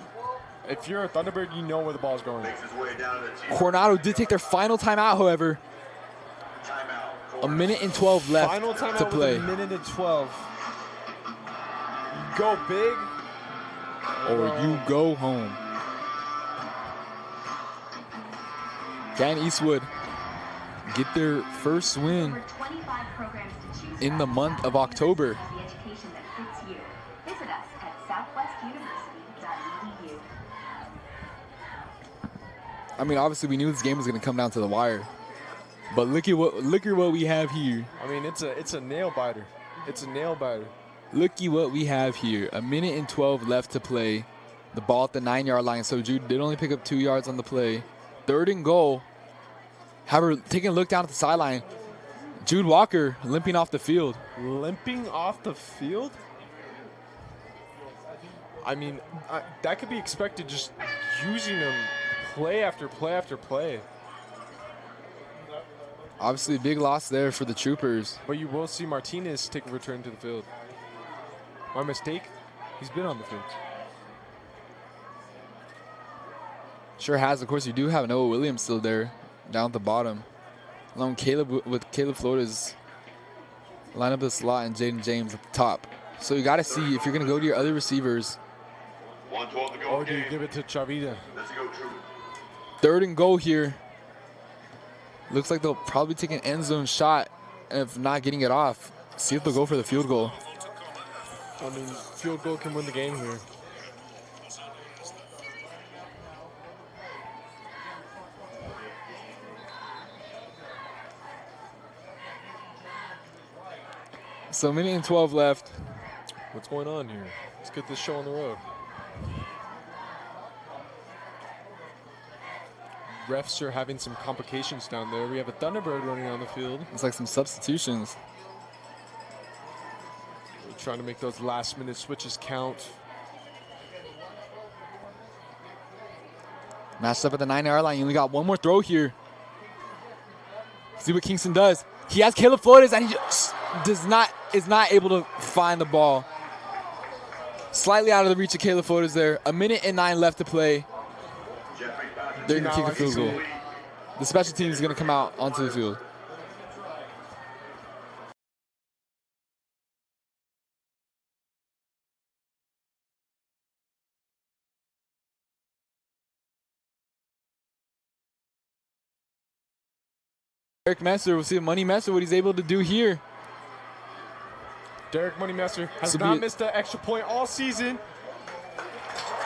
if you're a Thunderbird, you know where the ball's going. Makes his way down to the team. Coronado did take their final timeout, however. Timeout. A minute and 12 left Final timeout to play. with a minute and 12. You go big. Or you go home. Can Eastwood get their first win in the month of October? I mean, obviously we knew this game was going to come down to the wire, but look at what we have here. I mean, it's a nail biter. It's a nail biter. Looky what we have here. A minute and 12 left to play. The ball at the 9-yard line. So Jude did only pick up 2 yards on the play. Third and goal. However, taking a look down at the sideline, Jude Walker limping off the field. Limping off the field? I mean, that could be expected, just using him play after play after play. Obviously, a big loss there for the Troopers. But you will see Martinez take a return to the field. My mistake? He's been on the field. Sure has. Of course, you do have Noah Williams still there, down at the bottom. Along with Caleb Flores, line up the slot and Jaden James at the top. So you got to see if you're going to go to your other receivers. 1:12 to go. Or do you give it to Chavita? Let's go, True. Third and goal here. Looks like they'll probably take an end zone shot, and if not getting it off, see if they'll go for the field goal. I mean, field goal can win the game here. So minute and 12 left. What's going on here? Let's get this show on the road. refs are having some complications down there. We have a Thunderbird running on the field. It's like some substitutions. We're trying to make those last-minute switches count. Matched up at the 9-yard line. You only got one more throw here. See what Kingston does. He has Caleb Flores, and he just is not able to find the ball. Slightly out of the reach of Caleb Flores there. 1:09 left to play. They're going to kick a field goal. The special team is going to come out onto the field. Derek Messer, we'll see if Money Messer, what he's able to do here. Derek Money Messer has not missed an extra point all season.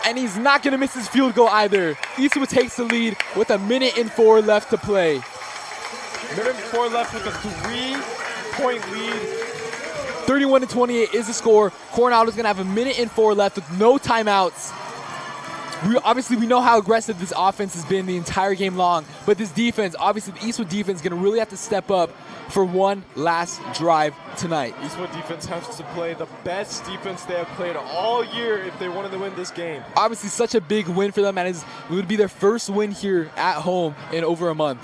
And he's not going to miss his field goal either. Eastwood takes the lead with 1:04 left to play. 1:04 left with a 3-point lead. 31-28 is the score. Coronado's going to have 1:04 left with no timeouts. We know how aggressive this offense has been the entire game long, but this defense, obviously the Eastwood defense, is going to really have to step up for one last drive tonight. Eastwood defense has to play the best defense they have played all year if they wanted to win this game. Obviously, such a big win for them, and it would be their first win here at home in over a month.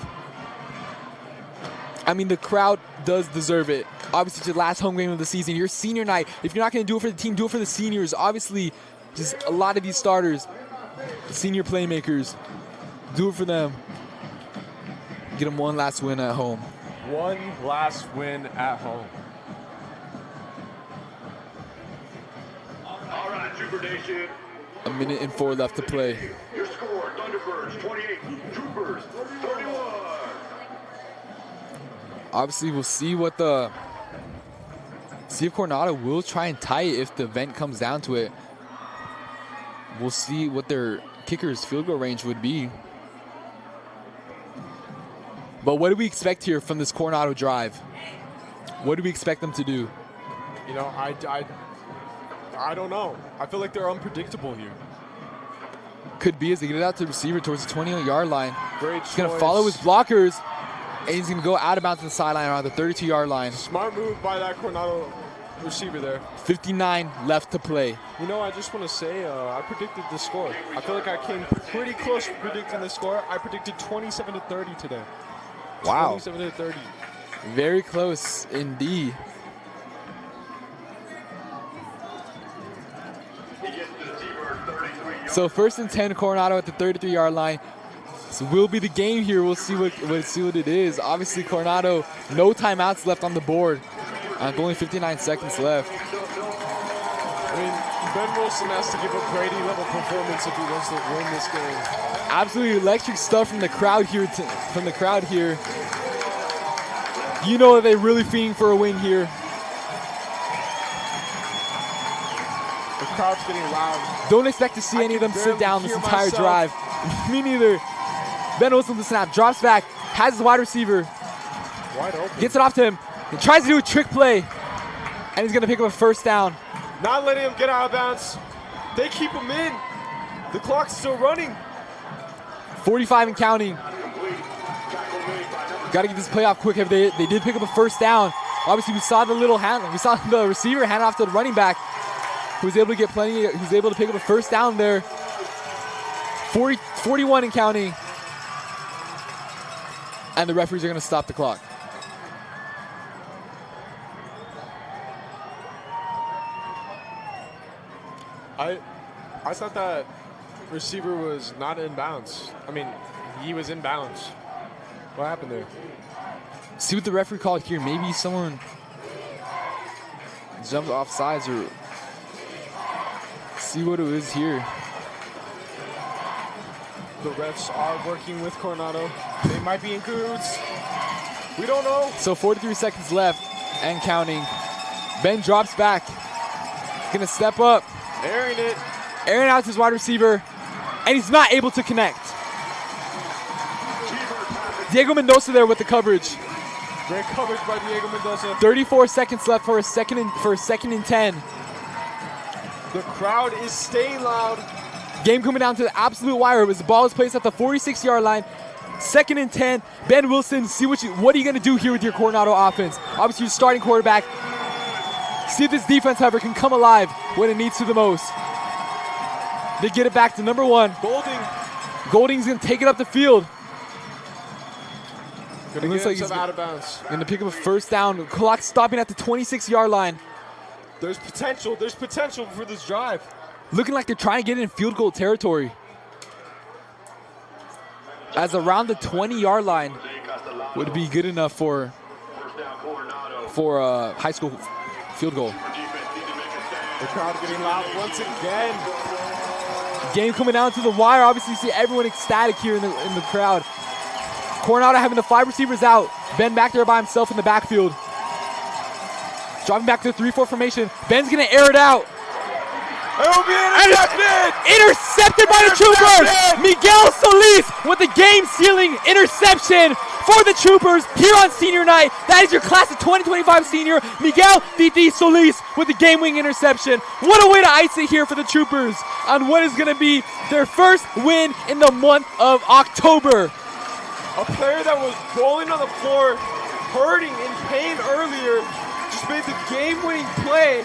I mean, the crowd does deserve it. Obviously, it's your last home game of the season, your senior night. If you're not going to do it for the team, do it for the seniors. Obviously, just a lot of these starters, senior playmakers, do it for them. Get them one last win at home. One last win at home. All right, Trooper Nation. 1:04 left to play. Your score, Thunderbirds 28, Troopers 31. Obviously, we'll see if Coronado will try and tie it if the event comes down to it. We'll see what their kicker's field goal range would be. But what do we expect here from this Coronado drive? What do we expect them to do? You know, I don't know. I feel like they're unpredictable here. Could be as they get it out to the receiver towards the 28-yard line. Great He's going to follow his blockers, and he's going to go out of bounds to the sideline around the 32-yard line. Smart move by that Coronado receiver there. 59 left to play. You know, I just want to say I predicted the score. I feel like I came pretty close to predicting the score. I predicted 27-30 today. Wow. 27-30. Very close indeed. So 1st and 10, Coronado at the 33-yard line. So will be the game here. We'll see what it is. Obviously, Coronado, no timeouts left on the board. Only 59 seconds left. I mean, Ben Wilson has to give a Brady-level performance if he wants to win this game. Absolutely electric stuff from the crowd here. You know they're really feeding for a win here. The crowd's getting loud. Don't expect to see any of them sit down this entire drive. Me neither. Ben Wilson the snap, drops back, has his wide receiver, Wide open. gets it off to him, and tries to do a trick play, and he's going to pick up a first down. Not letting him get out of bounds. They keep him in. The clock's still running. 45 and counting. Got to get this play off quick. They did pick up a first down. Obviously, we saw the receiver hand off to the running back, who was able to get who's able to pick up a first down there. 41 and counting. And the referees are going to stop the clock. I thought that receiver was not in bounds. I mean, he was in bounds. What happened there? See what the referee called here. Maybe someone jumped off sides, or see what it was here. The refs are working with Coronado. They might be in cahoots. We don't know. So 43 seconds left and counting. Ben drops back. He's going to step up. Airing it. Airing out to his wide receiver. And he's not able to connect. Diego Mendoza there with the coverage. Great coverage by Diego Mendoza. 34 seconds left for a second and 10. The crowd is staying loud. Game coming down to the absolute wire as the ball is placed at the 46-yard line. 2nd and 10. Ben Wilson, see what are you going to do here with your Coronado offense? Obviously, your starting quarterback. See if this defense, however, can come alive when it needs to the most. They get it back to number 1. Golding's going to take it up the field. It looks like he's out of bounds. Going to pick up a first down. Clock stopping at the 26-yard line. There's potential. There's potential for this drive. Looking like they're trying to get in field goal territory. As around the 20-yard line would be good enough for a high school field goal. The crowd getting loud once again. Game coming down to the wire. Obviously, you see everyone ecstatic here in the crowd. Coronado having the 5 receivers out. Ben back there by himself in the backfield. Dropping back to the 3-4 formation. Ben's going to air it out. It'll be intercepted! Intercepted by the Troopers! Miguel Solis with the game-sealing interception for the Troopers here on senior night. That is your class of 2025 senior, Miguel Titi Solis with the game-winning interception. What a way to ice it here for the Troopers on what is going to be their first win in the month of October. A player that was rolling on the floor, hurting in pain earlier, just made the game-winning play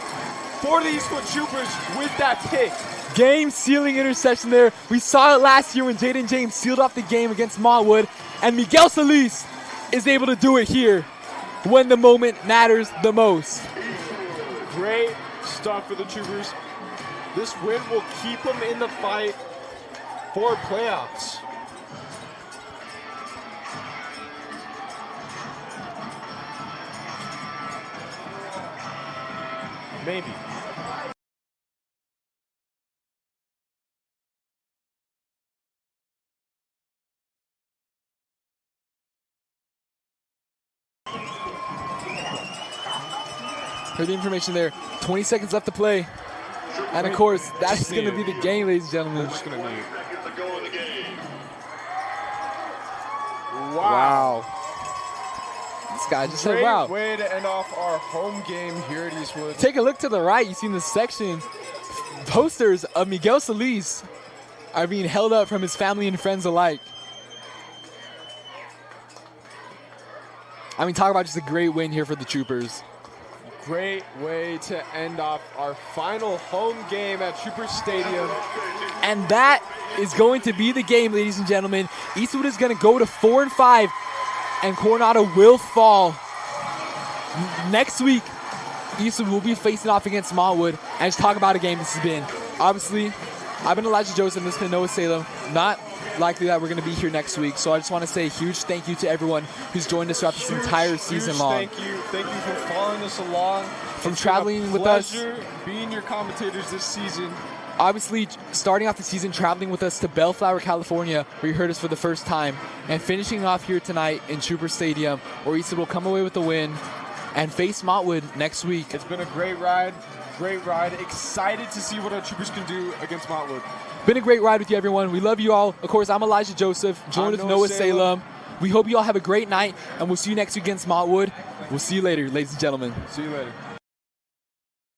for the Eastwood Troopers with that pick. Game-sealing interception there. We saw it last year when Jaden James sealed off the game against Montwood, and Miguel Solis is able to do it here when the moment matters the most. Great stuff for the Troopers. This win will keep them in the fight for playoffs. Maybe. Heard the information there. 20 seconds left to play. And of course, that's going to be the game, ladies and gentlemen. Wow. This guy just said, wow. Great way to end off our home game here at Eastwood. Take a look to the right. You see in the section, posters of Miguel Solis are being held up from his family and friends alike. I mean, talk about just a great win here for the Troopers. Great way to end off our final home game at Troopers Stadium. And that is going to be the game, ladies and gentlemen. Eastwood is going to go to 4-5, and Coronado will fall. Next week, Eastwood will be facing off against Montwood, and just talk about a game this has been. Obviously, I've been Elijah Joseph, and this has been Noah Salem. Not likely that we're going to be here next week, so I just want to say a huge thank you to everyone who's joined us throughout this entire season long. Thank you for following us along. From traveling with us. Pleasure being your commentators this season. Obviously, starting off the season, traveling with us to Bellflower, California, where you heard us for the first time, and finishing off here tonight in Trooper Stadium, where Eastwood will come away with the win and face Montwood next week. It's been a great ride. Great ride. Excited to see what our Troopers can do against Montwood. Been a great ride with you, everyone. We love you all. Of course, I'm Elijah Joseph, joined with Noah Salem. We hope you all have a great night, and we'll see you next week against Montwood. We'll see you later, ladies and gentlemen. See you later.